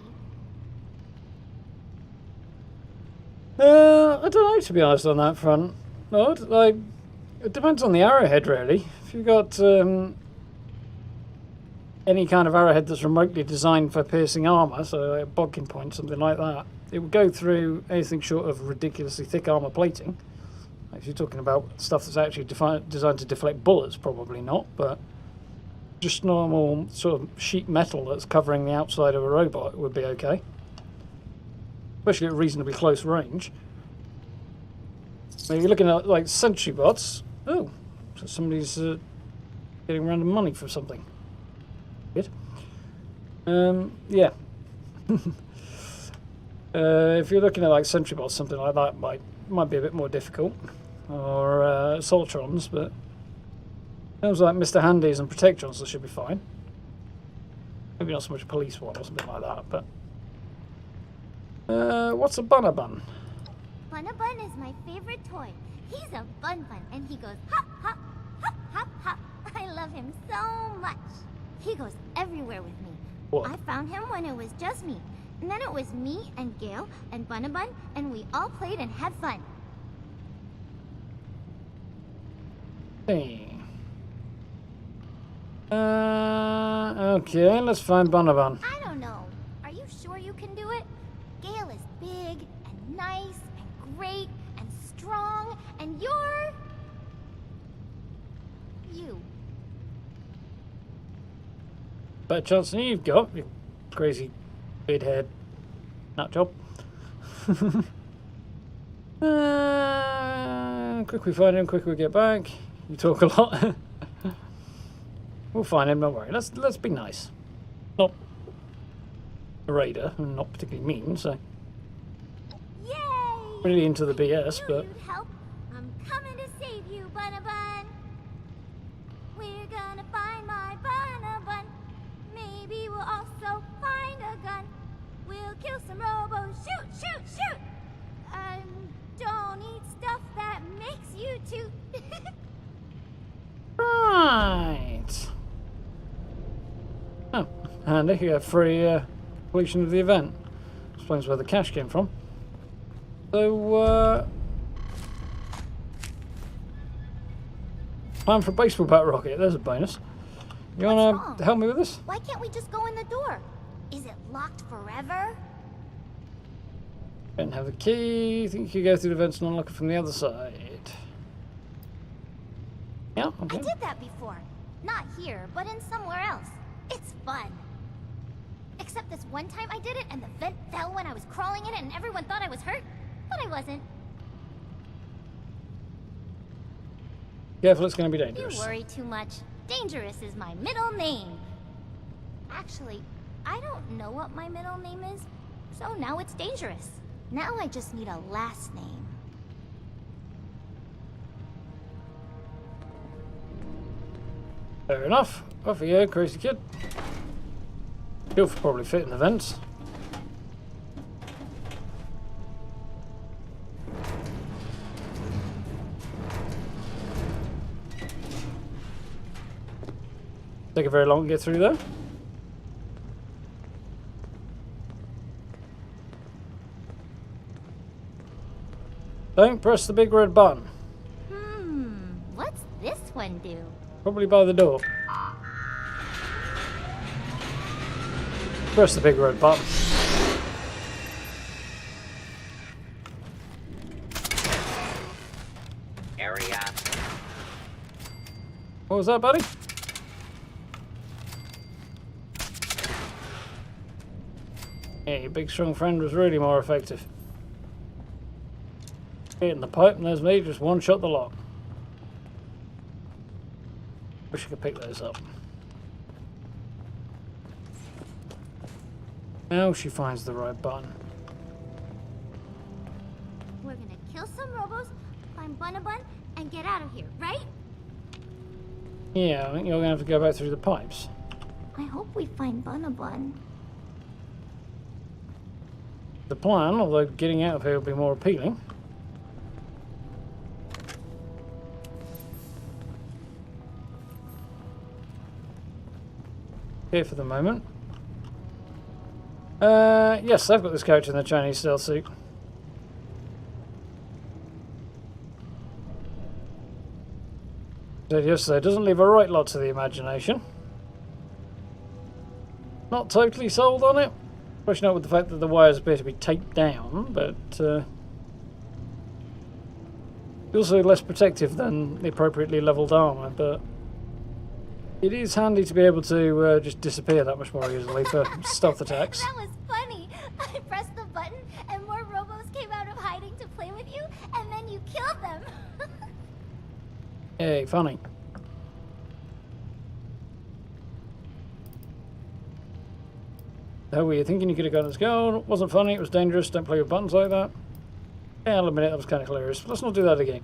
I don't know, to be honest, on that front. No, like, it depends on the arrowhead, really. If you've got any kind of arrowhead that's remotely designed for piercing armor, so like a bodkin point, something like that, it would go through anything short of ridiculously thick armor plating. Like, if you're talking about stuff that's actually designed to deflect bullets, probably not, but just normal sort of sheet metal that's covering the outside of a robot would be okay. Especially at reasonably close range. Now you're looking at like sentry bots. Oh, so somebody's getting random money for something. Good. Yeah. If you're looking at like sentry bots, something like that might be a bit more difficult, or Soltrons, but things like Mr. Handies and Protectrons, that should be fine. Maybe not so much a police one or something like that, but what's a Bunabun? Bunabun is my favorite toy. He's a bun, and he goes hop, hop, hop, hop, hop. I love him so much. He goes everywhere with me. What? I found him when it was just me. And then it was me and Gale and Bunabun, and we all played and had fun. Hey. Okay, let's find Bunabun. I don't know. Are you sure you can do it? Gale is big and nice and great and strong, and you're... you. Better chance than you've got, you crazy beard-haired nutjob. Quick we find him, quick we get back. You talk a lot. We'll find him, don't worry. Let's be nice. Not a raider, and not particularly mean, so... Yay! Really into the BS, but... You'd help. I'm coming to save you, Bunabun. We're gonna find my Bunabun. Maybe we'll also find a gun. We'll kill some robos. Shoot, shoot, shoot! Don't eat stuff that makes you toot. Right. Oh, handy. You have free completion of the event. Explains where the cash came from. So, plan for a baseball bat rocket. There's a bonus. You wanna help me with this? Why can't we just go in the door? Is it locked forever? Don't have the key. Think you could go through the vents and unlock it from the other side. Yeah, okay. I did that before. Not here, but in somewhere else. It's fun. Except this one time I did it and the vent fell when I was crawling in it and everyone thought I was hurt, but I wasn't. Careful, it's going to be dangerous. You worry too much. Dangerous is my middle name. Actually, I don't know what my middle name is, so now it's Dangerous. Now I just need a last name. Fair enough. Off you go, crazy kid. You'll probably fit in the vents. Take it very long to get through there. Don't press the big red button. What's this one do? Probably by the door. Press the big red button. Area. What was that, buddy? Yeah, your big strong friend was really more effective. Get in the pipe and there's me, just one shot the lock. Wish I could pick those up. Now she finds the right button. We're gonna kill some robos, find Bunabun, and get out of here, right? Yeah, I think you're gonna have to go back through the pipes. I hope we find Bunabun. The plan, although getting out of here will be more appealing. Here for the moment. Yes, I've got this character in the Chinese stealth suit. Said yesterday, doesn't leave a right lot to the imagination. Not totally sold on it. Especially not with the fact that the wires appear to be taped down, but also less protective than the appropriately leveled armour, but it is handy to be able to just disappear that much more easily for stealth attacks. That was funny. I pressed the button and more robos came out of hiding to play with you, and then you killed them. Hey, funny. The hell were you thinking you could have gotten this gold? It wasn't funny, it was dangerous, don't play with buttons like that. Yeah, I'll admit it, that was kind of hilarious, but let's not do that again.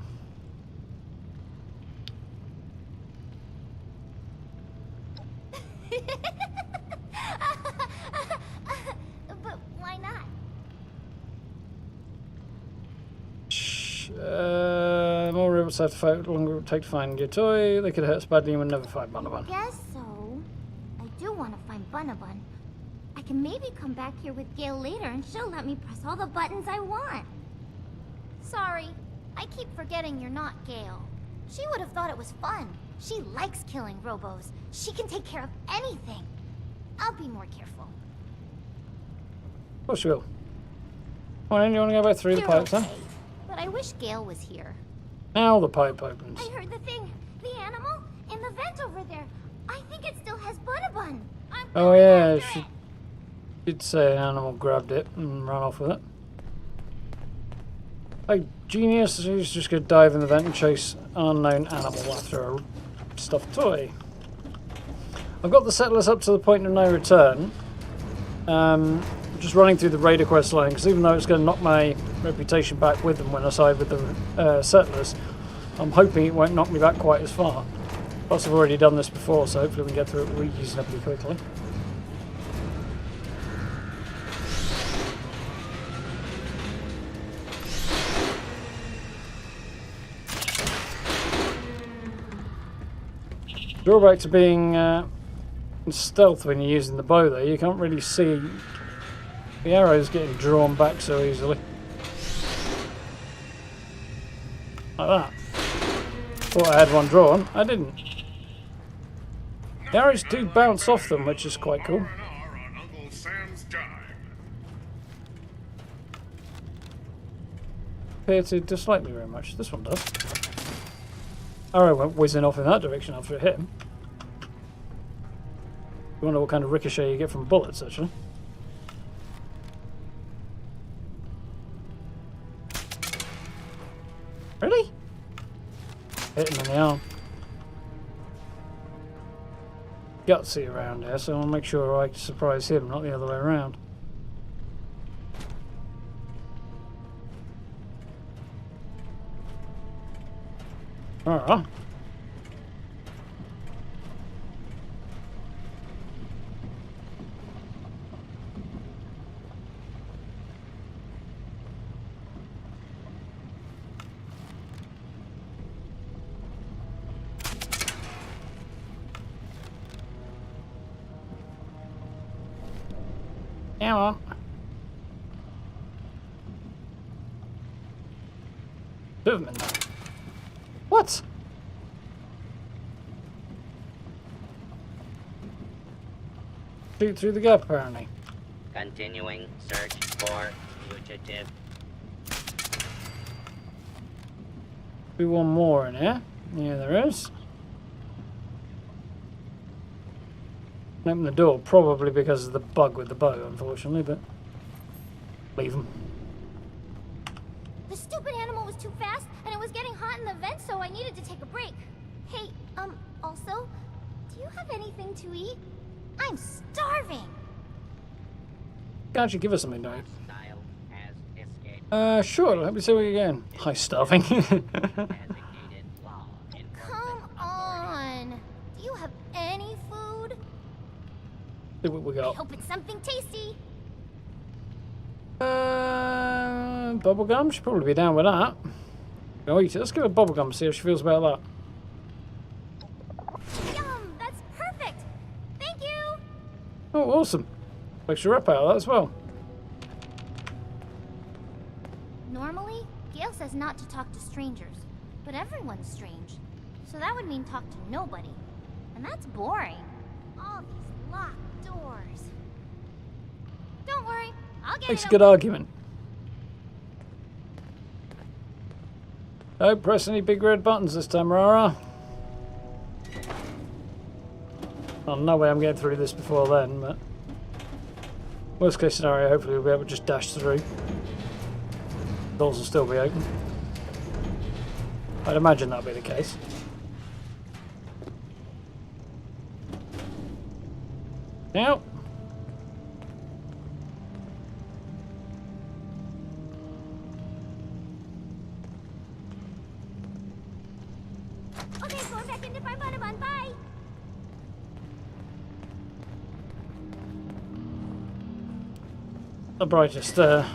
But why not? More robots have to fight, longer it would take to find your toy. They could hurt us badly and would never find Bunabun. Guess so. I do want to find Bunabun. I can maybe come back here with Gale later and she'll let me press all the buttons I want. Sorry, I keep forgetting you're not Gale. She would have thought it was fun. She likes killing robos. She can take care of anything. I'll be more careful. Of course you will. Come on, you want to go back through the pipes, Okay, huh? but I wish Gale was here. Now the pipe opens. I heard the thing. The animal in the vent over there. I think it still has Bunabun. Oh yeah, she did say an animal grabbed it and ran off with it. Like genius, he's just gonna dive in the vent and chase an unknown animal after a stuffed toy. I've got the settlers up to the point of no return. Just running through the raider quest line, because even though it's going to knock my reputation back with them when I side with the settlers, I'm hoping it won't knock me back quite as far. Plus I've already done this before, so hopefully we can get through it reasonably quickly. Drawback to being stealth when you're using the bow though, you can't really see the arrows getting drawn back so easily. Like that. Thought I had one drawn, I didn't. The arrows do bounce off them, which is quite cool. Appear to dislike me very much. This one does. Arrow went whizzing off in that direction after it hit him. You wonder what kind of ricochet you get from bullets, actually. Really? Hit him in the arm. Gutsy around here, so I'll make sure I surprise him, not the other way around. Alright. Come on. Two of them in there. What? Shoot through the gap, apparently. Continuing search for fugitive. Be one more in here. Yeah, there is. Open the door, probably because of the bug with the bow, unfortunately, but leave them. The stupid animal was too fast, and it was getting hot in the vent, so I needed to take a break. Hey, also, do you have anything to eat? I'm starving. Can't you give us something, don't you? Sure, let me see what you're getting. Hi, starving. Come on. Do you have any food? See what we I got. hope it's something tasty. Bubblegum? She'll probably be down with that. Go eat it. Let's give her bubblegum, see how she feels about that. Yum, that's perfect. Thank you. Oh, awesome. Makes you rep out of that as well. Normally, Gale says not to talk to strangers, but everyone's strange. So that would mean talk to nobody. And that's boring. All these locked doors. Don't worry, I'll get Makes it a good open. argument. Don't press any big red buttons this time, Rara. Oh, no way I'm getting through this before then, but... Worst case scenario, hopefully we'll be able to just dash through. Doors will still be open. I'd imagine that'll be the case. Now. the brightest, yeah,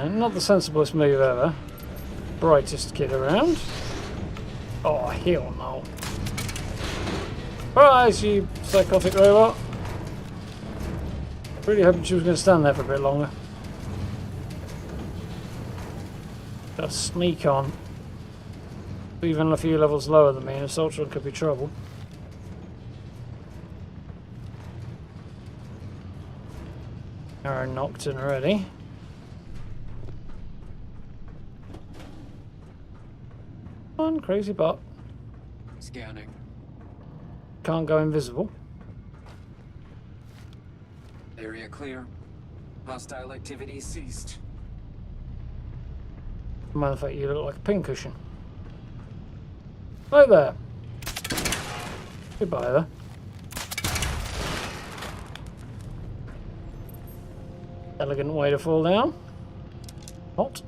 not the sensiblest move ever. Brightest kid around. Oh, hell no. Surprise, you psychotic robot. Really hoping she was going to stand there for a bit longer. Just sneak on. Even a few levels lower than me, and a soldier could be trouble. Arrow knocked in already. Come on, crazy bot. Scanning. Can't go invisible. Area clear. Hostile activity ceased. Matter of fact, you look like a pincushion. Hello there. Goodbye there. Elegant way to fall down. Hot.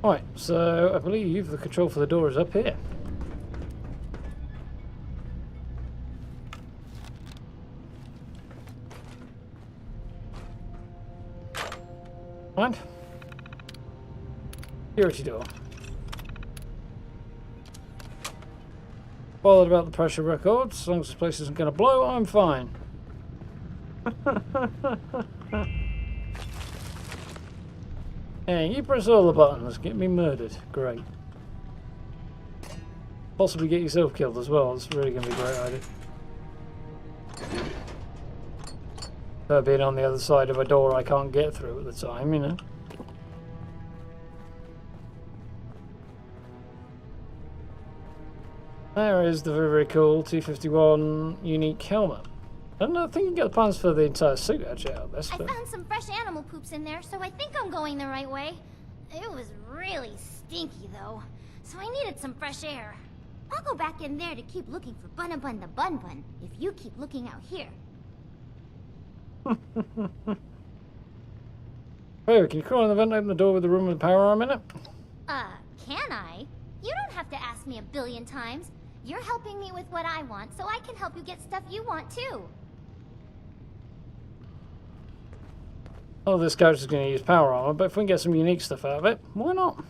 Right, so I believe the control for the door is up here. Right. Security door. Bothered about the pressure records. As long as this place isn't going to blow, I'm fine. Hey, you press all the buttons, get me murdered. Great. Possibly get yourself killed as well. It's really going to be a great idea. Her being on the other side of a door I can't get through at the time, you know. There is the very, very cool T-51 unique helmet. I don't know, I think you can get the plans for the entire suit actually out of this. I found some fresh animal poops in there, so I think I'm going the right way. It was really stinky though, so I needed some fresh air. I'll go back in there to keep looking for Bun-a-Bun the Bun-Bun, if you keep looking out here. Hey, can you crawl in the vent and open the door with the room with the power arm in it? Can I? You don't have to ask me a billion times. You're helping me with what I want, so I can help you get stuff you want too. Oh, this character's going to use power armor, but if we can get some unique stuff out of it, why not?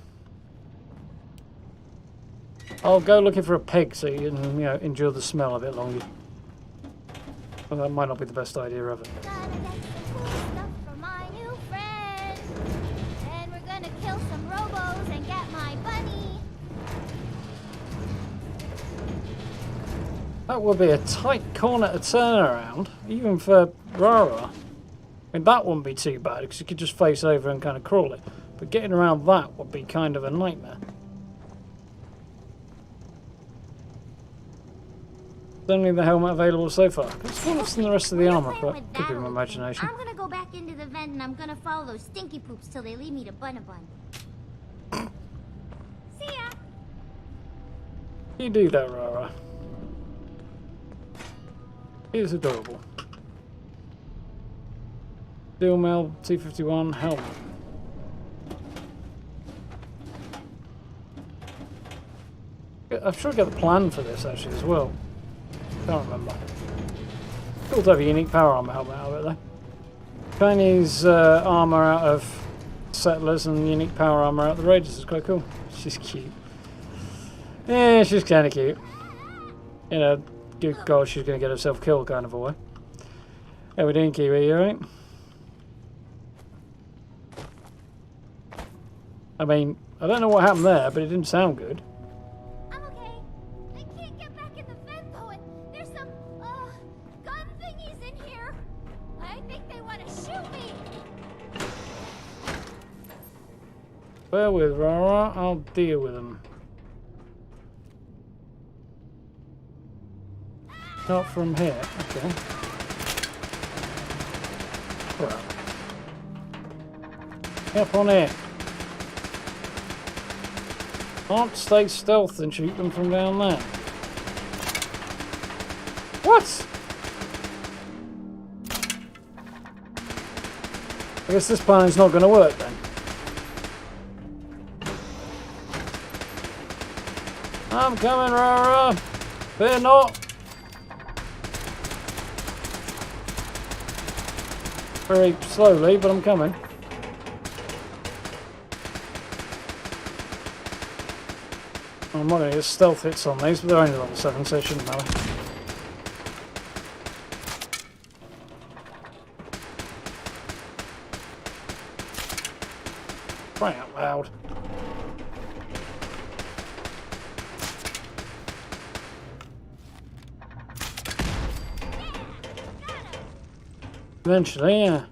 I'll go looking for a peg so you can, you know, endure the smell a bit longer. Well, that might not be the best idea ever. Gotta get some cool stuff for my new friend. And we're gonna kill some robos and get my bunny. That would be a tight corner to turn around, even for Rara. I mean, that wouldn't be too bad because you could just face over and kind of crawl it. But getting around that would be kind of a nightmare. It's only the helmet available so far. It's worse than the rest of the armor, but could be my imagination. I'm gonna go back into the vent and I'm gonna follow those stinky poops till they lead me to Bun-a-Bun. See ya! You do that, Rara. It's adorable. Steel mail T-51 helmet. I'm sure I got the plan for this actually as well. Can't remember. Cool to have a unique power armor helmet out of it though. Chinese armor out of Settlers and unique power armor out of the Raiders is quite cool. She's cute. Yeah, she's kind of cute. You know, good God, she's going to get herself killed kind of a way. How we doing, Kiwi? You alright? I mean, I don't know what happened there, but it didn't sound good. I'm okay. I can't get back in the vent though, and there's some, gun thingies in here. I think they want to shoot me. Bear with Rara, I'll deal with them. Not from here, okay. Right. Up on here. Can't stay stealth and shoot them from down there. What? I guess this plan is not going to work then. I'm coming, Rara. Fear not. Very slowly, but I'm coming. I'm not going to get stealth hits on these, but they're only level 7, so it shouldn't matter. Crying out loud. Eventually, yeah.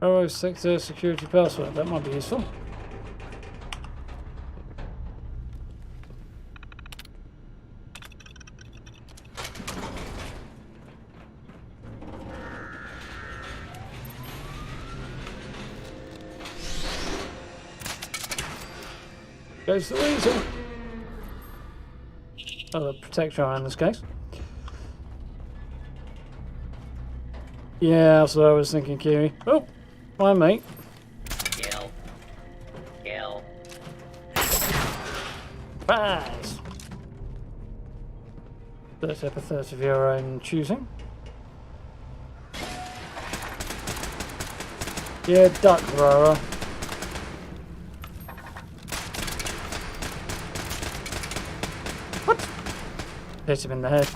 Arrow sector security password, that might be useful. Goes the weasel. Oh, the protector eye in this case. Yeah, that's what I was thinking, Kiwi. Oh, my mate. Kill. Kill. Baz! That's epithet of your own choosing. Yeah, duck, Rara. What? Hit him in the head.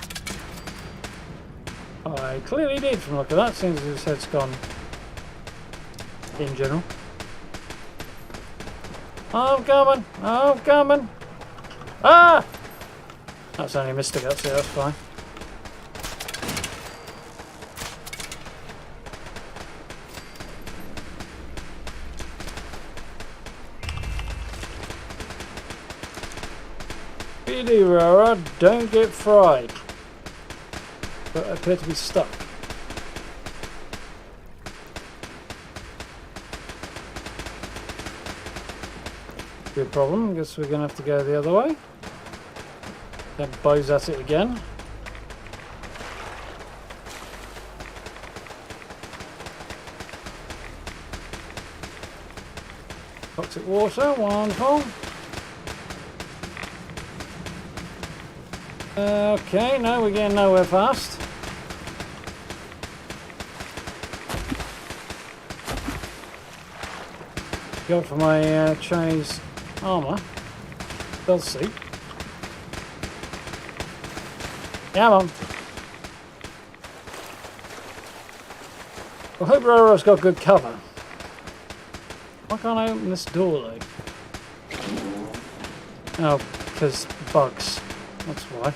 I clearly did from look at that, since his head's gone in general. I'm coming! I'm coming! Ah! That's only a mistake, that's it, that's fine. PD Rara, don't get fried. But I appear to be stuck. Good problem, guess we're gonna have to go the other way. Then bows at it again. Toxic water, wonderful. Okay, no, we're getting nowhere fast. Go for my Chinese armour. Stealth suit. Come on. I hope Roro's got good cover. Why can't I open this door though? Oh, because bugs. That's why.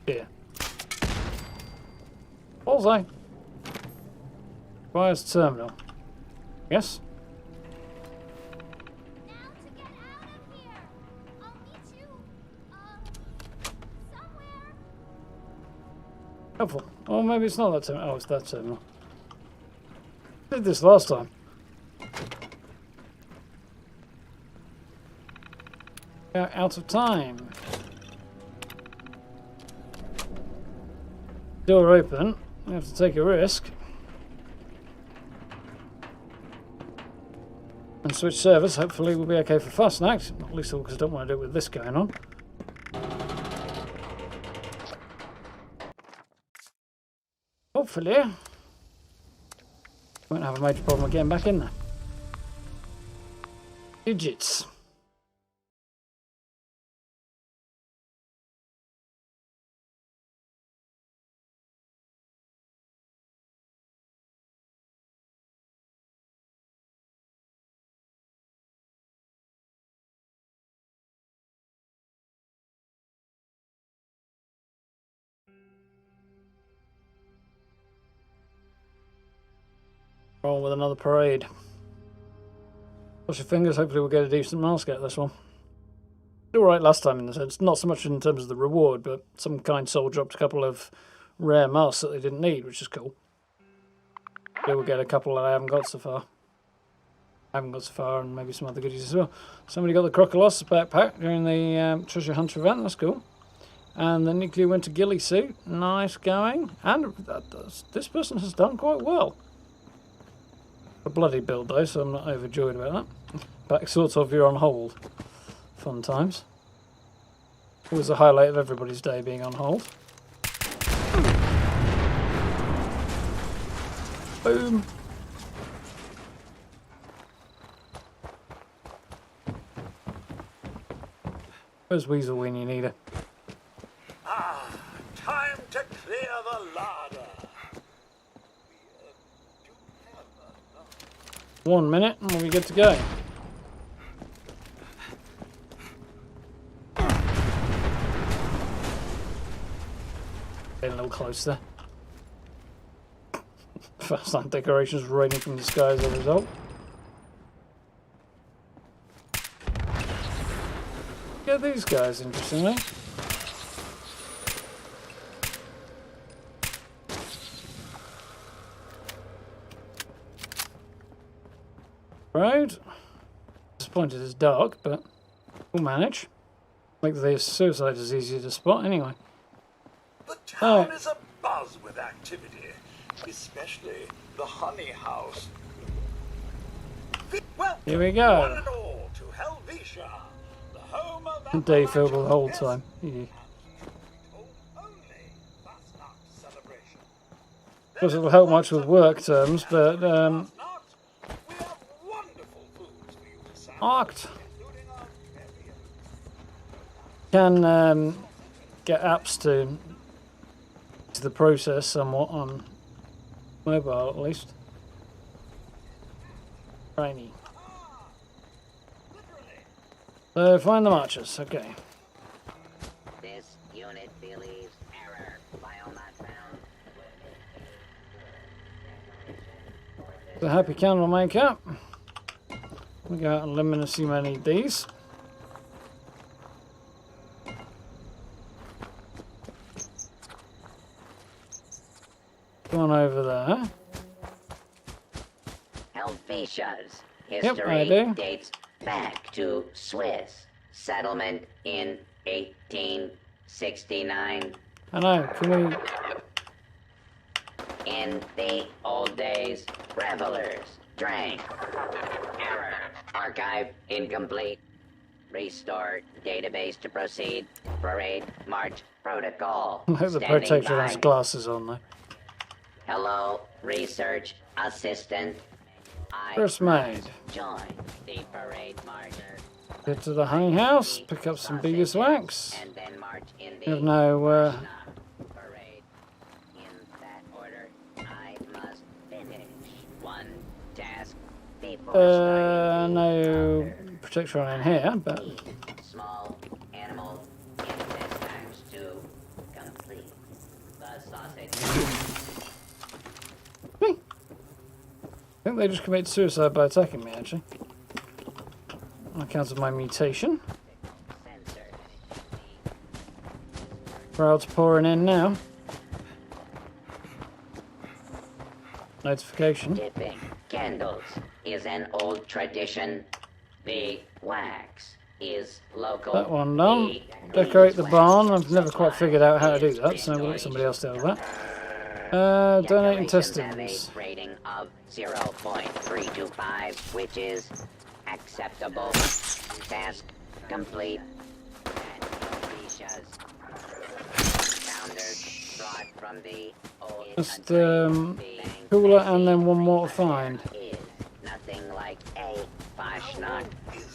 Yeah. Bullseye. Requires terminal. Yes? Now to get out of here. I'll meet you, somewhere. Helpful. Or maybe it's not that terminal. Oh, it's that terminal. Did this last time. We're out of time. Door open. We have to take a risk. And switch service. Hopefully we'll be okay for Fasnacht. Not least of all because I don't want to do it with this going on. Hopefully won't have a major problem getting back in there. Digits. Roll with another parade. Cross your fingers, hopefully we'll get a decent mask out of this one. Did alright last time in the sense, not so much in terms of the reward, but some kind soul dropped a couple of rare masks that they didn't need, which is cool. Maybe we'll get a couple that I haven't got so far. And maybe some other goodies as well. Somebody got the Crocoloss backpack during the treasure hunter event, that's cool. And the nuclear winter ghillie suit, nice going. And this person has done quite well. A bloody build though, so I'm not overjoyed about that. But sort of, you're on hold. Fun times. Always a highlight of everybody's day being on hold. Boom. Where's Weasel when you need her? Ah, time to clear the larder. 1 minute and we'll be good to go. Getting a little closer. Fasnacht decorations raining from the sky as a result. Look at these guys, interestingly. Right. Disappointed it's dark, but we'll manage. Make the suicide as easy to spot anyway. The town is abuzz with activity, especially the honey house. Welcome, Here we go. one and all, to Helvetia, the home of Day filled the whole time. Yeah. Of course, it'll help much with work terms, but Arced can get apps to the process somewhat on mobile, at least. Rainy. So find the marchers. Okay. This unit believes error. File not found. The happy candle maker. We go out and luminosity need these. Go on over there. Helvetia's Yep, history I do. dates back to Swiss settlement in 1869. I know, can we... In the old days, revelers drank. Error. Archive incomplete. Restore database to proceed. Parade march protocol. I hope the Standing protector has by. glasses on though. Hello, research assistant. I First made. join the parade marcher. Get to the honey house, pick up some biggest wax. And then march in We have the no parade. In that order, I must finish one task before no protector on in here, but small animal intestines to complete. The sausage. I think they just committed suicide by attacking me, actually. On account of my mutation. Crowd's pouring in now. Notification. Dipping candles is an old tradition. The wax is local. That one done. Decorate the barn. I've never quite figured out how to do that, so we'll let somebody else do that. Donate intestines. Rating of 0.325, which is acceptable. Task complete. And Alicia's founders brought from the old Just cooler and then one more to find. is nothing like a Fasnacht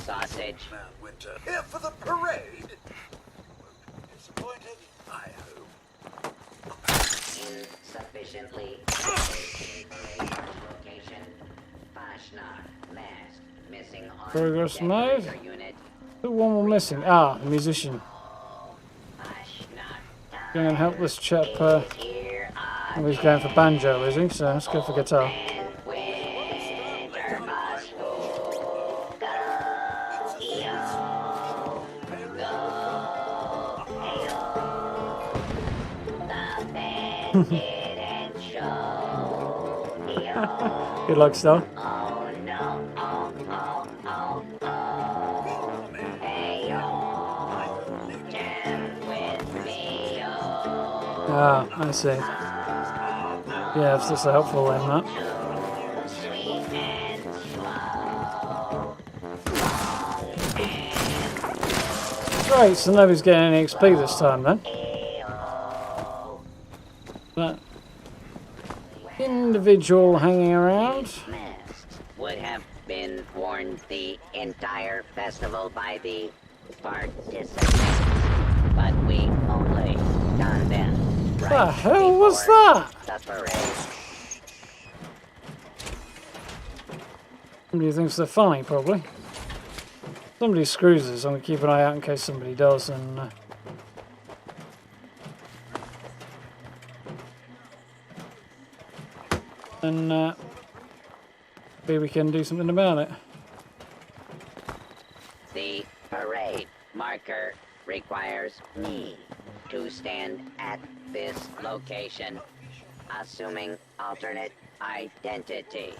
sausage. Here for the parade. Disappointed, I hope. Insufficiently location. Fasnacht mask missing on Progress decorator made. unit. Who one more missing? Ah, the musician. Going and help this chap. Oh, he's going for banjo, is he? So let's go for guitar. Good luck, Star. Ah, I see. Yeah, it's just helpful in that. Great, so nobody's getting any XP this time then. That individual hanging around. Masks would have been worn the entire festival by the participants, but we only done them right The hell was before that? the parade. Somebody thinks they're funny, probably. Somebody screws this. I'm going to keep an eye out in case somebody does. And maybe we can do something about it. The parade marker requires me to stand at this location, assuming alternate identity.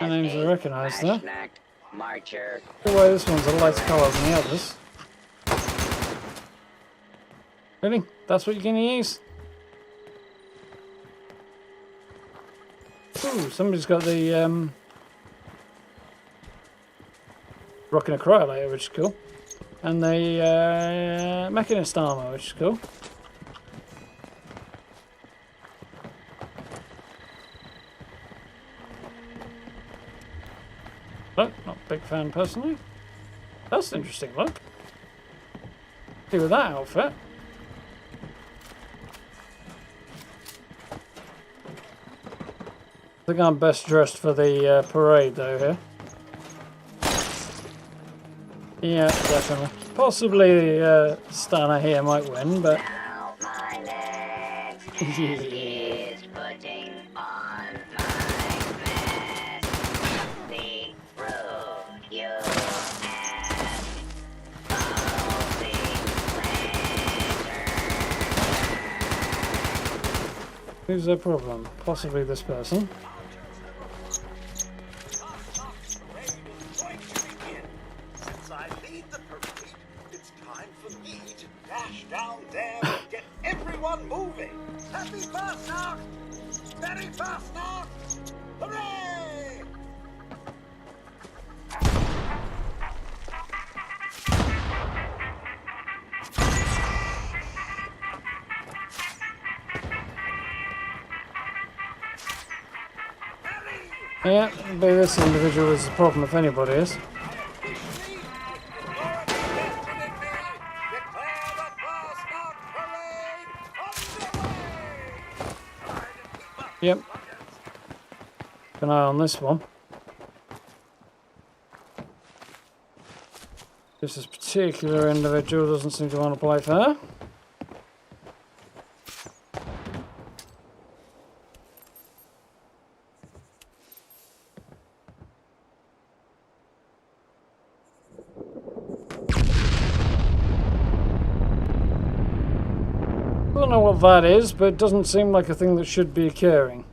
My names are recognised there. Fasnacht marcher. The way this one's a lighter colour than the others. Really? That's what you're going to use? Ooh, somebody's got the rocking a cryolator, which is cool. And the mechanist armour, which is cool. Look, not a big fan personally. That's an interesting look. See with that outfit. I think I'm best dressed for the parade though here. Yeah, definitely. Possibly Stunner here might win, but... Now my next task is putting on my mask. The road you asked. Follow the lantern. Who's their problem? Possibly this person. Since I lead the parade, it's time for me to dash down there and get everyone moving. Happy Fasnacht! Merry Fasnacht! Hooray! Yeah, but this individual is the problem if anybody is. Yep. Keep an eye on this one. This particular individual doesn't seem to want to play fair. I don't know what that is, but it doesn't seem like a thing that should be occurring.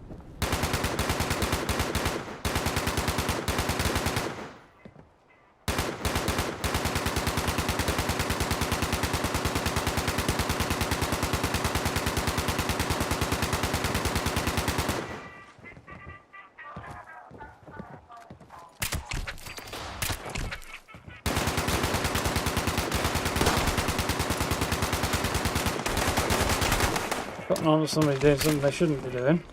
Gotten on to somebody doing something they shouldn't be doing.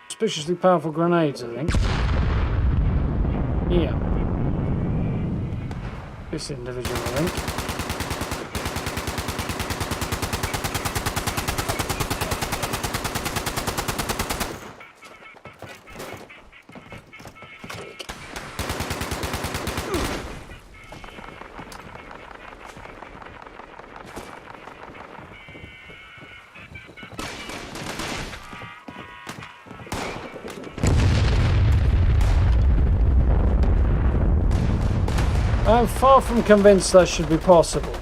Suspiciously powerful grenades, I think. Yeah. This individual, I think. I'm far from convinced that should be possible.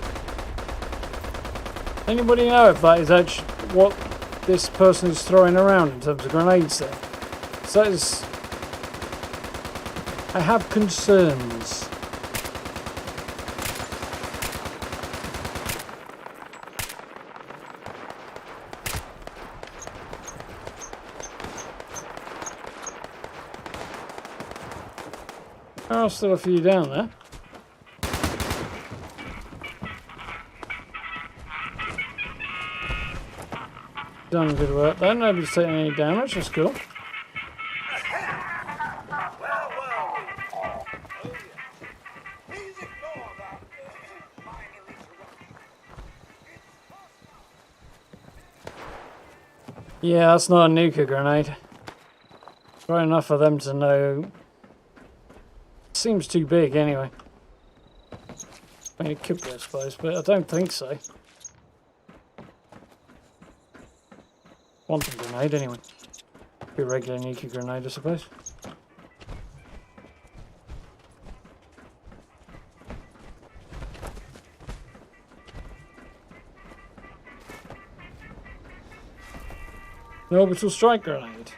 Anybody know if that is actually what this person is throwing around in terms of grenades there? So that is... I have concerns. There are still a few down there. Done good work there. Nobody's taking any damage. That's cool. Yeah, that's not a nuka grenade. Right enough for them to know. Seems too big anyway. I mean, it could be, I suppose, but I don't think so. Quantum grenade anyway. Be a regular nuka grenade, I suppose. The orbital strike grenade.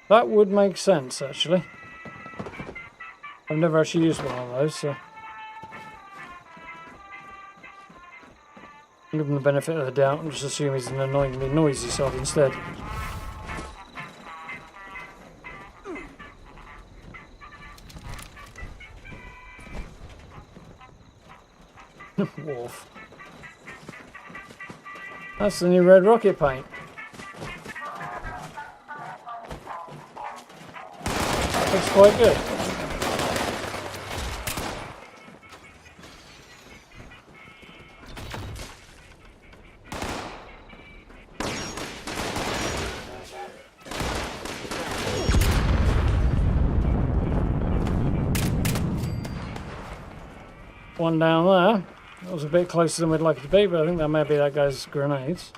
That would make sense, actually. I've never actually used one of those, so... I'll give him the benefit of the doubt and just assume he's an annoyingly noisy sod instead. Wolf. That's the new red rocket paint. Looks quite good. One down there. That was a bit closer than we'd like it to be, but I think that may be that guy's grenades.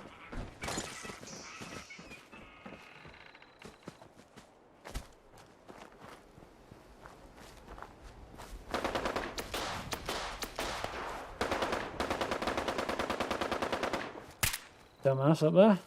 Dumbass up there.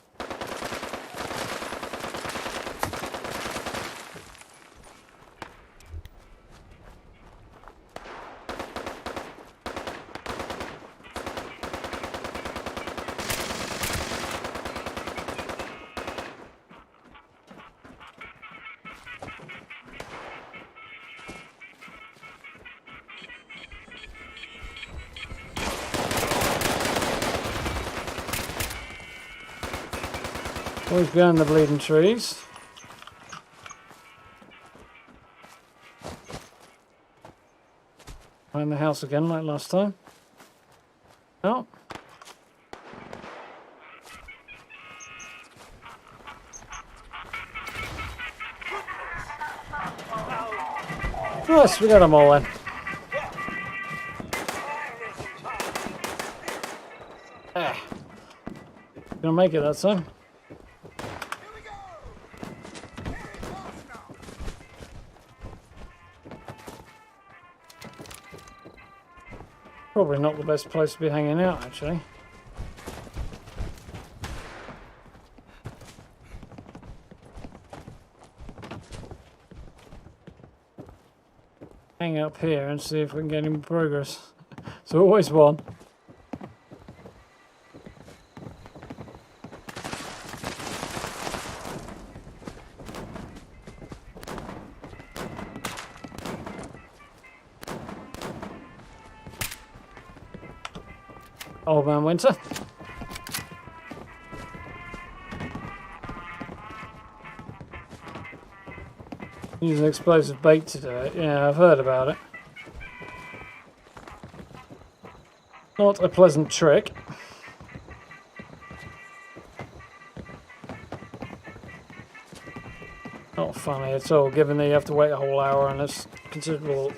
Always behind the bleeding trees. Behind the house again like last time. Oh. Yes, we got them all in. Ah. Gonna make it that time. Probably not the best place to be hanging out, actually. Hang up here and see if we can get any progress. It's always one. Old Man Winter. Use an explosive bait to do it. Yeah, I've heard about it. Not a pleasant trick. Not funny at all, given that you have to wait a whole hour and it's considerable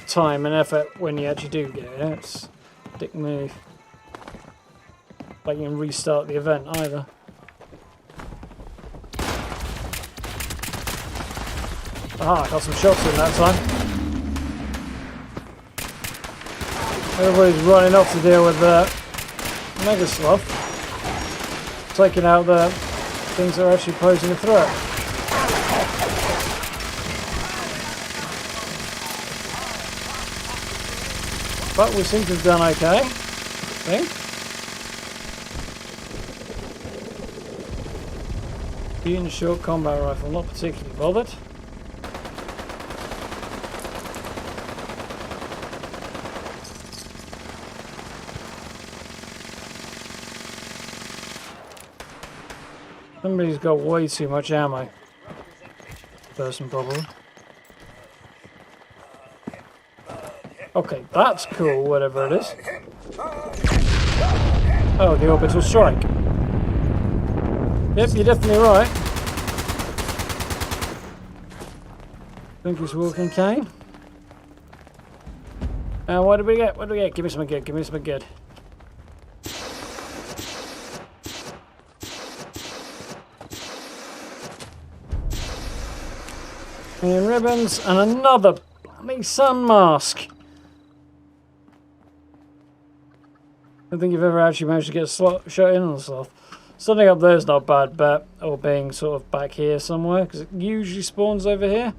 time and effort when you actually do get it. It's a dick move. Like you can restart the event either. Ah, got some shots in that time. Everybody's running off to deal with the Mega Sloth. Taking out the things that are actually posing a threat. But we seem to have done okay, I think. Short combat rifle, not particularly bothered. Somebody's got way too much ammo. Person, probably. Okay, that's cool, whatever it is. Oh, the orbital strike. Yep, you're definitely right. Think he's walking cane. What did we get? What did we get? Give me something good. Give me something good. And ribbons and another bloody sun mask. I don't think you've ever actually managed to get shot in on stuff. Something up there is not a bad bet, or being sort of back here somewhere, because it usually spawns over here.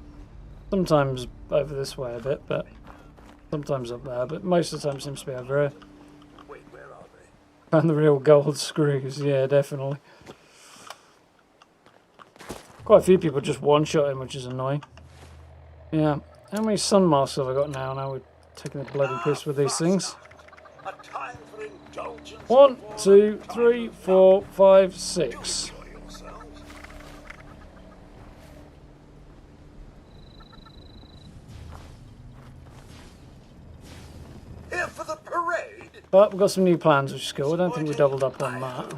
Sometimes over this way a bit, but sometimes up there, but most of the time seems to be over here. Wait, where are they? And the real gold screws, yeah, definitely. Quite a few people just one-shot him, which is annoying. Yeah. How many sun masks have I got now? Now we're taking the bloody piss with these things. 1, 2, 3, 4, 5, 6. Here for the parade. But we've got some new plans, which is cool. I don't think we doubled up on that.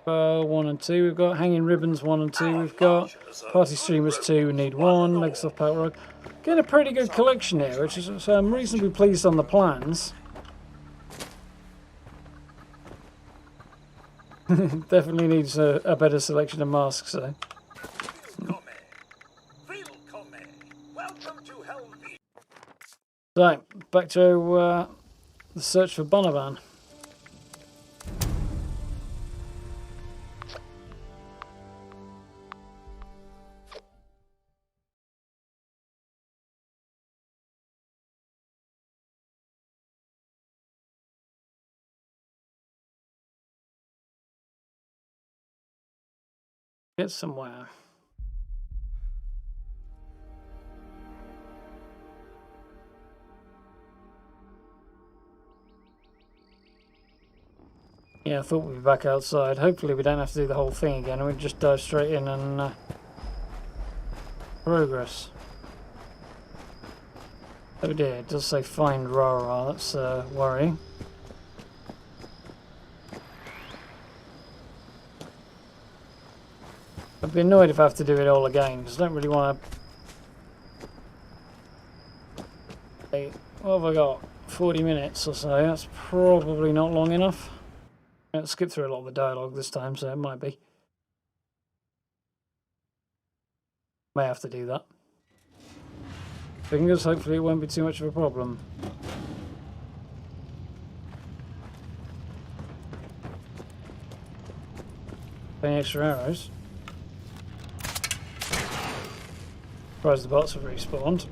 1 and 2. We've got hanging ribbons 1 and 2. We've got party streamers 2. We need 1. Microsoft Power Rock. Getting a pretty good collection here, which is so I'm reasonably pleased on the plans. Definitely needs a better selection of masks, though. So, back to the search for Bonavan. Get somewhere. Yeah, I thought we'd be back outside. Hopefully we don't have to do the whole thing again and we just dive straight in and progress. Oh dear, it does say find Rara, that's worrying. I'd be annoyed if I have to do it all again, because I don't really want to... What have I got? 40 minutes or so, that's probably not long enough. I'll skip through a lot of the dialogue this time, so it might be. May have to do that. Fingers, hopefully it won't be too much of a problem. Any extra arrows? Surprised the bots have respawned.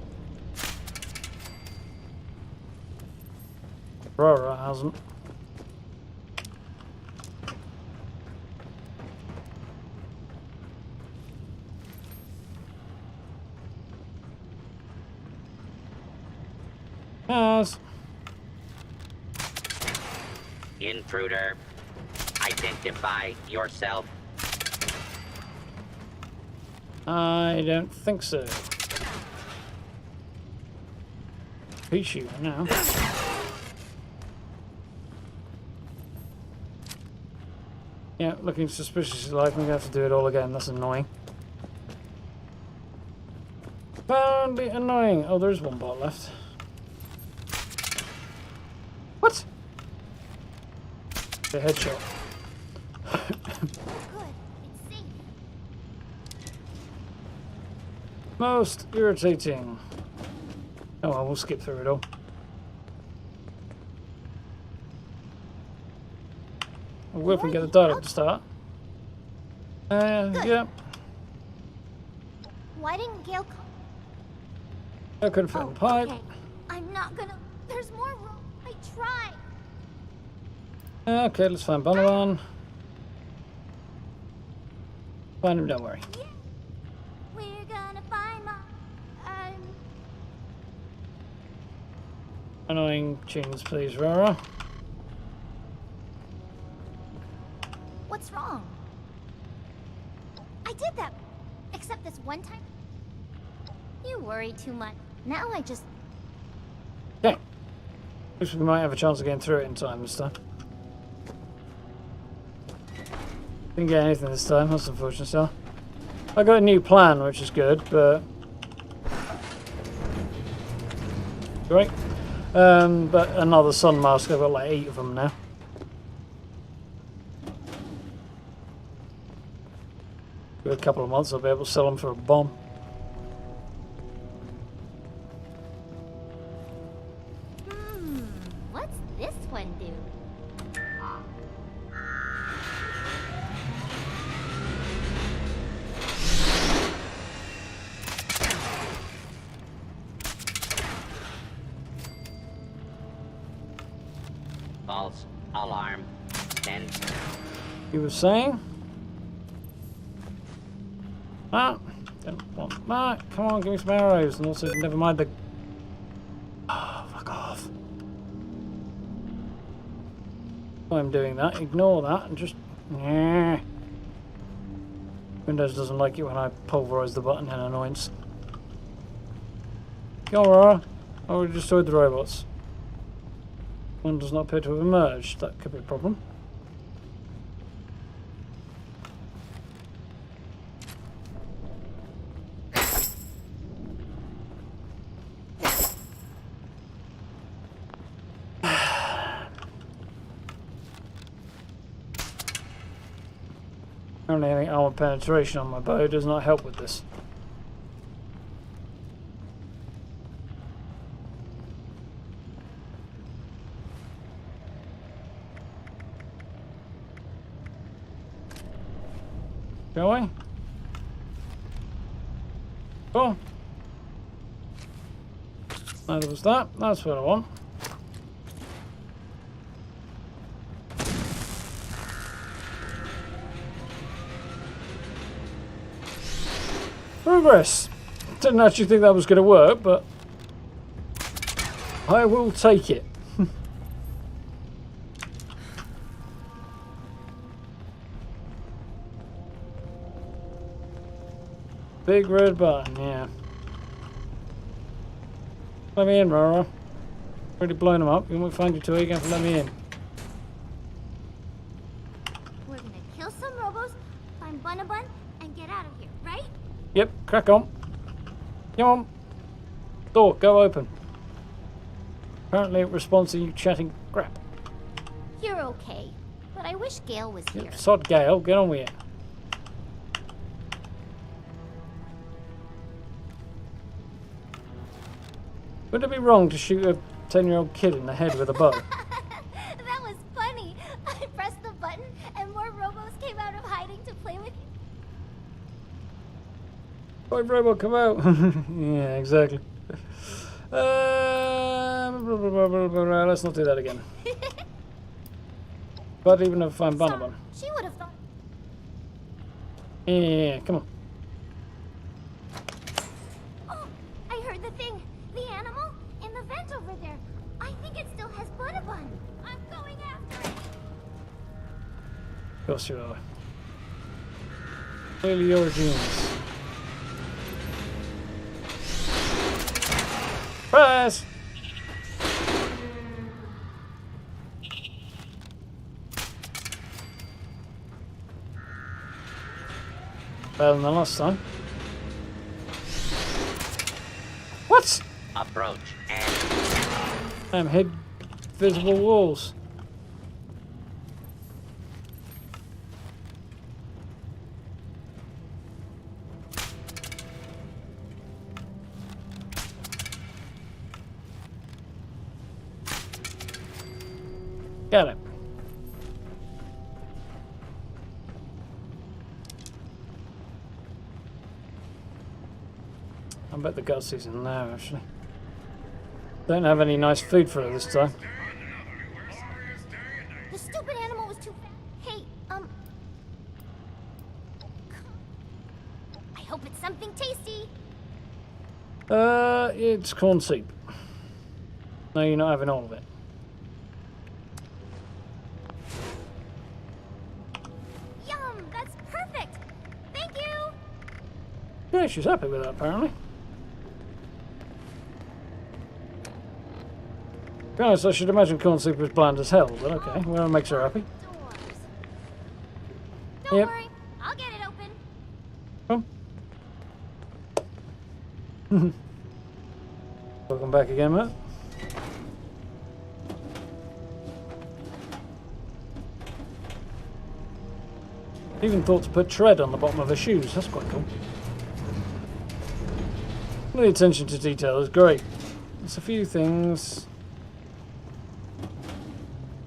Rara hasn't. Has. Intruder, identify yourself. I don't think so. He's shooting now. Yeah, looking suspiciously like we're going to have to do it all again. That's annoying. Apparently annoying. Oh, there's one bot left. What? The headshot. Most irritating. Oh well, we'll skip through it all. We'll wait and get the dialogue to start. Yeah. Why didn't Gale come? I couldn't fit in the pipe. Okay. I'm not gonna... There's more room. I tried. Okay, let's find Bonavan. Find him, don't worry. Yeah. We're gonna find my... Annoying tunes, please, Rara. What's wrong? I did that, except this one time. You worry too much. Now I just... Okay. Looks like we might have a chance of getting through it in time this time. Didn't get anything this time, that's unfortunate still. I got a new plan, which is good, but... Great. But another sun mask, I've got like 8 of them now. In a couple of months I'll be able to sell them for a bomb. What's this one do? False alarm. 10. You were saying? Ah, don't want that. Come on, give me some arrows, and also never mind the. Oh, fuck off. I'm doing that. Ignore that and just. Yeah. Windows doesn't like it when I pulverize the button in annoyance. Go on, Aurora. I already destroyed the robots. One does not appear to have emerged. That could be a problem. Only having armor penetration on my bow does not help with this. Shall we? Cool. That was that. That's what I want. Progress. Didn't actually think that was going to work, but I will take it. Big red button, yeah. Let me in, Rara. Already blown them up. You won't find you two again to let me in. We're gonna kill some robos, find Bunabun, and get out of here, right? Yep, crack on. Come on. Door, go open. Apparently it responds to you chatting crap. You're okay, but I wish Gale was here. Yep, sod Gale, get on with it. Would it be wrong to shoot a 10-year-old kid in the head with a bow? That was funny. I pressed the button and more robos came out of hiding to play with you. Why robot come out? Yeah, exactly. Let's not do that again. But even if I'm Bunabun. She would have thought. Yeah, come on. Oh, I heard the thing. The animal in the vent over there. I think it still has Bunabun. I'm going after it. Of course you are. Clearly your genes. Press! Better than the last time. What? Approach and... Damn, hit visible walls. Got it. I bet the gutsy's in there, actually. Don't have any nice food for her this time. The stupid animal was too fast. Hey, I hope it's something tasty. It's corn soup. No, you're not having all of it. Yeah, she's happy with that apparently. To be honest, I should imagine corn soup is bland as hell, but okay, well, it makes her happy. Don't Yep. worry, I'll get it open. Welcome back again, Matt. Even thought to put tread on the bottom of her shoes. That's quite cool. The attention to detail is great. There's a few things.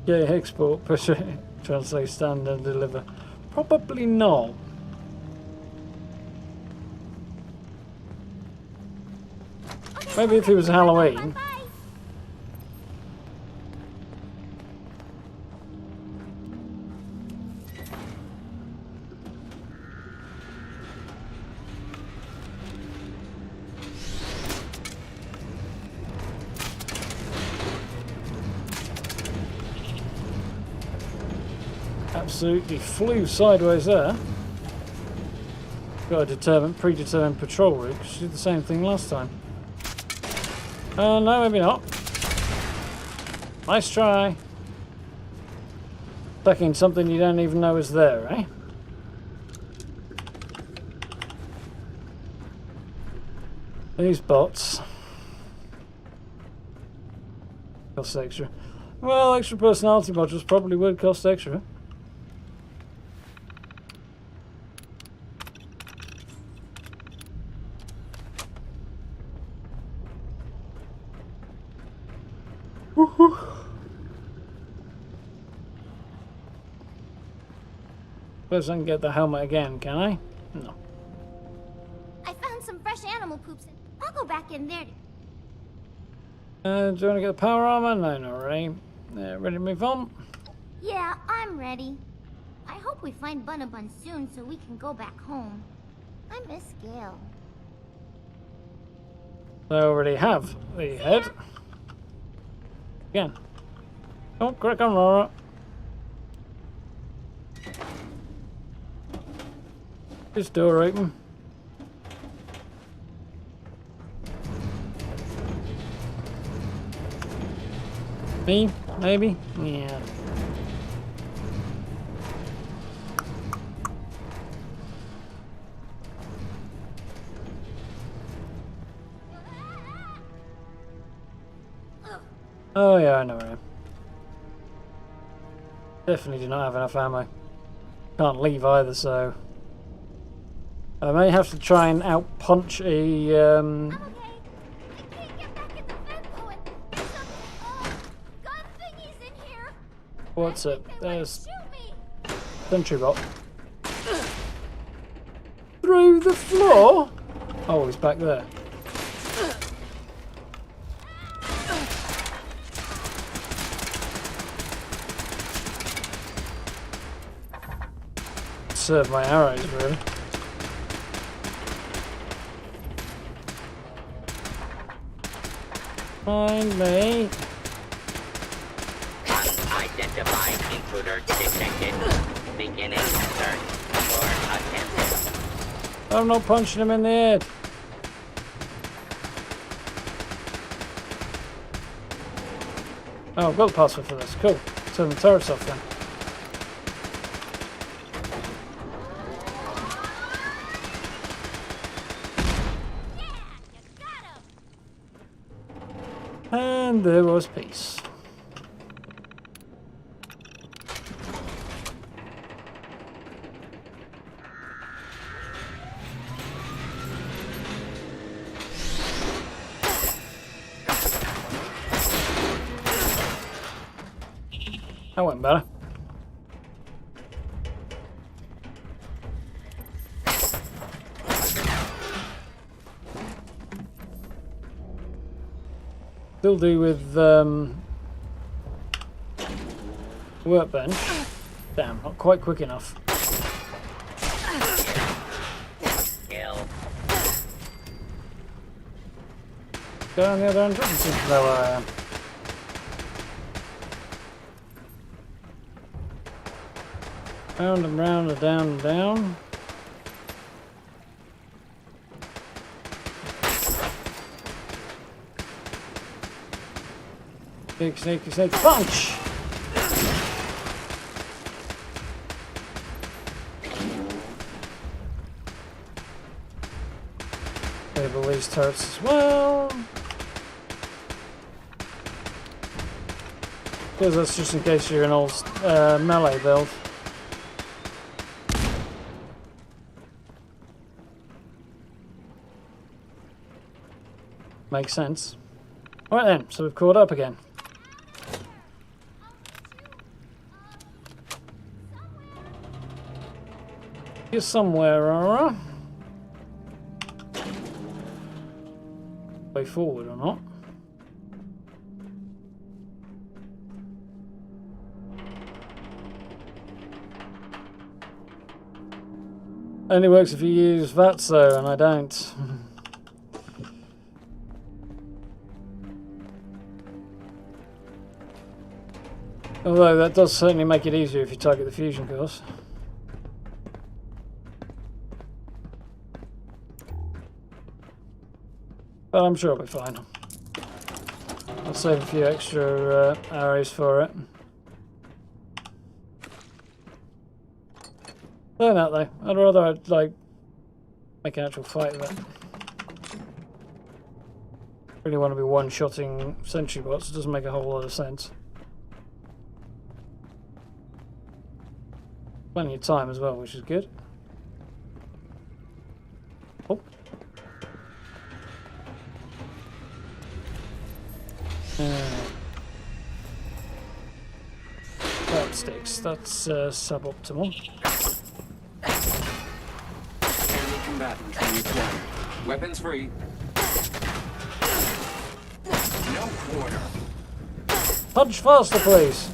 Yeah, export, push it, translate, stand and deliver. Probably not. Maybe if it was Halloween. Absolutely flew sideways there. Got a predetermined patrol route. She did the same thing last time. No, maybe not. Nice try. Attacking something you don't even know is there, eh? These bots. Cost extra. Well, extra personality modules probably would cost extra. Suppose I can get the helmet again, can I? No. I found some fresh animal poops. I'll go back in there. Do you want to get the power armor? No, not really. Ready to move on? Yeah, I'm ready. I hope we find Bunabun soon so we can go back home. I miss Gale. I already have the head. Again. Oh, crack on, Laura. This door open. Me? Maybe? Yeah. Oh yeah, I know where I am. Definitely do not have enough ammo. Can't leave either, so I may have to try and out-punch a what's it? There's sentry bot. Through the floor? Oh, he's back there. Serve my arrows, really. Find me. Unidentified intruder detected. Beginning search for attempted. I'm not punching him in the head. Oh, I've got the password for this. Cool. Turn the turrets off then. And there was peace. That went better. Still do with workbench. Damn, not quite quick enough. Go on the other end. Doesn't seem to know where I am. Round and round and down and down. Sneak, sneaky, sneak, punch! Enable these turrets as well. Because that's just in case you're an old melee build. Makes sense. Alright then, so we've caught up again. You're somewhere, alright? Way forward or not? Only works if you use VATS though, and I don't. Although that does certainly make it easier if you target the fusion course. But I'm sure I'll be fine. I'll save a few extra arrows for it. Learn that though. I'd rather like make an actual fight of it. Really want to be one-shotting sentry bots. It doesn't make a whole lot of sense. Plenty of time as well, which is good. Oh. That sticks. That's suboptimal. Enemy combatant required. Weapons free. No quarter. Punch faster, please.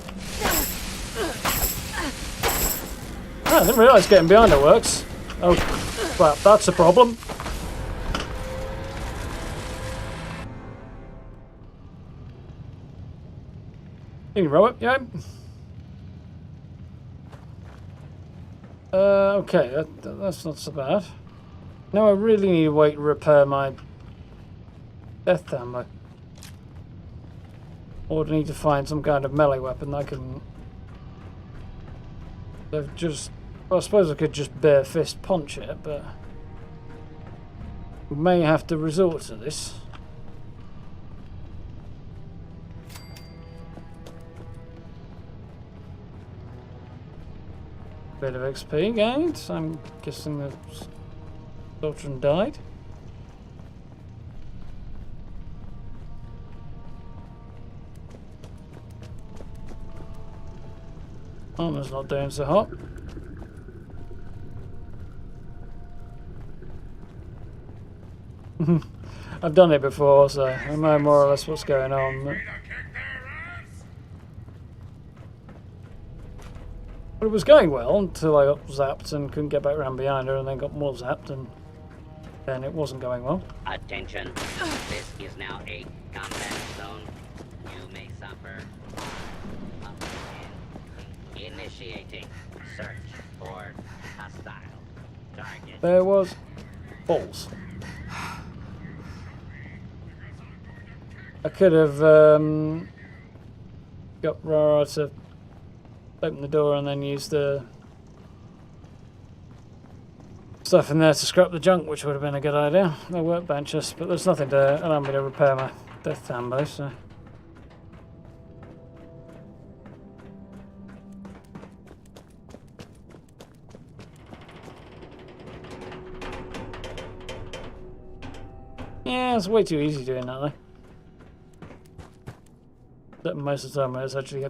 Oh, I didn't realise getting behind it works. Oh, crap, that's a problem. Can you row it? Yeah. Okay, that's not so bad. Now I really need to wait to repair my death ammo. Or do I need to find some kind of melee weapon that I can... They've just... Well, I suppose I could just bare fist punch it, but... We may have to resort to this. Bit of XP gained. I'm guessing the Sultran died. Armor's not doing so hot. I've done it before, so I know more or less what's going on. But it was going well until I got zapped and couldn't get back around behind her, and then got more zapped, and then it wasn't going well. Attention. This is now a combat zone. You may suffer. Initiating search for hostile target. There was balls. I could have got Rara to open the door and then use the stuff in there to scrap the junk, which would have been a good idea. No workbenches, but there's nothing to allow me to repair my death ammo, so. Yeah, it's way too easy doing that though. Most of the time it's actually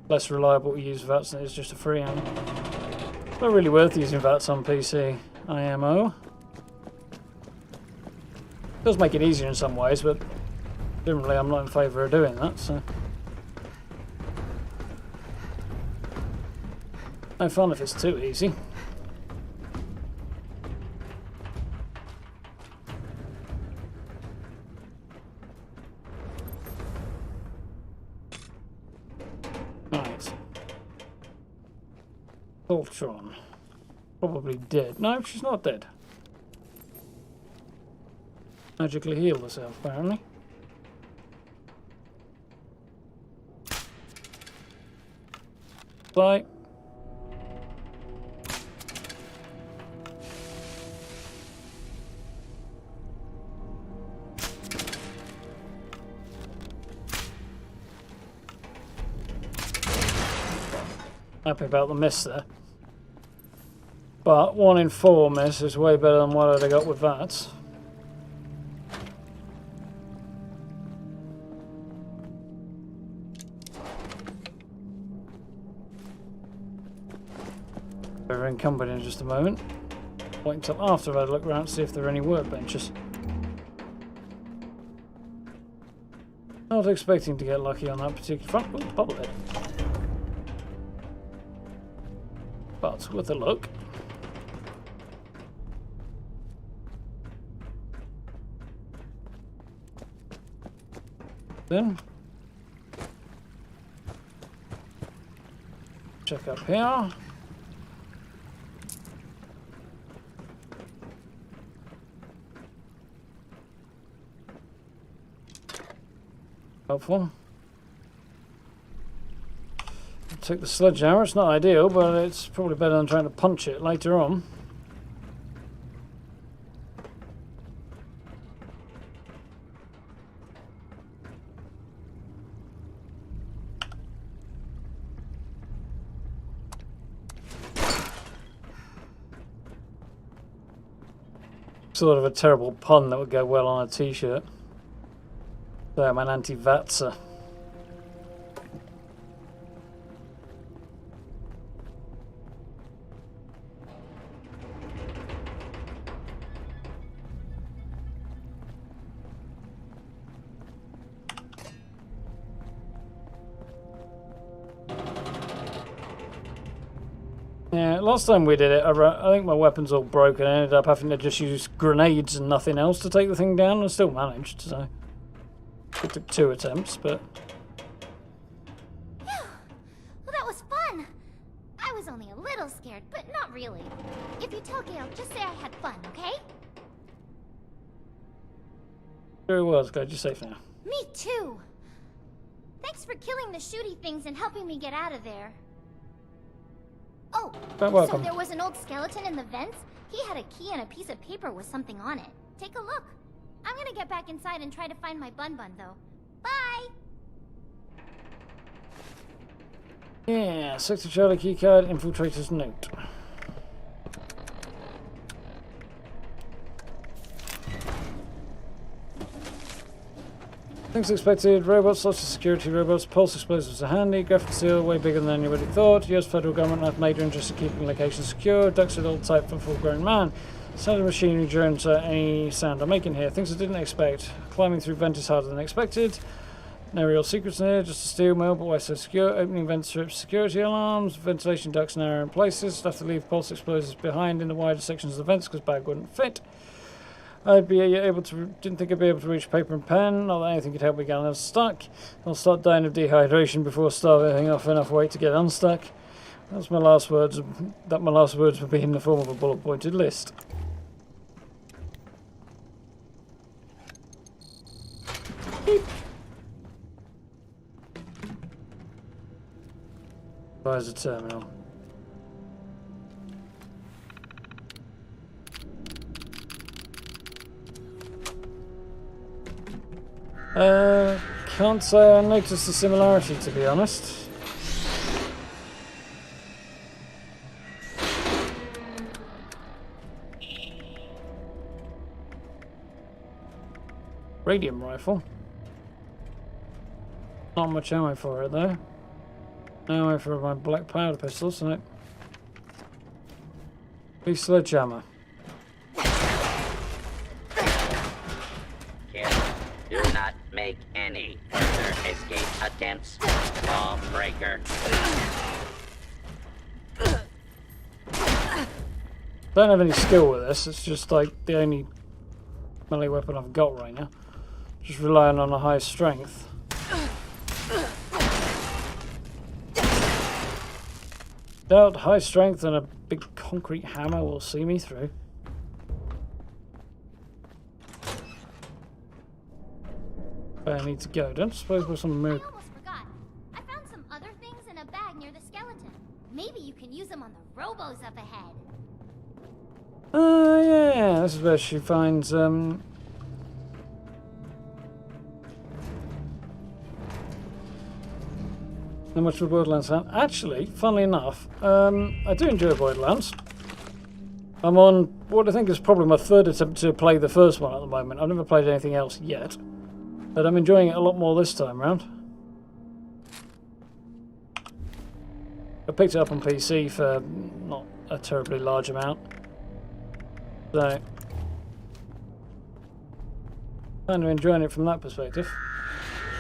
less reliable to use VATS than it's just a freehand. Not really worth using VATS on PC, IMO. It does make it easier in some ways, but generally I'm not in favour of doing that, so. No fun if it's too easy. Ultron. Probably dead. No, she's not dead. Magically healed herself, apparently. Fly. Happy about the miss there. But 1 in 4 miss is way better than what I'd have got with that. We're encumbered in just a moment. Wait until after I've had a look around to see if there are any workbenches. Not expecting to get lucky on that particular front. Ooh, bobblehead. But with a look. Then check up here. Helpful. Take the sledgehammer. It's not ideal, but it's probably better than trying to punch it later on. Sort of a terrible pun that would go well on a t-shirt. So I'm an anti-vaxxer. Yeah, last time we did it, I think my weapon's all broken. I ended up having to just use grenades and nothing else to take the thing down, and still managed, so... It took 2 attempts, but... Phew. Well, that was fun! I was only a little scared, but not really. If you tell Gale, just say I had fun, okay? Sure it was. Glad you're safe now. Me too! Thanks for killing the shooty things and helping me get out of there. Oh, Quite welcome. so there was an old skeleton in the vents? He had a key and a piece of paper with something on it. Take a look. I'm gonna get back inside and try to find my bun though. Bye! Yeah, Sector Charlie keycard, infiltrator's note. Things expected, robots, lots of security robots, pulse explosives are handy, graphic seal way bigger than anybody thought, US federal government have major interest in keeping locations secure, ducks with old type for full-grown man. Sound of machinery drones are any sound I'm making here. Things I didn't expect. Climbing through vent is harder than expected. No real secrets in here, just a steel mill, but why so secure? Opening vent strips, security alarms, ventilation ducts narrow in places. Have to leave pulse explosives behind in the wider sections of the vents because bag wouldn't fit. Didn't think I'd be able to reach paper and pen. Not that anything could help me get unstuck. I'll start dying of dehydration before starving off enough weight to get unstuck. That's my last words. My last words would be in the form of a bullet-pointed list. Where's the terminal? Can't say I noticed a similarity, to be honest. Radium rifle. Not much ammo for it though. No ammo for my black powder pistols, so big sledgehammer. Do not make any further escape attempts. Ball breaker. Don't have any skill with this, it's just like the only melee weapon I've got right now. Just relying on a high strength. Doubt high strength and a big concrete hammer will see me through. Where I need to go. Don't suppose there's some move. I almost forgot. I found some other things in a bag near the skeleton. up ahead. Yeah, this is where she finds, not much of a Borderlands fan. Actually, funnily enough, I do enjoy Borderlands. I'm on what I think is probably my third attempt to play the first one at the moment. I've never played anything else yet, but I'm enjoying it a lot more this time round. I picked it up on PC for not a terribly large amount, so kind of enjoying it from that perspective.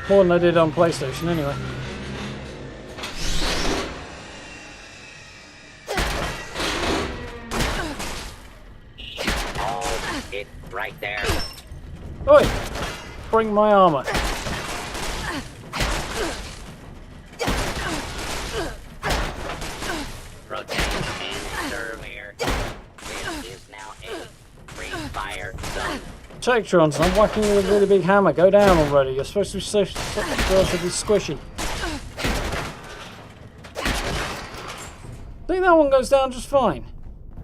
More than I did on PlayStation anyway. It's right there. Oi! Bring my armor. Rotate and serve here. This is now a free fire zone. Tektrons, I'm whacking you with a really big hammer. Go down already. You're supposed to be relatively squishy. I think that one goes down just fine.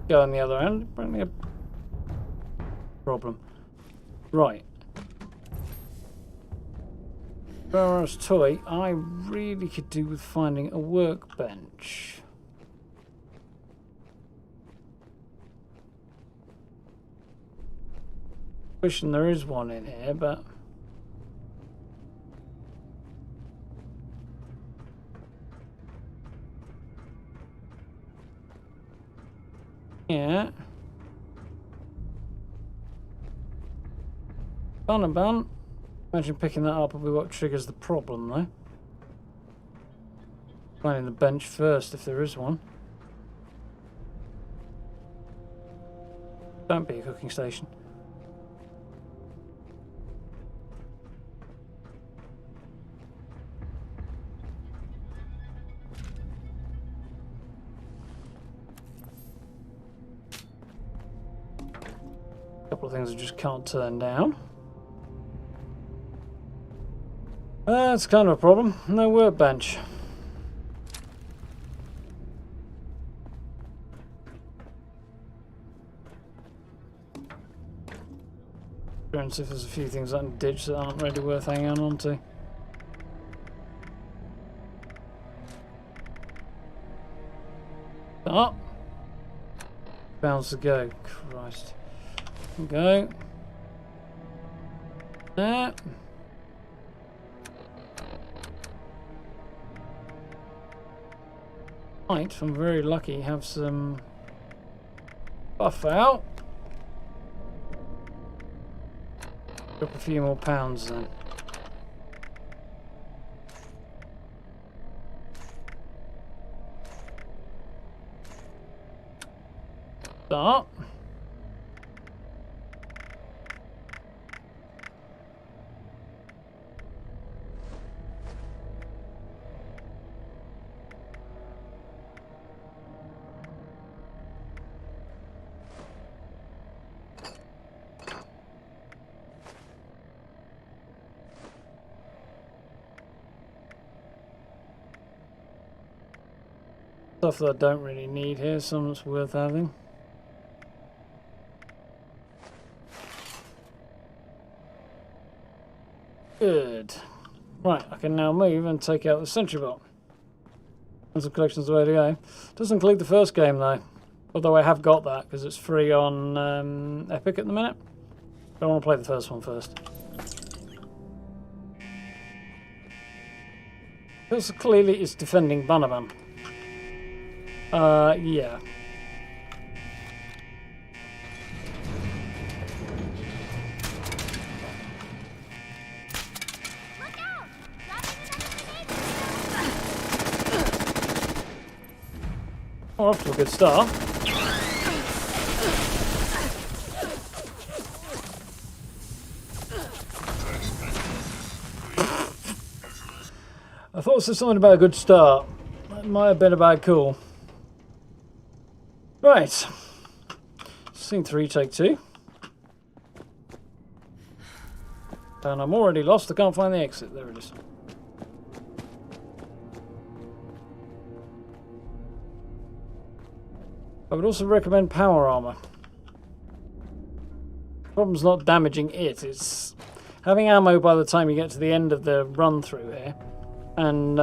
Go on the other end. Bring me a problem. Right. Whereas toy, I really could do with finding a workbench. Wishing there is one in here, but yeah. Bun. Imagine picking that up will be what triggers the problem, though. Finding the bench first, if there is one. Don't be a cooking station. A couple of things I just can't turn down. That's kind of a problem. No workbench. Trying to see if there's a few things I can ditch that aren't really worth hanging on to. Oh! Bounds to go. Christ. Go. There. Might, if I'm very lucky, have some buff out. Drop a few more pounds then. Start. Stuff that I don't really need here, some that's worth having. Good. Right, I can now move and take out the sentry bot. Some collection's the way to go. Doesn't include the first game though. Although I have got that because it's free on Epic at the minute. I want to play the first one first. Because clearly it's defending Banaban. Yeah. We're off to a good start. I thought it said something about a good start. That might have been a bad call. Right. Scene 3, take 2. And I'm already lost. I can't find the exit. There it is. I would also recommend power armor. The problem's not damaging it, it's having ammo by the time you get to the end of the run through here. And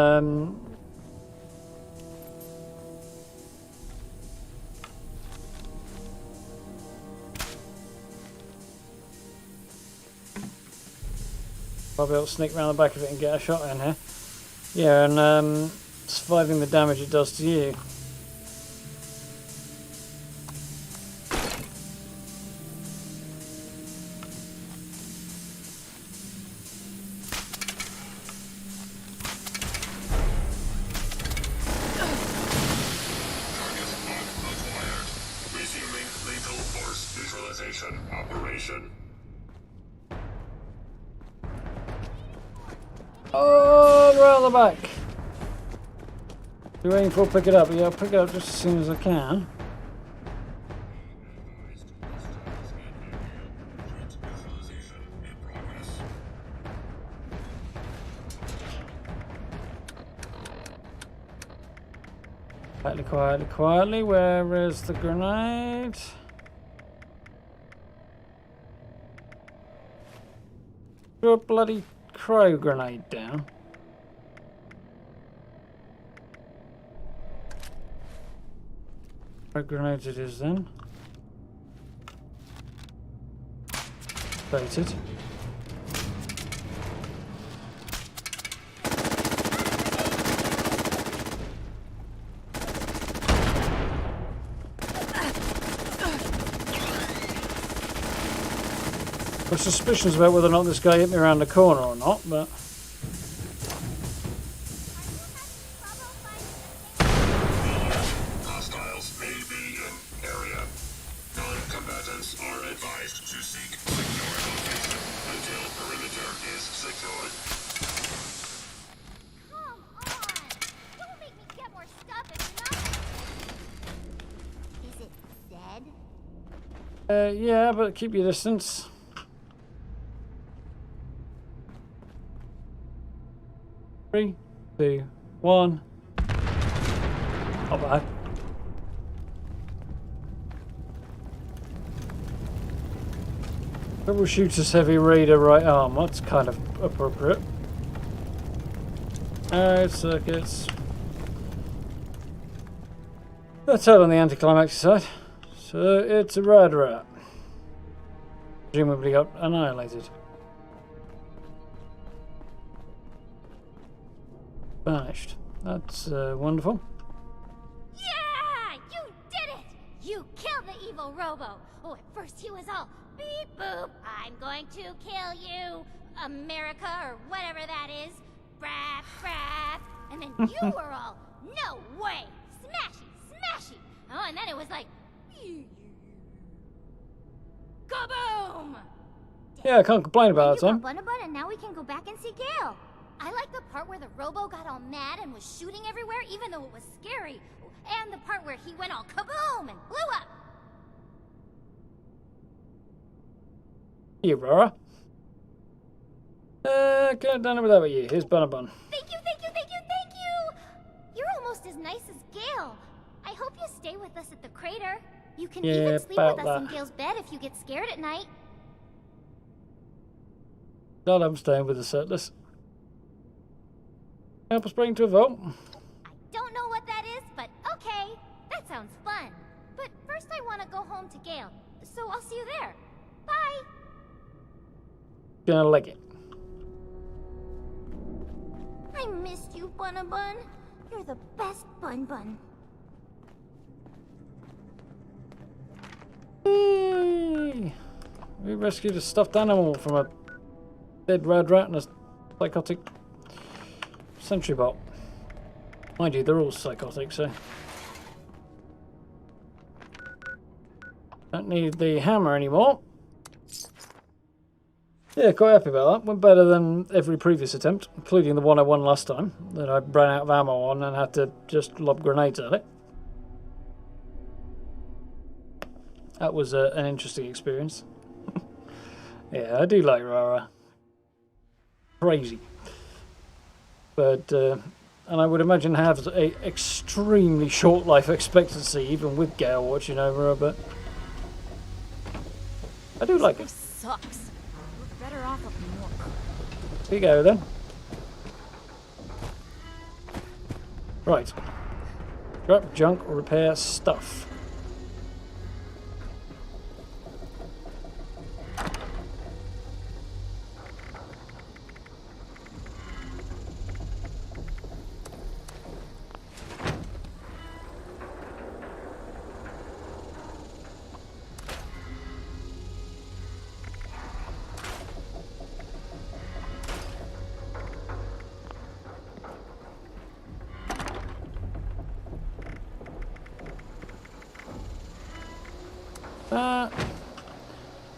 I'll be able to sneak around the back of it and get a shot in here. Yeah, and surviving the damage it does to you. Resuming lethal force visualization operation. Oh, around the back. You're waiting for pick it up. Yeah, I'll pick it up just as soon as I can. Quietly, quietly, quietly. Where is the grenade? Throw a bloody crow grenade down. What grenade it is then? Baited. I've suspicions about whether or not this guy hit me around the corner or not, but Hostiles may be in area. Non-combatants are advised to seek secure location until perimeter is secured. Come on! Don't make me get more stuff if you're not... Is it dead? yeah, but keep your distance. Three, two, one. Not bad. Troubleshooter's heavy raider right arm. That's kind of appropriate. Alright, circuits. That's out on the anticlimax side. So it's a rad rat. Presumably got annihilated. Vanished. That's wonderful. Yeah! You did it! You killed the evil Robo! Oh, at first he was all beep boop, I'm going to kill you, America, or whatever that is. Brap, brap. And then you were all, no way! Smashy, smashy! Oh, and then it was like, kaboom! Yeah, I can't complain about it, You Tom. got Bunabun, and now we can go back and see Gale. I like the part where the Robo got all mad and was shooting everywhere, even though it was scary. And the part where he went all kaboom and blew up. Here, Rora. Can't done it without you. Here's Bunabun. Thank you, thank you, thank you, thank you! You're almost as nice as Gale. I hope you stay with us at the crater. You can even sleep with us in Gale's bed if you get scared at night. God, I'm staying with the settlers. Help us bring to a vote. I don't know what that is, but okay. That sounds fun. But first I want to go home to Gale, so I'll see you there. Bye! Gonna like it. I missed you, Bunabun. You're the best Bun-Bun. Yay! We rescued a stuffed animal from a dead rad rat and a psychotic sentry bot. Mind you, they're all psychotic, so... Don't need the hammer anymore. Yeah, quite happy about that. Went better than every previous attempt, including the one I won last time, that I ran out of ammo on and had to just lob grenades at it. That was an interesting experience. Yeah, I do like Rara. Crazy. But and I would imagine has a extremely short life expectancy, even with Gale watching over her, but I do like it. Sucks. We're better off up north. Here you go then. Right. Scrap, junk, repair stuff.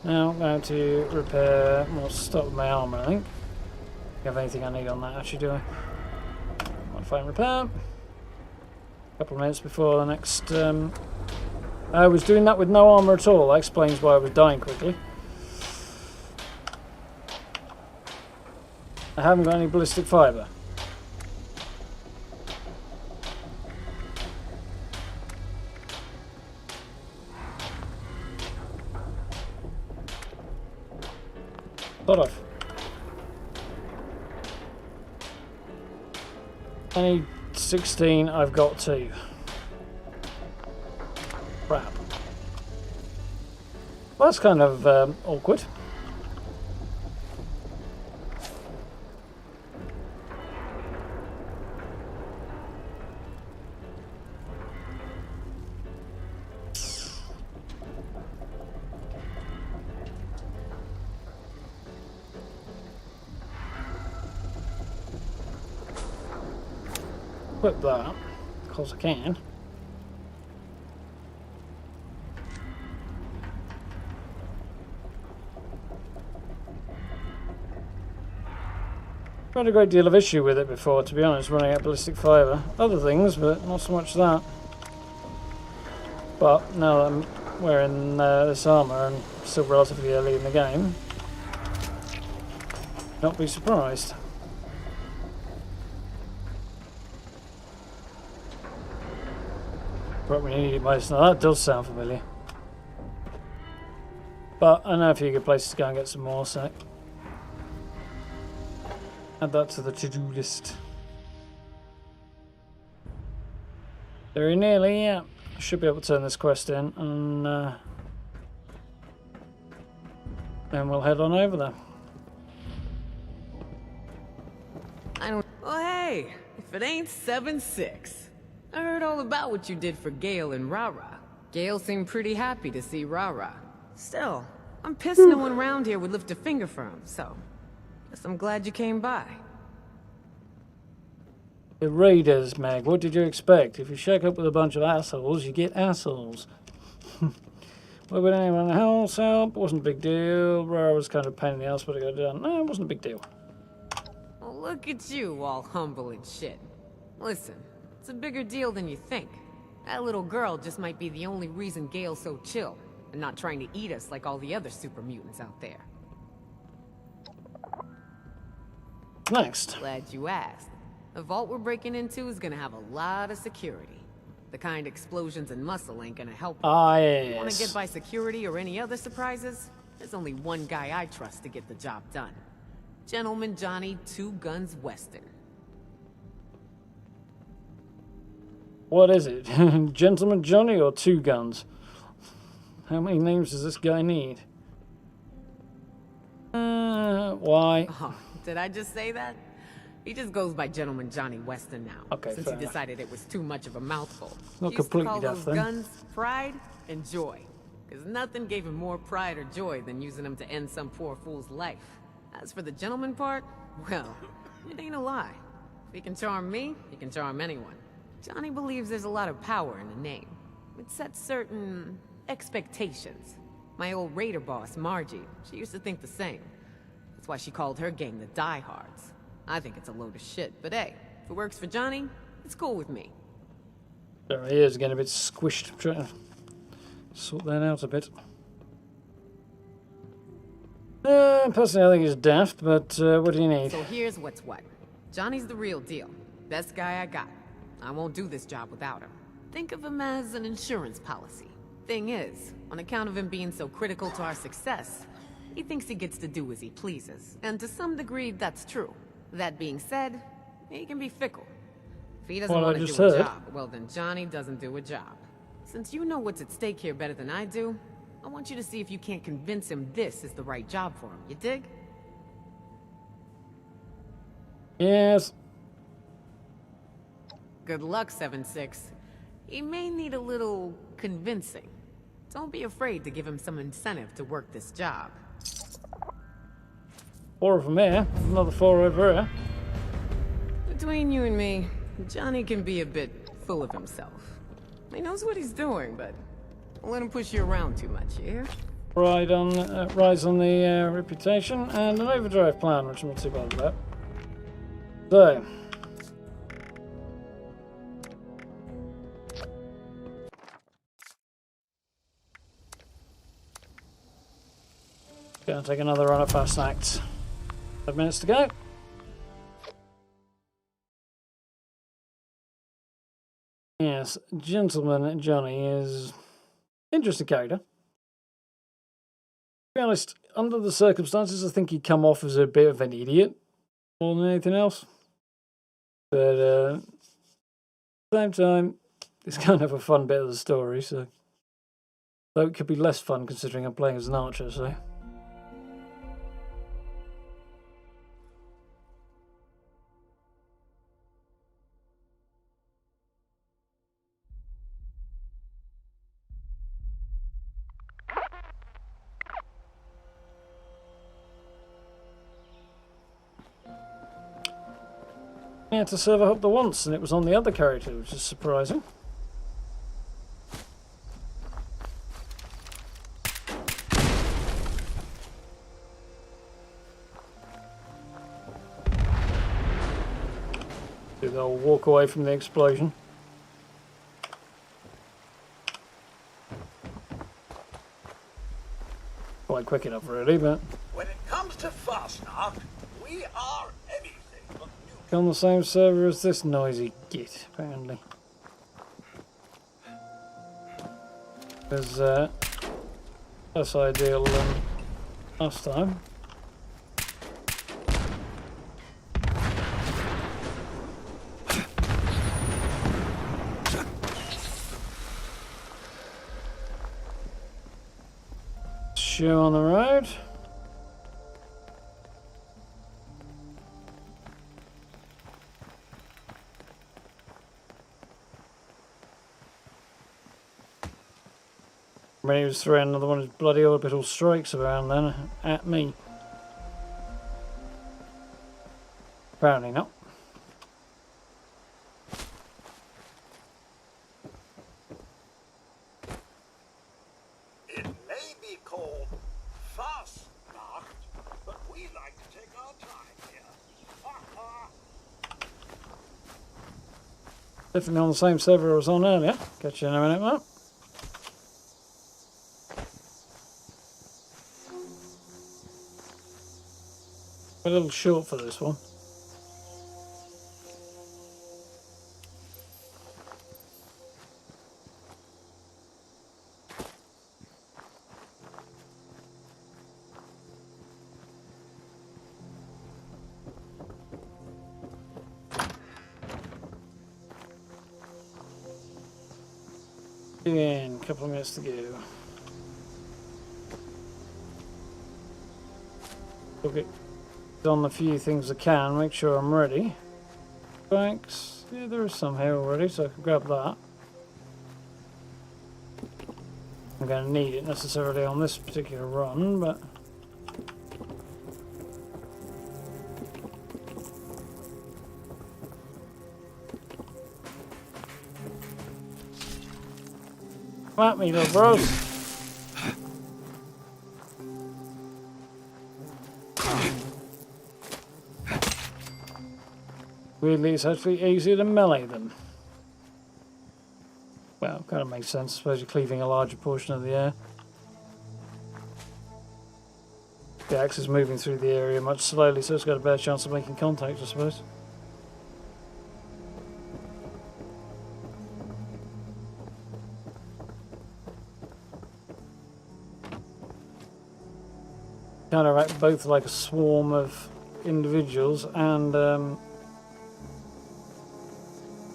Now I'm going to repair, well, start with my armor, I think. Do you have anything I need on that, actually, do I? Modify and repair. A couple of minutes before the next... I was doing that with no armor at all. That explains why I was dying quickly. I haven't got any ballistic fiber. Sort of. I need 16, I've got 2. Crap. Well, that's kind of awkward. Equip that, because I can. I've had a great deal of issue with it before, to be honest, running out ballistic fibre. Other things, but not so much that. But now that I'm wearing this armour and still relatively early in the game, not be surprised. What we need most. Now that does sound familiar. But I know a few good places to go and get some more, so add that to the to-do list. Very nearly, yeah. I should be able to turn this quest in, and then we'll head on over there. Oh, hey, if it ain't 7-6. I heard all about what you did for Gale and Rara. Gale seemed pretty happy to see Rara. Still, I'm pissed no one around here would lift a finger for him, so guess I'm glad you came by. The raiders, Meg, what did you expect? If you shake up with a bunch of assholes, you get assholes. Well, but anyone else help? Wasn't a big deal. Rara was kind of a pain in the ass, but I got it done. No, it wasn't a big deal. Well, look at you, all humble and shit. Listen. It's a bigger deal than you think. That little girl just might be the only reason Gale's so chill, and not trying to eat us like all the other super mutants out there. Next. Glad you asked. The vault we're breaking into is gonna have a lot of security. The kind explosions and muscle ain't gonna help. Yes. You wanna get by security or any other surprises? There's only one guy I trust to get the job done. Gentleman Johnny 2 Guns Weston. What is it? Gentleman Johnny or 2 Guns? How many names does this guy need? Why? Oh, did I just say that? He just goes by Gentleman Johnny Weston now. Okay, since fair he decided it was too much of a mouthful. Not He used to completely call daft those then. guns pride and joy. Because nothing gave him more pride or joy than using them to end some poor fool's life. As for the gentleman part, well, it ain't a lie. If he can charm me, he can charm anyone. Johnny believes there's a lot of power in the name. It sets certain expectations. My old raider boss, Margie, she used to think the same. That's why she called her gang the Diehards. I think it's a load of shit, but hey, if it works for Johnny, it's cool with me. There he is, getting a bit squished. I'm trying to sort that out a bit. Personally, I think he's daft, but what do you need? So here's what's what. Johnny's the real deal. Best guy I got. I won't do this job without him. Think of him as an insurance policy. Thing is, on account of him being so critical to our success, he thinks he gets to do as he pleases. And to some degree, that's true. That being said, he can be fickle. If he doesn't want to do a job, well then Johnny doesn't do a job. Since you know what's at stake here better than I do, I want you to see if you can't convince him this is the right job for him. You dig? Yes. Good luck, 7-6. He may need a little convincing. Don't be afraid to give him some incentive to work this job. 4 of them here. Another 4 over here. Between you and me, Johnny can be a bit full of himself. He knows what he's doing, but don't let him push you around too much, you hear? Rise on the reputation and an overdrive plan, which I'm not too bad about. So. Gonna take another run at Fasnacht. 5 minutes to go. Yes, Gentleman Johnny is interesting character. To be honest, under the circumstances, I think he'd come off as a bit of an idiot more than anything else. But at the same time, it's kind of a fun bit of the story, so though it could be less fun considering I'm playing as an archer, so. I had to serve up the once, and it was on the other character, which is surprising. Do the old walk away from the explosion. Quite quick enough, really, but. When it comes to Fasnacht, we are anything but new. On the same server as this noisy git, apparently. Because less ideal than last time. Show on the road. When he was throwing another one of his bloody orbital strikes around then at me. Apparently not. It may be called Fasnacht, but we like to take our time here. Definitely on the same server I was on earlier. Catch you in a minute, mate. A little short for this one. Again, a couple of minutes to go. Okay. On the few things I can, make sure I'm ready. Thanks. Yeah, there is some here already, so I can grab that. I'm going to need it necessarily on this particular run, but... Come at me, little bros. Weirdly, it's actually easier to melee them. Well, kind of makes sense. I suppose you're cleaving a larger portion of the air. The axe is moving through the area much slowly, so it's got a better chance of making contact, I suppose. kind of act both like a swarm of individuals and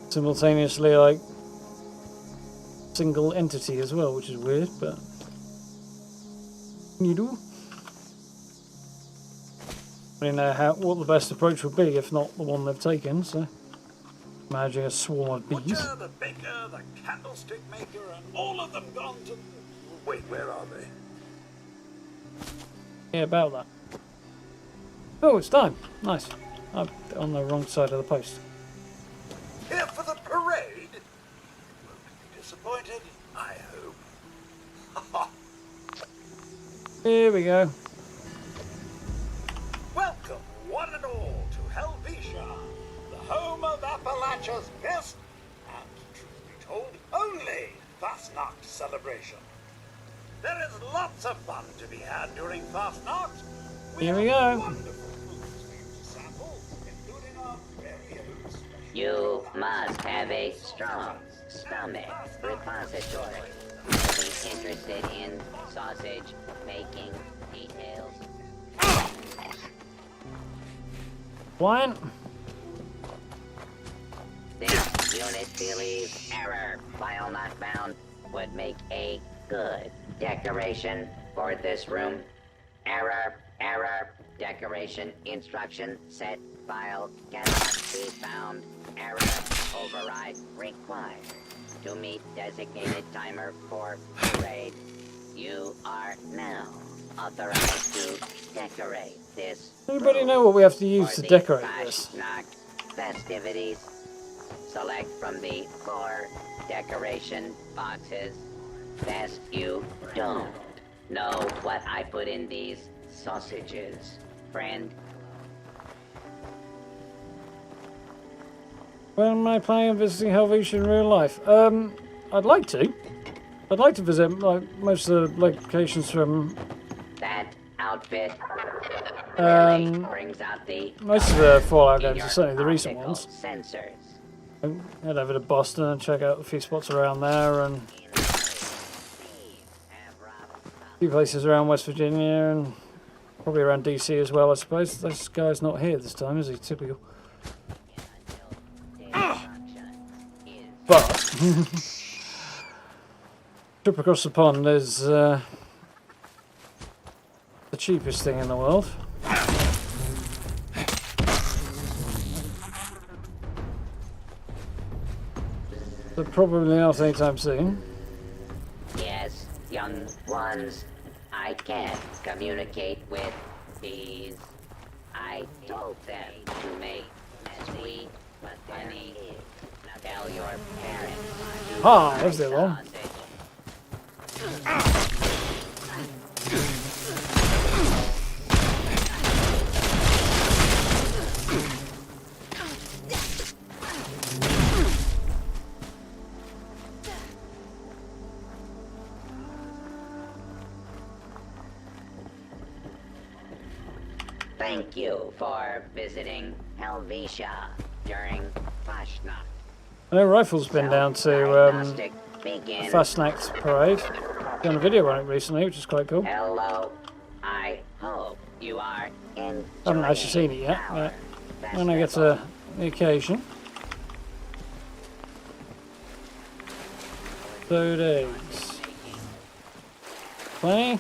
simultaneously like single entity as well, which is weird, but you do. I don't know what the best approach would be if not the one they've taken, so managing a swarm of bees. Butcher, the baker, the candlestick maker, and all of them gone to... Wait, where are they? Yeah, about that. Oh, it's time. Nice. I'm on the wrong side of the post. Here for the parade? Won't be disappointed, I hope. Here we go. Welcome, one and all, to Helvetia, the home of Appalachia's best, and truth be told, only Fasnacht celebration. There is lots of fun to be had during Fasnacht. Here we go. Wonderful foods for you to sample, including our very own special... You must have a strong stomach repository. Be interested in sausage making details. Blind. This unit believes error, file not found, would make a good decoration for this room. Error, error, decoration instruction set file cannot be found. Error, override required. To meet designated timer for parade, you are now authorized to decorate this. Anybody know what we have to use to decorate this? Fasnacht festivities. Select from the 4 decoration boxes. Best you don't know what I put in these sausages, friend. When am I planning on visiting Helvetia in real life? I'd like to. I'd like to visit like most of the locations from That outfit really um, brings out the most of the Fallout in games, your certainly the recent optical ones. sensors. Head over to Boston and check out a few spots around there and a few places around West Virginia and probably around DC as well, I suppose. This guy's not here this time, is he? Typical. But trip across the pond is the cheapest thing in the world. But probably not anytime soon. Yes, young ones, I can't communicate with these. I told them to make sweet honey. Tell your parents to Ah, there's the one. Thank you for visiting Helvetia during Fasnacht. I know Rifle's been down to Begin. Fasnacht Parade. Done a video on it recently, which is quite cool. Hello. I hope you are enjoying. Haven't actually seen it yet, but when I get to the occasion. 2 days. 20.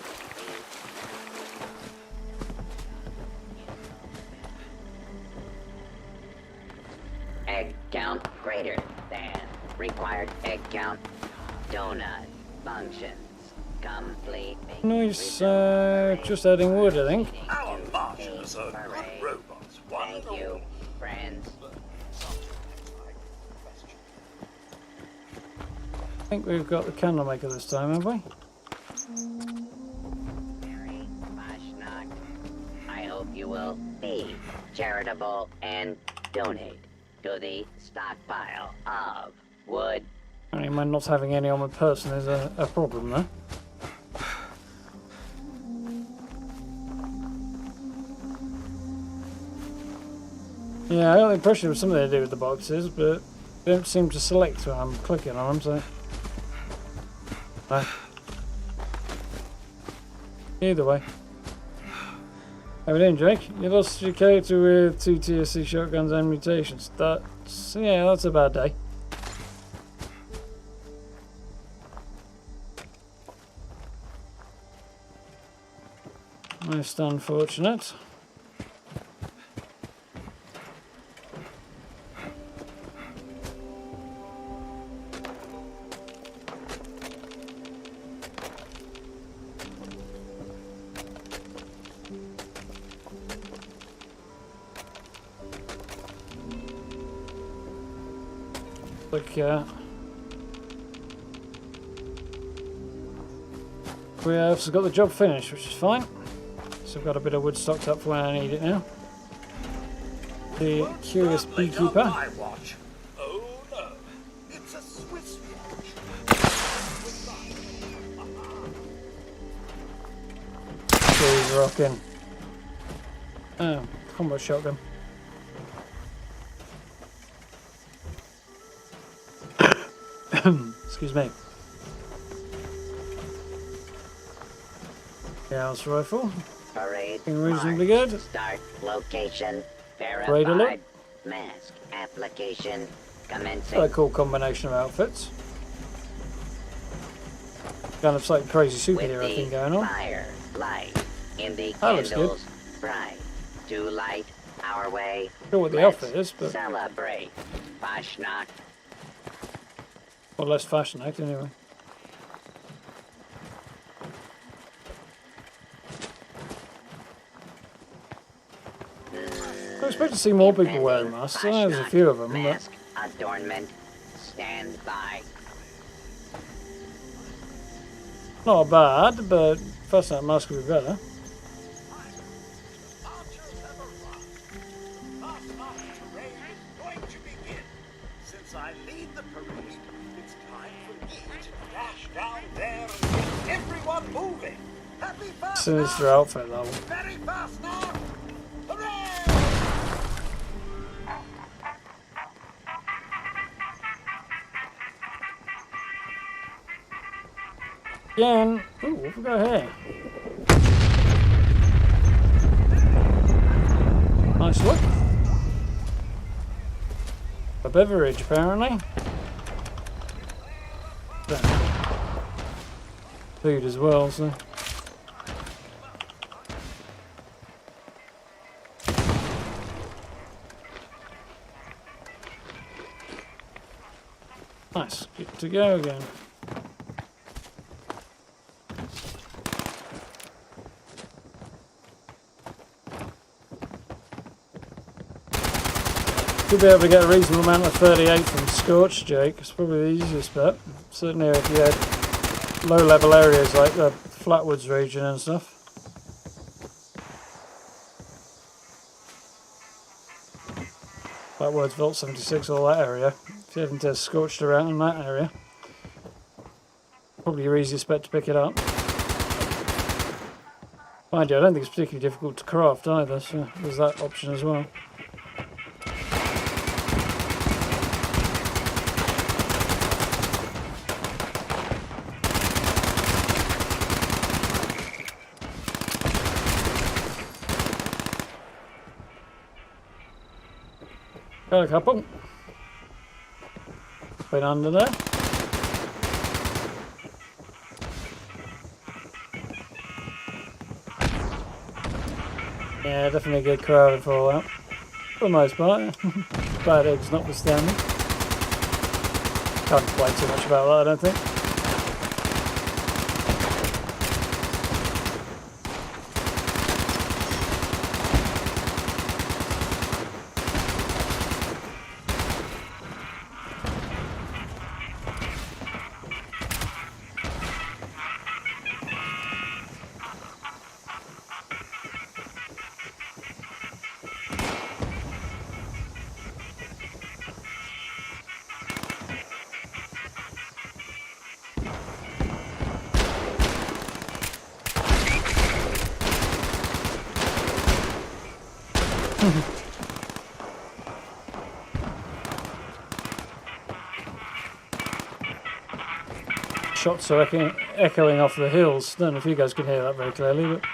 Egg count greater than required egg count. Donut functions complete. Nice, just adding wood, I think. Our marshals are good robots, one and Thank you, all. friends. I think we've got the candle maker this time, have we? Merry Fasnacht. I hope you will be charitable and donate to the stockpile of wood. I mean, my not having any on my person is a problem, though. Yeah, I got the impression it was something to do with the boxes, but they don't seem to select when I'm clicking on them, so... Either way. How we doing, Jake? You lost your character with 2 TSC shotguns and mutations. That's a bad day. Most unfortunate. Like, we have also got the job finished, which is fine. So I've got a bit of wood stocked up for when I need it now. The curious beekeeper. Oh no, it's a Swiss watch. He's rocking. Oh, combo shotgun. Excuse me. Gauss rifle. Parade reasonably march. good. Start location. Parade alert. Verified. Mask application commencing. Got a cool combination of outfits. Kind of like crazy superhero thing going on. Fire, light, in the That looks good. candles, bright. To light our way. I don't know what the Let's outfit is, but celebrate. Fasnacht. well, less fashion act anyway. I expect to see more people wearing masks. I know there's a few of them, but Mask adornment. Stand by. not bad. But first that mask would be better. Fasnacht Parade is going to begin. Since I lead the parade, it's time for me to dash down there and get everyone moving. Happy Fasnacht! Sinister outfit though. Merry Fasnacht! Hooray! Again. Ooh, what have we got here? Nice look. A beverage, apparently. Food as well, so. Nice. Good to go again. Should be able to get a reasonable amount of 38 from Scorch, Jake. It's probably the easiest bit. Certainly if you had low level areas like the Flatwoods region and stuff. Flatwoods, Vault 76, all that area. If you haven't scorched around in that area, probably your easiest bet to pick it up. Mind you, I don't think it's particularly difficult to craft either, so there's that option as well. Got a couple. Been under there. Yeah, definitely get crowded for all that. For the most part. Bad eggs notwithstanding. Can't complain too much about that, I don't think. Shots are echoing off the hills. Don't know if you guys can hear that very clearly, but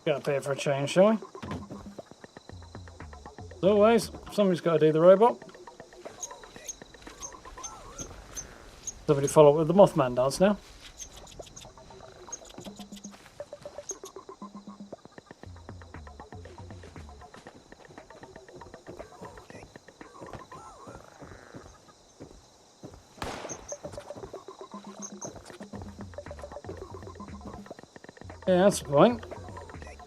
Go up here for a change, shall we? As always, somebody's got to do the robot. Somebody follow up with the Mothman dance now. Yeah, that's the point.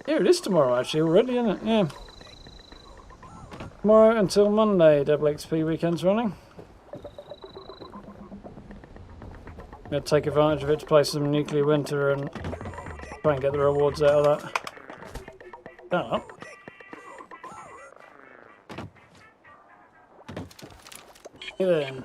Here it is tomorrow, actually, already, isn't it? Yeah. Tomorrow until Monday, double XP weekend's running. I'm going to take advantage of it to play some Nuclear Winter and try and get the rewards out of that. Oh. Then.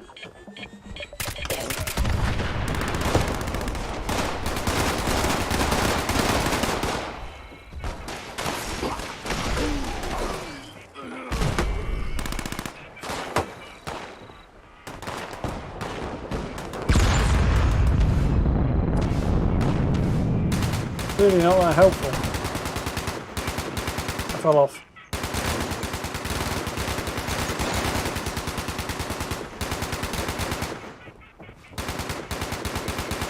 Really not that helpful. I fell off.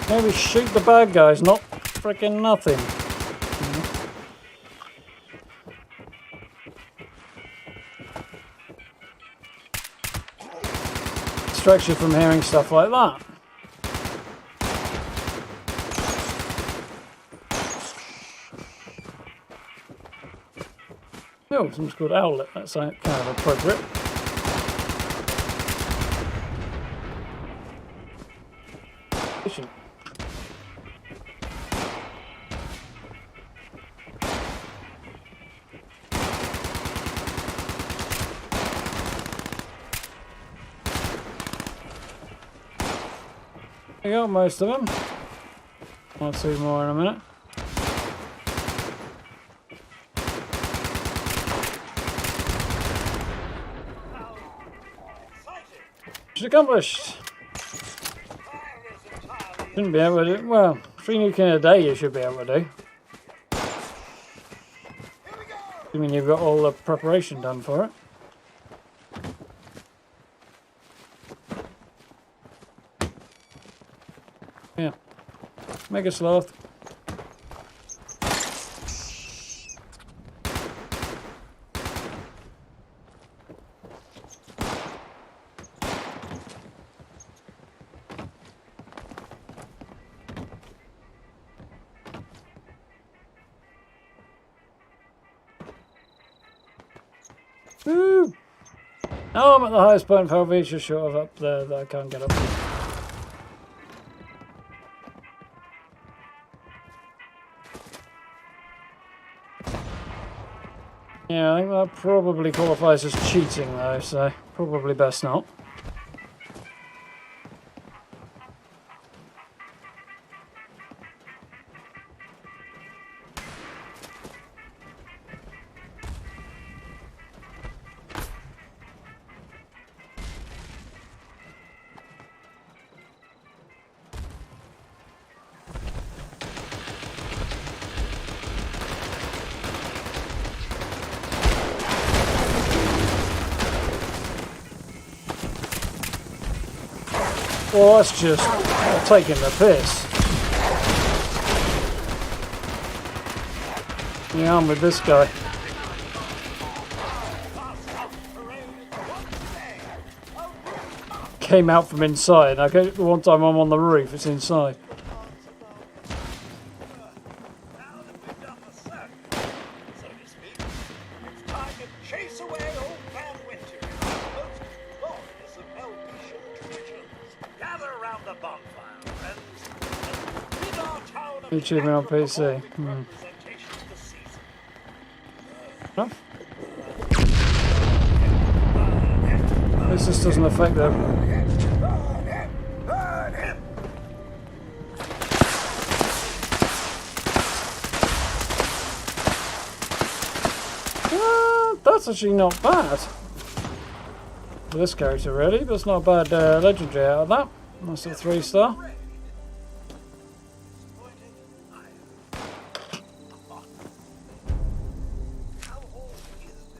Maybe shoot the bad guys, not freaking nothing. Distracts you from hearing stuff like that. Oh, something's called Owlet. That's kind of appropriate. Fishing. There you go, most of them. One or two more in a minute. Accomplished. Shouldn't be able to do, well, 3 nuke in a day you should be able to do. I mean, you've got all the preparation done for it. Yeah. Mega Sloth. Woo! Now I'm at the highest point of Helvetia, short of up there that I can't get up to. Yeah, I think that probably qualifies as cheating though, so probably best not. Well, that's just taking the piss. Yeah, I'm with this guy. Came out from inside. Okay, one time I'm on the roof, it's inside. Achievement on PC. Huh? This just doesn't affect them. That's actually not bad. For this character, really. That's not a bad legendary out of that. That's a 3-star.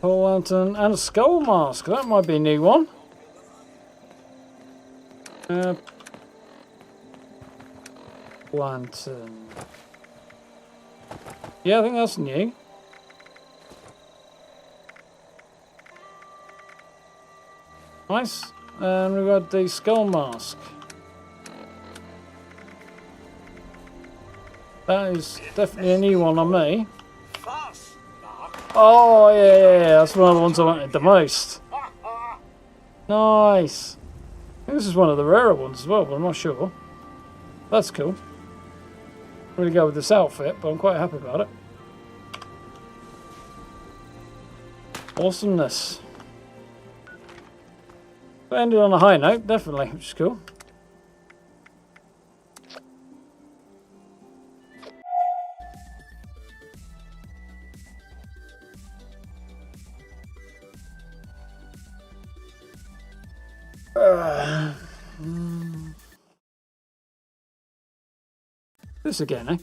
Pole lantern and a skull mask. That might be a new one. Lantern. Yeah, I think that's new. Nice. And we've got the skull mask. That is definitely a new one on me. Oh, yeah, that's one of the ones I wanted the most. Nice. I think this is one of the rarer ones as well, but I'm not sure. That's cool. Really go with this outfit, but I'm quite happy about it. Awesomeness. But ended on a high note, definitely, which is cool. This again, eh?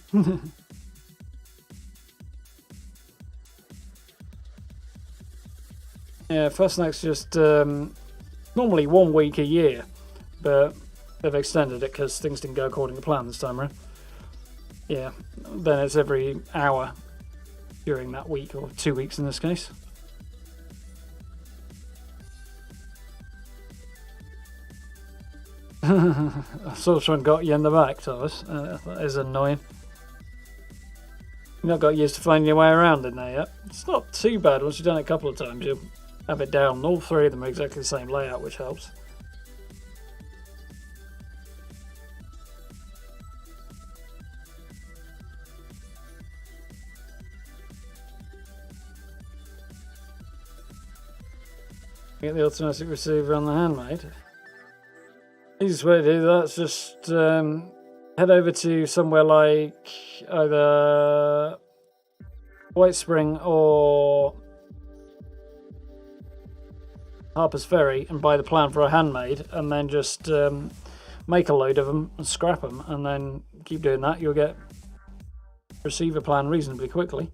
Yeah, Fasnacht's just normally 1 week a year, but they've extended it because things didn't go according to plan this time around. Yeah, then it's every hour during that week, or 2 weeks in this case. I saw someone got you in the back, Thomas. That is annoying. You've not got used to finding your way around in there yet. It's not too bad once you've done it a couple of times. You'll have it down. All three of them are exactly the same layout, which helps. Get the automatic receiver on the handmade. Easiest way to do that's just head over to somewhere like either White Spring or Harper's Ferry and buy the plan for a handmade, and then just make a load of them and scrap them, and then keep doing that. You'll get receiver plan reasonably quickly.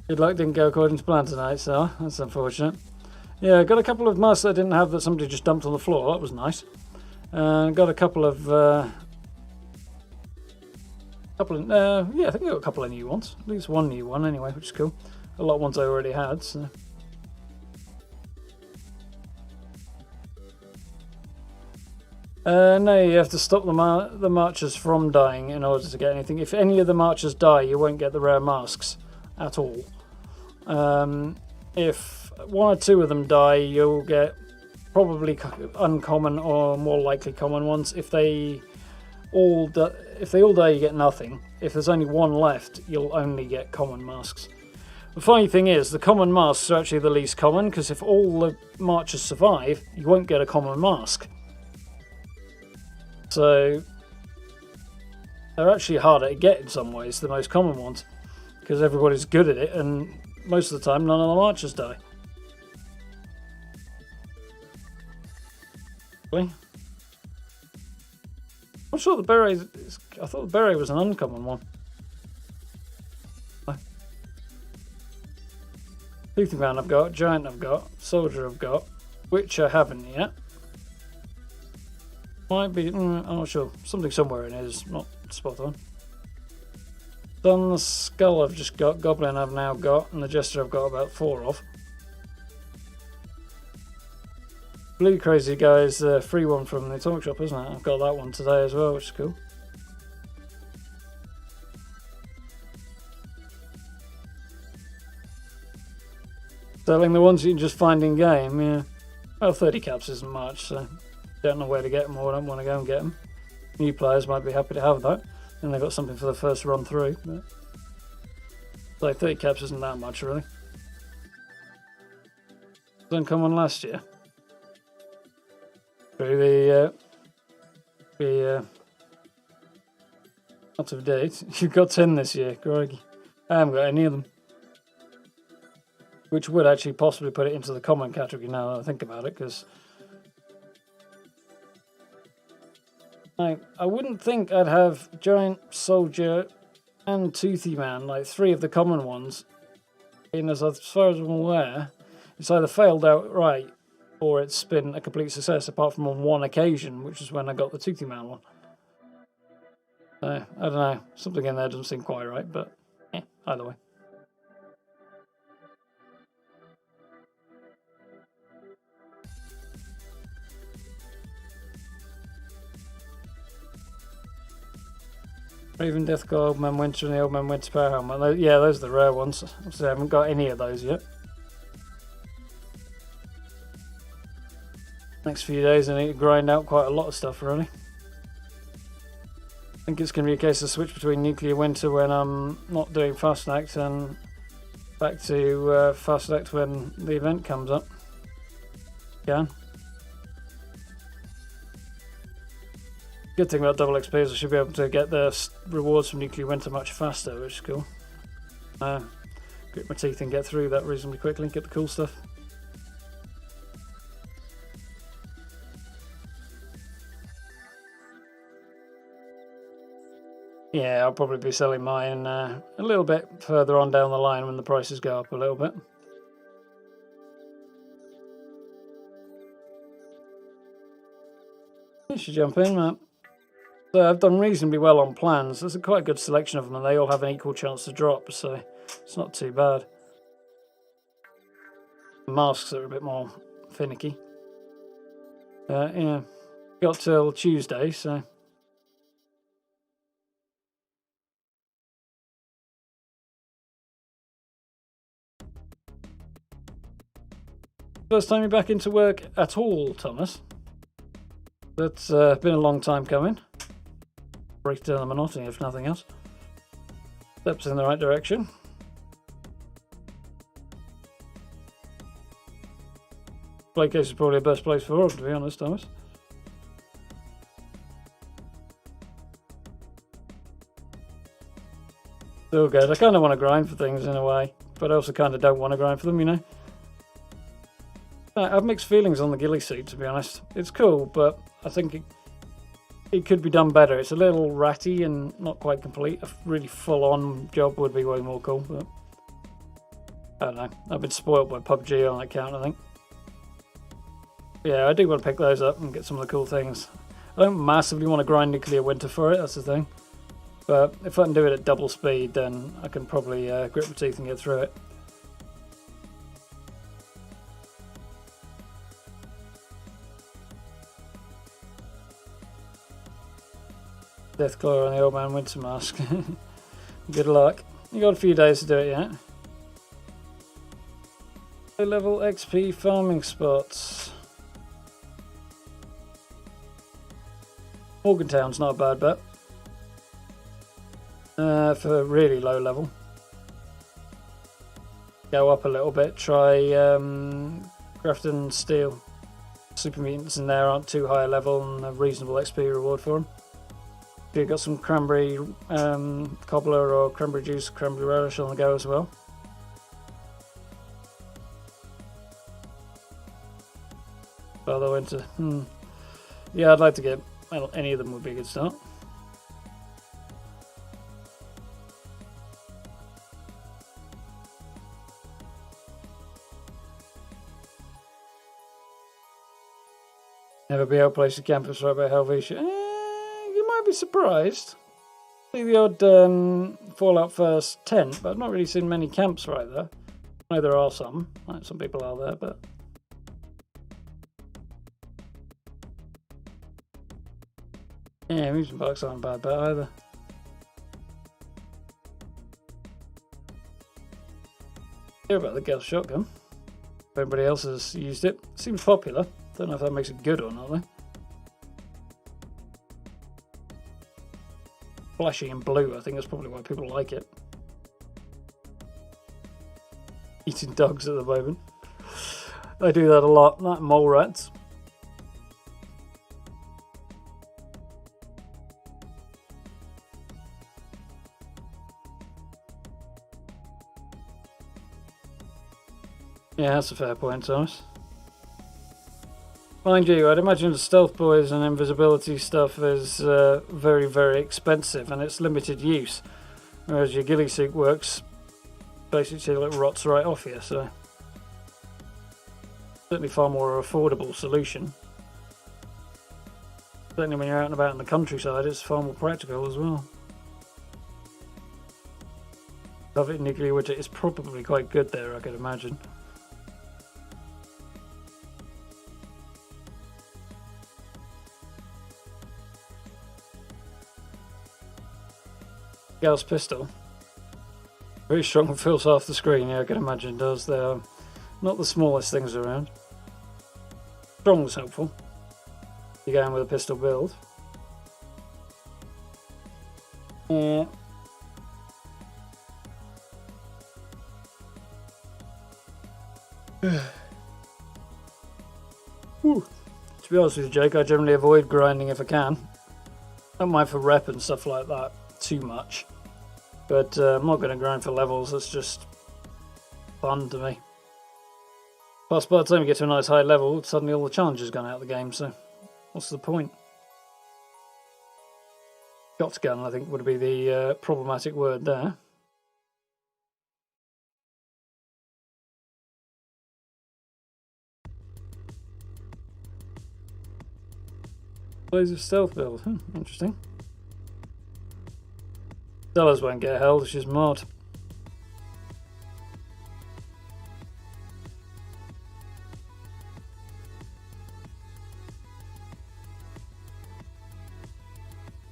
Good luck didn't go according to plan tonight, so that's unfortunate. Yeah, got a couple of masks that I didn't have that somebody just dumped on the floor. That was nice. Got a couple of yeah, I think I got a couple of new ones. At least one new one anyway, which is cool. A lot of ones I already had. So. No, you have to stop the marchers from dying in order to get anything. If any of the marchers die, you won't get the rare masks at all. If one or two of them die, you'll get probably uncommon or more likely common ones. If they all die, you get nothing. If there's only one left, you'll only get common masks. The funny thing is, the common masks are actually the least common, because if all the marchers survive, you won't get a common mask. So they're actually harder to get in some ways, the most common ones, because everybody's good at it, and most of the time none of the marchers die. Really? I'm sure the beret. I thought the beret was an uncommon one. Toothy Man I've got, Giant I've got, Soldier I've got, Witch I haven't yet. Might be, I'm not sure. Something somewhere in here is not spot on. Done the Skull I've just got, Goblin I've now got, and the Jester I've got about 4 of. Blue Crazy Guy is the free one from the Atomic Shop, isn't it? I've got that one today as well, which is cool. Selling the ones you can just find in game, yeah. Well, 30 caps isn't much, so don't know where to get them or don't want to go and get them. New players might be happy to have that, and they've got something for the first run through. But so 30 caps isn't that much, really. Didn't come on last year. Through the out of date. You've got 10 this year, Greg. I haven't got any of them. Which would actually possibly put it into the common category now that I think about it, because I wouldn't think I'd have Giant Soldier and Toothy Man, like 3 of the common ones. And as far as I'm aware, it's either failed outright or it's been a complete success, apart from on one occasion, which is when I got the Toothy Man one. So, I don't know, something in there doesn't seem quite right, but either way. Raven, Deathglaw, Old Man Winter, and the Old Man Winter Power Helmet. Yeah, those are the rare ones. So I haven't got any of those yet. Next few days I need to grind out quite a lot of stuff, really. I think it's going to be a case of switch between Nuclear Winter when I'm not doing Fasnacht and back to Fasnacht when the event comes up. Again. Good thing about double XP is I should be able to get the rewards from Nuclear Winter much faster, which is cool. Grit my teeth and get through that reasonably quickly and get the cool stuff. Yeah, I'll probably be selling mine a little bit further on down the line when the prices go up a little bit. You should jump in, Matt. So I've done reasonably well on plans. There's a quite good selection of them and they all have an equal chance to drop, so it's not too bad. Masks are a bit more finicky. Yeah, got till Tuesday, so... First time you're back into work at all, Thomas. That's been a long time coming. Break down the monotony, if nothing else. Steps in the right direction. Playcase is probably the best place for them, to be honest, Thomas. Still good. I kind of want to grind for things in a way, but I also kind of don't want to grind for them, you know. I have mixed feelings on the ghillie suit, to be honest. It's cool, but I think it could be done better. It's a little ratty and not quite complete. A really full-on job would be way more cool, but I don't know. I've been spoiled by PUBG on that count, I think. Yeah, I do want to pick those up and get some of the cool things. I don't massively want to grind Nuclear Winter for it, that's the thing. But if I can do it at double speed, then I can probably grit my teeth and get through it. Deathclaw and the Old Man Winter Mask. Good luck. You got a few days to do it yet. High level XP farming spots. Morgantown's not a bad bet. For really low level. Go up a little bit. Try Grafton Steel. Super mutants in there aren't too high a level and a reasonable XP reward for them. If you've got some cranberry cobbler or cranberry juice, cranberry relish on the go as well. Father Winter. Yeah, I'd like to get, well, any of them would be a good start. Never be able to place a campus right by Helvetia. You might be surprised. See the odd Fallout First tent, but I've not really seen many camps right there. I know there are some. Like some people are there, but... Yeah, amusement parks aren't a bad bet either. Hear about the Gauss shotgun. If anybody else has used it, seems popular. Don't know if that makes it good or not though. Flashy and blue, I think that's probably why people like it. Eating dogs at the moment. I do that a lot, like mole rats. Yeah, that's a fair point, Thomas. Mind you, I'd imagine the stealth boys and invisibility stuff is very, very expensive and it's limited use. Whereas your ghillie suit works basically like rots right off you, so certainly far more affordable solution. Certainly when you're out and about in the countryside, it's far more practical as well. Coveted nuclear widget is probably quite good there, I could imagine. Gauss pistol. Very strong, fills half the screen, yeah, I can imagine does. They're not the smallest things around. Strong's helpful. You're going with a pistol build. Yeah. To be honest with you, Jake, I generally avoid grinding if I can. Don't mind for rep and stuff like that too much. But I'm not going to grind for levels, it's just fun to me. Plus, by the time you get to a nice high level, suddenly all the challenges gone out of the game, so what's the point? Shotgun, I think, would be the problematic word there. Ways of stealth build, interesting. Sellers won't get held, she's mod.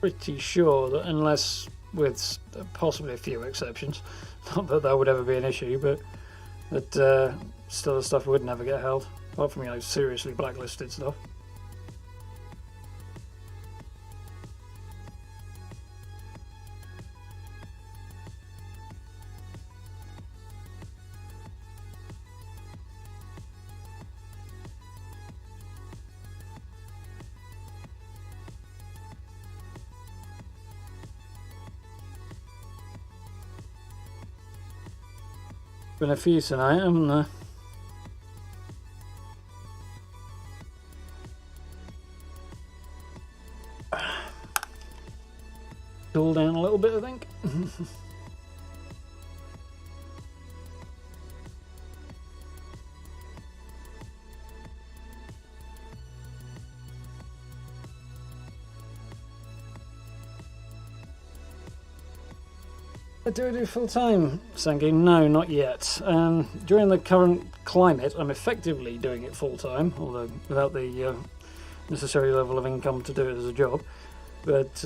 Pretty sure that unless, with possibly a few exceptions, not that that would ever be an issue, but that still the stuff would never get held, apart from, you know, seriously blacklisted stuff. Been a few tonight, haven't there? Cool down a little bit, I think. Do I do full time, Sangi? No, not yet. During the current climate, I'm effectively doing it full time, although without the necessary level of income to do it as a job. But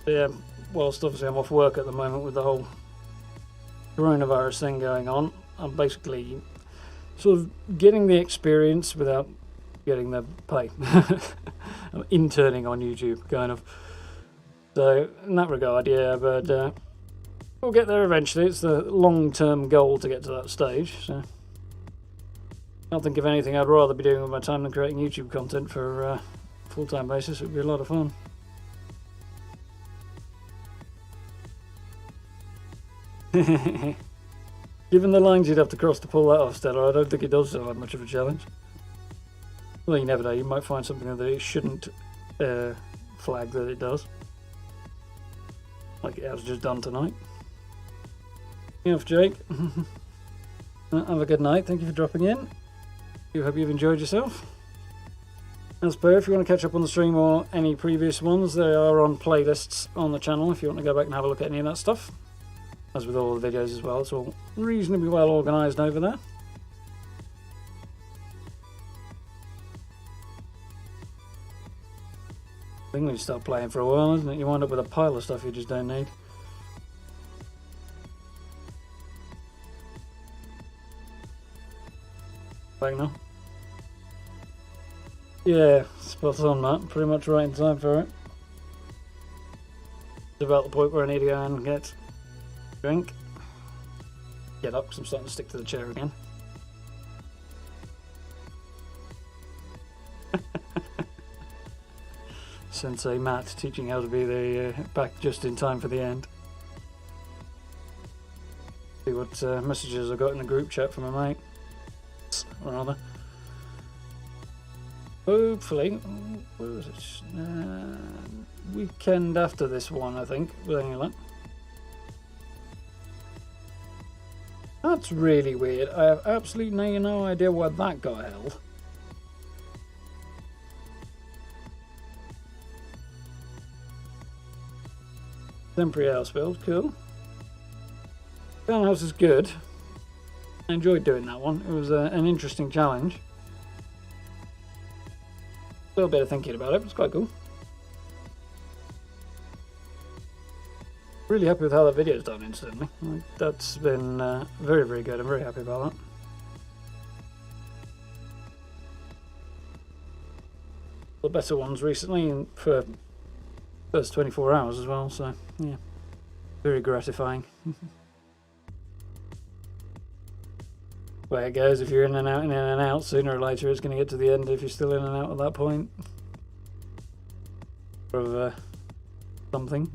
yeah, whilst obviously I'm off work at the moment with the whole coronavirus thing going on, I'm basically sort of getting the experience without getting the pay. I'm interning on YouTube, kind of. So in that regard, yeah, but we'll get there eventually. It's the long-term goal to get to that stage. So I don't think of anything I'd rather be doing with my time than creating YouTube content for a full-time basis. It would be a lot of fun. Given the lines you'd have to cross to pull that off, Stella, I don't think it does sound like much of a challenge. Well, you never know. You might find something that it shouldn't flag that it does. Like it has just done tonight. Enough, Jake. Have a good night. Thank you for dropping in. I hope you've enjoyed yourself. As per, if you want to catch up on the stream or any previous ones, they are on playlists on the channel if you want to go back and have a look at any of that stuff. As with all the videos as well, it's all reasonably well organised over there. I think when you start playing for a while, isn't it? You wind up with a pile of stuff you just don't need. Back now. Yeah, spot on, Matt. Pretty much right in time for it. It's about the point where I need to go and get a drink. Get up, because I'm starting to stick to the chair again. Sensei Matt teaching how to be the back just in time for the end. See what messages I got in the group chat from a mate. Rather. Hopefully, where was it? Weekend after this one, I think. With any luck. That's really weird. I have absolutely no idea why that got held. Temporary house build, cool. Townhouse is good. I enjoyed doing that one. It was an interesting challenge. A little bit of thinking about it, but it's quite cool. Really happy with how that video's done instantly. That's been very, very good. I'm very happy about that. The better ones recently and for first 24 hours as well, so yeah, very gratifying. Way it goes, if you're in and out, sooner or later it's going to get to the end if you're still in and out at that point. Of something.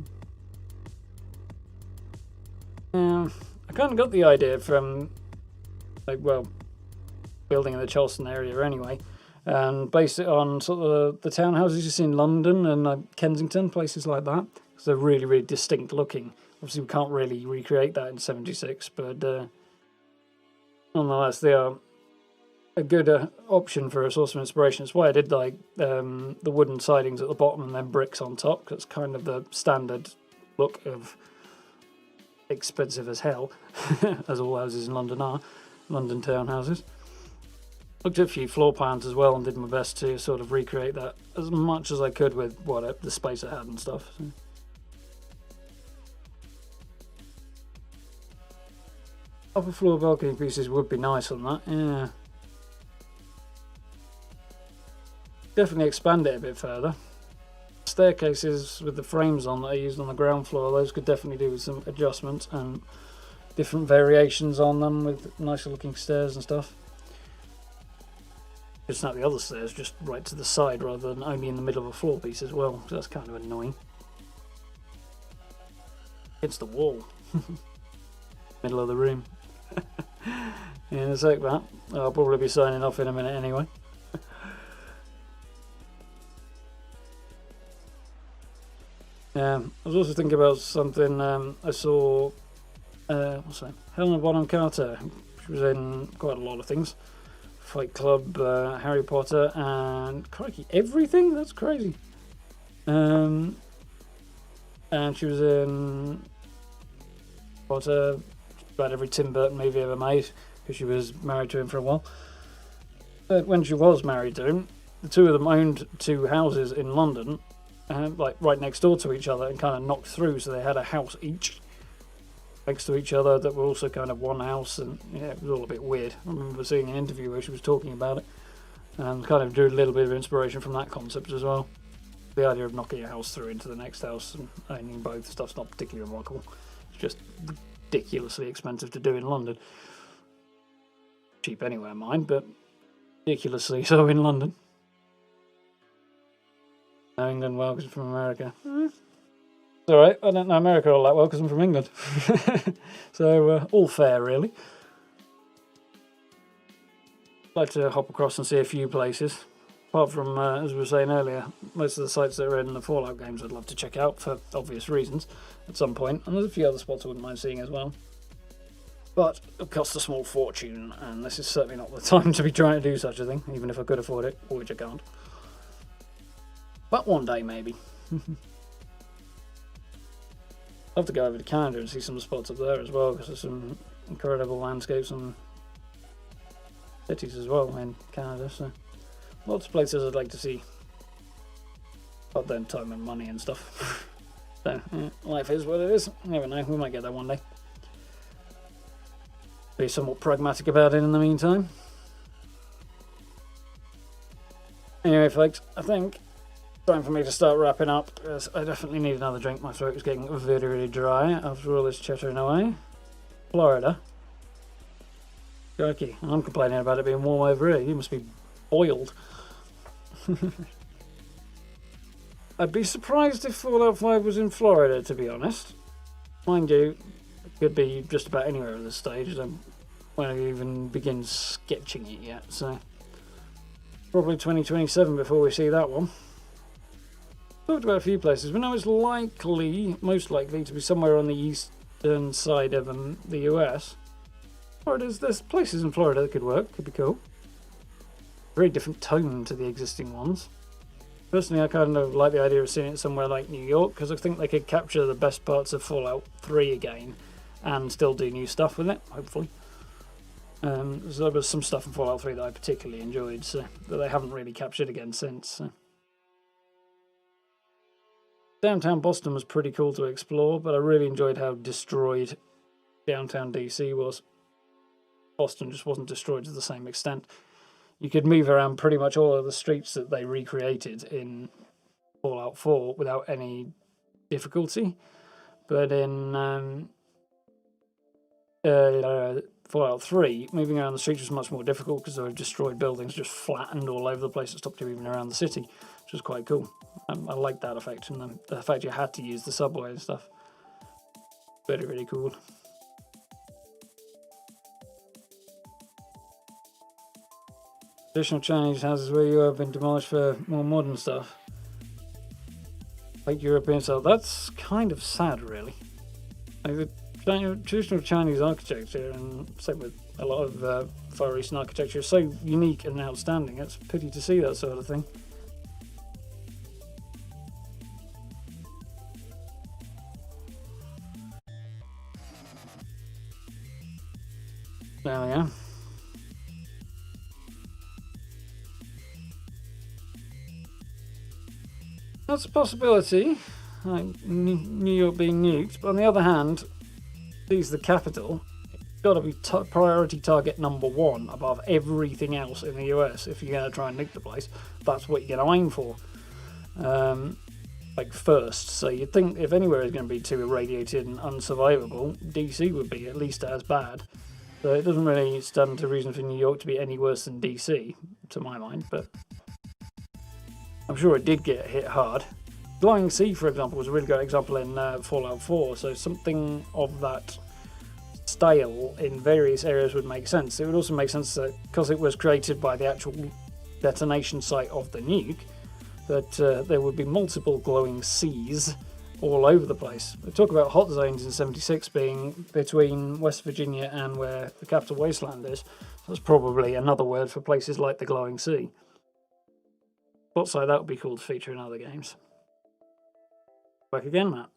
I kind of got the idea from, like, well, building in the Charleston area anyway, and based it on sort of the townhouses you see in London and Kensington, places like that, because they're really, really distinct looking. Obviously, we can't really recreate that in 76, but nonetheless, they are a good option for a source of inspiration. It's why I did like the wooden sidings at the bottom and then bricks on top, because it's kind of the standard look of expensive as hell, as all houses in London are, London townhouses. Looked at a few floor plans as well and did my best to sort of recreate that as much as I could with what the space I had and stuff. So. Upper floor balcony pieces would be nice on that, yeah. Definitely expand it a bit further. Staircases with the frames on that I used on the ground floor, those could definitely do with some adjustments and different variations on them with nicer looking stairs and stuff. Just not the other stairs, just right to the side rather than only in the middle of a floor piece as well, so that's kind of annoying. Against the wall. Middle of the room. In a sec, Matt. I'll probably be signing off in a minute anyway. I was also thinking about something I saw, what's that? Helena Bonham Carter. She was in quite a lot of things. Fight Club, Harry Potter, and crikey, everything? That's crazy. And she was in Potter, about every Tim Burton movie ever made, because she was married to him for a while. But when she was married to him, the two of them owned two houses in London, like right next door to each other, and kind of knocked through, so they had a house each next to each other that were also kind of one house, and yeah, it was all a bit weird. I remember seeing an interview where she was talking about it, and kind of drew a little bit of inspiration from that concept as well. The idea of knocking a house through into the next house and owning both stuff's not particularly remarkable. It's just ridiculously expensive to do in London. Cheap anywhere, mind, but ridiculously so in London. Know England well because I'm from America. It's alright, I don't know America all that well because I'm from England. So, all fair, really. I'd like to hop across and see a few places. Apart from, as we were saying earlier, most of the sites that are in the Fallout games I'd love to check out for obvious reasons at some point. And there's a few other spots I wouldn't mind seeing as well. But it costs a small fortune, and this is certainly not the time to be trying to do such a thing, even if I could afford it, which I can't. But one day, maybe. I'd love to go over to Canada and see some spots up there as well, because there's some incredible landscapes and cities as well in Canada, so lots of places I'd like to see. But then time and money and stuff. So, yeah, life is what it is. You never know, we might get there one day. Be somewhat pragmatic about it in the meantime. Anyway, folks, I think time for me to start wrapping up, because I definitely need another drink. My throat is getting very, very dry after all this chattering away. Florida. Crikey, I'm complaining about it being warm over here. You must be boiled. I'd be surprised if Fallout 5 was in Florida, to be honest. Mind you, it could be just about anywhere at this stage. I don't want to even begin sketching it yet, so Probably 2027 before we see that one. Talked about a few places, but now it's likely, most likely, to be somewhere on the eastern side of the US. Or there's places in Florida that could work, could be cool. Very different tone to the existing ones. Personally, I kind of like the idea of seeing it somewhere like New York, because I think they could capture the best parts of Fallout 3 again, and still do new stuff with it, hopefully. So there was some stuff in Fallout 3 that I particularly enjoyed, so that they haven't really captured again since. So. Downtown Boston was pretty cool to explore, but I really enjoyed how destroyed downtown DC was. Boston just wasn't destroyed to the same extent. You could move around pretty much all of the streets that they recreated in Fallout 4 without any difficulty, but in Fallout 3, moving around the streets was much more difficult because there were destroyed buildings just flattened all over the place that stopped you even around the city, which was quite cool. I liked that effect, and the fact you had to use the subway and stuff. Very, very cool. Traditional Chinese houses where you have been demolished for more modern stuff. Like European style. That's kind of sad, really. Like the traditional Chinese architecture, and same with a lot of Far Eastern architecture, is so unique and outstanding. It's a pity to see that sort of thing. There we are. That's a possibility, like New York being nuked, but on the other hand, these the capital. It's got to be priority target number one above everything else in the US if you're going to try and nuke the place. That's what you're going to aim for, like first. So you'd think if anywhere is going to be too irradiated and unsurvivable, DC would be at least as bad. So it doesn't really stand to reason for New York to be any worse than DC, to my mind, but I'm sure it did get hit hard. Glowing Sea, for example, was a really great example in Fallout 4, so something of that style in various areas would make sense. It would also make sense that because it was created by the actual detonation site of the nuke, that there would be multiple glowing seas all over the place. We talk about hot zones in 76 being between West Virginia and where the capital Wasteland is. That's probably another word for places like the Glowing Sea. Spots like that would be cool to feature in other games. Back again, Matt.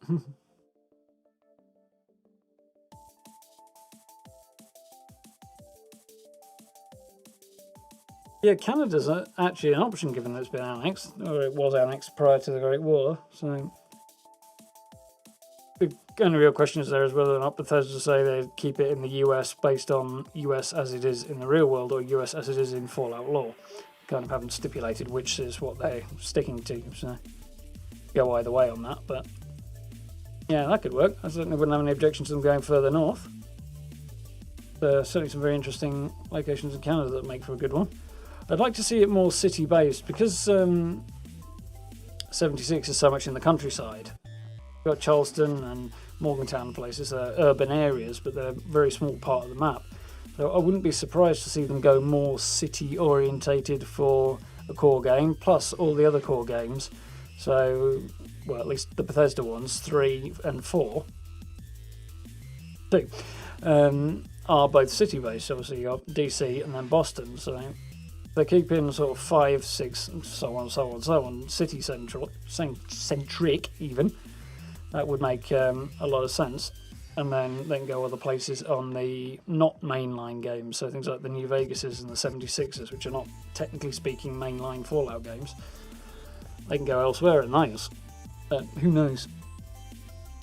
Yeah, Canada's actually an option given that it's been annexed, or it was annexed prior to the Great War, so the only real question is there is whether or not Bethesda say they keep it in the US based on US as it is in the real world or US as it is in Fallout lore. Kind of haven't stipulated which is what they're sticking to, so go either way on that, but yeah, that could work. I certainly wouldn't have any objection to them going further north. There are certainly some very interesting locations in Canada that make for a good one. I'd like to see it more city-based because 76 is so much in the countryside. You've got Charleston and Morgantown and places. They're urban areas, but they're a very small part of the map. So I wouldn't be surprised to see them go more city-orientated for a core game, plus all the other core games. So, well, at least the Bethesda ones, 3 and 4, 2, are both city-based. Obviously, you got DC and then Boston. So they keep in sort of 5, 6, and so on, so on, so on, city-centric even. That would make a lot of sense. And then they can go other places on the not mainline games, so things like the New Vegases and the 76ers, which are not technically speaking mainline Fallout games. They can go elsewhere in those. Who knows?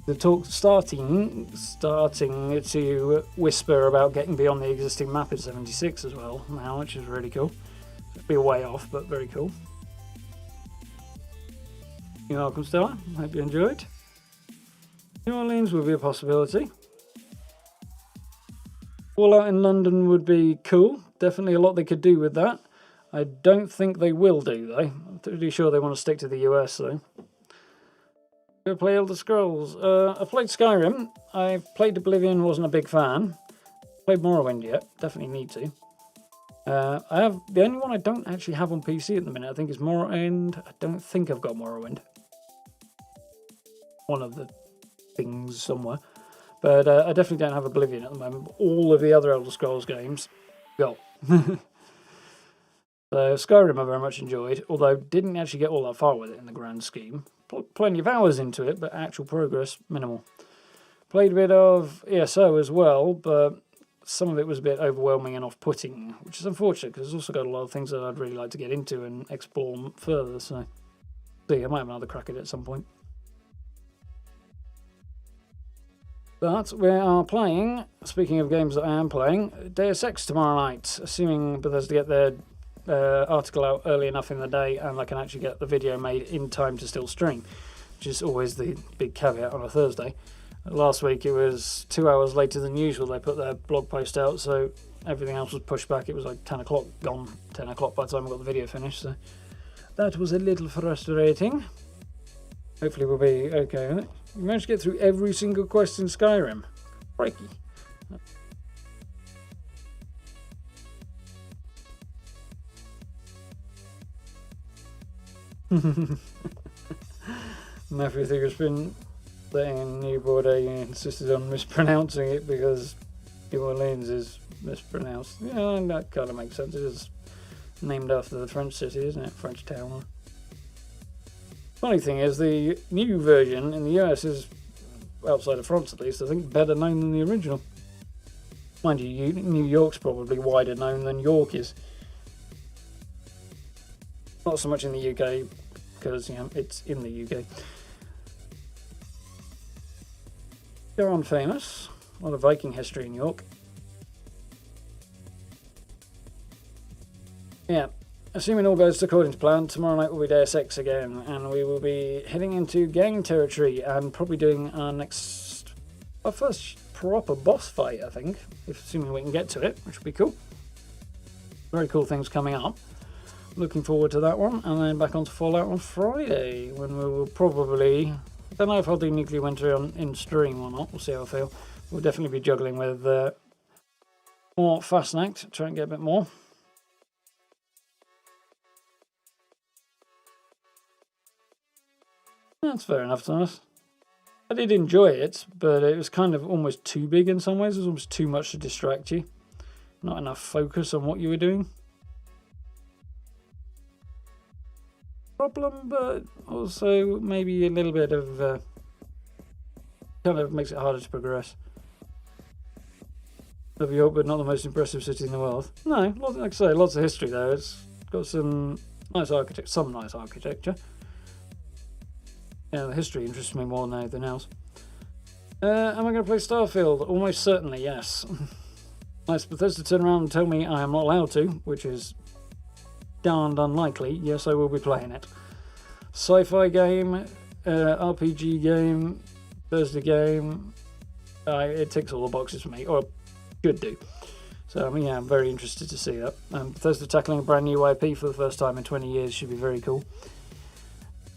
The talk starting to whisper about getting beyond the existing map in 76 as well now, which is really cool. It'll be a way off, but very cool. You're welcome, Stella. Hope you enjoyed. New Orleans would be a possibility. Fallout in London would be cool. Definitely a lot they could do with that. I don't think they will do, though. I'm pretty sure they want to stick to the US, though. Go play Elder Scrolls. I played Skyrim. I played Oblivion, wasn't a big fan. Played Morrowind yet. Definitely need to. I have the only one I don't actually have on PC at the minute, I think, is Morrowind. I don't think I've got Morrowind. One of the things somewhere. But I definitely don't have Oblivion at the moment. All of the other Elder Scrolls games, go. So Skyrim I very much enjoyed, although didn't actually get all that far with it in the grand scheme. Plenty of hours into it, but actual progress, minimal. Played a bit of ESO as well, but some of it was a bit overwhelming and off-putting, which is unfortunate because it's also got a lot of things that I'd really like to get into and explore further, so see, I might have another crack at it at some point. But we are playing, speaking of games that I am playing, Deus Ex tomorrow night, assuming Bethesda get their article out early enough in the day and I can actually get the video made in time to still stream, which is always the big caveat on a Thursday. Last week it was 2 hours later than usual they put their blog post out, so everything else was pushed back. It was like 10 o'clock gone, 10 o'clock by the time I got the video finished, so that was a little frustrating. Hopefully we'll be okay with it. You managed to get through every single quest in Skyrim. Crikey. Matthew Thigger's been letting Newboard insisted on mispronouncing it because New Orleans is mispronounced. Yeah, and that kind of makes sense. It is named after the French city, isn't it? French town. Funny thing is, the new version in the US is, outside of France at least, I think better known than the original. Mind you, New York's probably wider known than York is. Not so much in the UK, because it's in the UK. They're on famous. A lot of Viking history in York. Yeah. Assuming all goes according to plan, tomorrow night will be Deus Ex again, and we will be heading into gang territory and probably doing our first proper boss fight, I think, assuming we can get to it, which will be cool. Very cool things coming up. Looking forward to that one, and then back onto Fallout on Friday, when we will probably, I don't know if I'll do Nuclear Winter in stream or not, we'll see how I feel. We'll definitely be juggling with more Fasnacht, try and get a bit more. That's fair enough, Thomas. I did enjoy it, but it was kind of almost too big in some ways. It was almost too much to distract you. Not enough focus on what you were doing. Problem, but also maybe a little bit of kind of makes it harder to progress. New York, but not the most impressive city in the world. No, like I say, lots of history there. It's got some nice architecture. Yeah, the history interests me more than anything else. Am I going to play Starfield? Almost certainly, yes. Nice Bethesda turn around and tell me I am not allowed to, which is darned unlikely. Yes, I will be playing it. Sci-fi game, RPG game, Bethesda game. It ticks all the boxes for me, or should do. So, I mean, yeah, I'm very interested to see that. Bethesda tackling a brand new IP for the first time in 20 years should be very cool.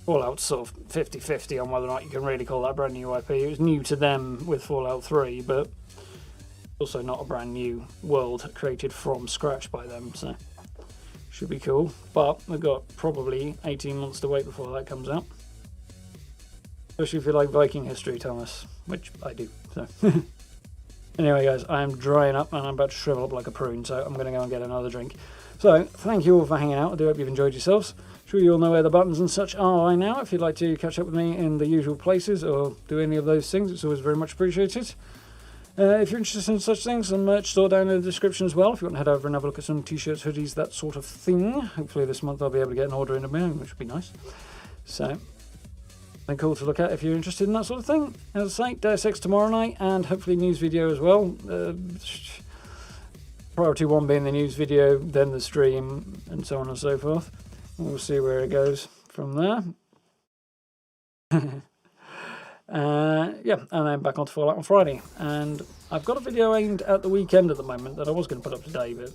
Fallout's sort of 50-50 on whether or not you can really call that brand new IP. It was new to them with Fallout 3, but also not a brand new world created from scratch by them, so should be cool. But we've got probably 18 months to wait before that comes out. Especially if you like Viking history, Thomas, which I do. So anyway, guys, I am drying up and I'm about to shrivel up like a prune, so I'm going to go and get another drink. So, thank you all for hanging out. I do hope you've enjoyed yourselves. Sure you all know where the buttons and such are by now. If you'd like to catch up with me in the usual places or do any of those things, it's always very much appreciated. If you're interested in such things, the merch store down in the description as well. If you want to head over and have a look at some t-shirts, hoodies, that sort of thing. Hopefully this month I'll be able to get an order in of my own, which would be nice. So, then cool to look at if you're interested in that sort of thing. As I say, Deus Ex tomorrow night, and hopefully news video as well. Priority 1 being the news video, then the stream, and so on and so forth. We'll see where it goes from there. Yeah, and then back onto Fallout on Friday. And I've got a video aimed at the weekend at the moment that I was going to put up today, but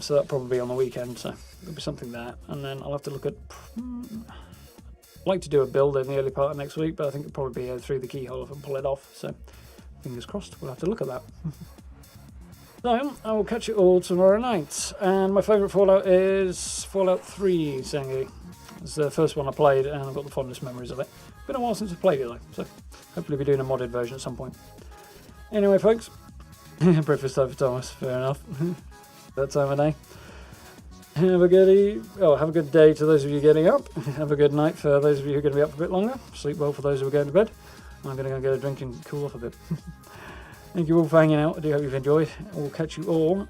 so that'll probably be on the weekend, so there'll be something there. And then I'll have to look at... I'd like to do a build in the early part of next week, but I think it'll probably be through the keyhole if I pull it off, so fingers crossed, we'll have to look at that. So, I will catch you all tomorrow night. And my favourite Fallout is Fallout 3, Sengi. It's the first one I played, and I've got the fondest memories of it. Been a while since I played it, though, so hopefully we'll be doing a modded version at some point. Anyway, folks, breakfast time for Thomas, fair enough. That time of day. Have a good day to those of you getting up. Have a good night for those of you who are going to be up a bit longer. Sleep well for those who are going to bed. I'm going to go get a drink and cool off a bit. Thank you all for hanging out. I do hope you've enjoyed. We'll catch you all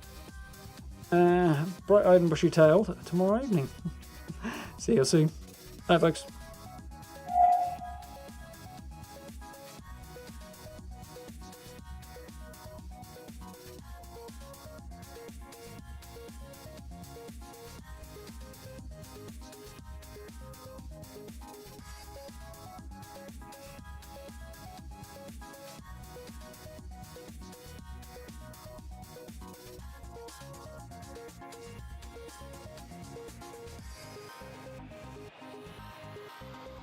bright-eyed and bushy-tailed tomorrow evening. See you soon. Bye, folks.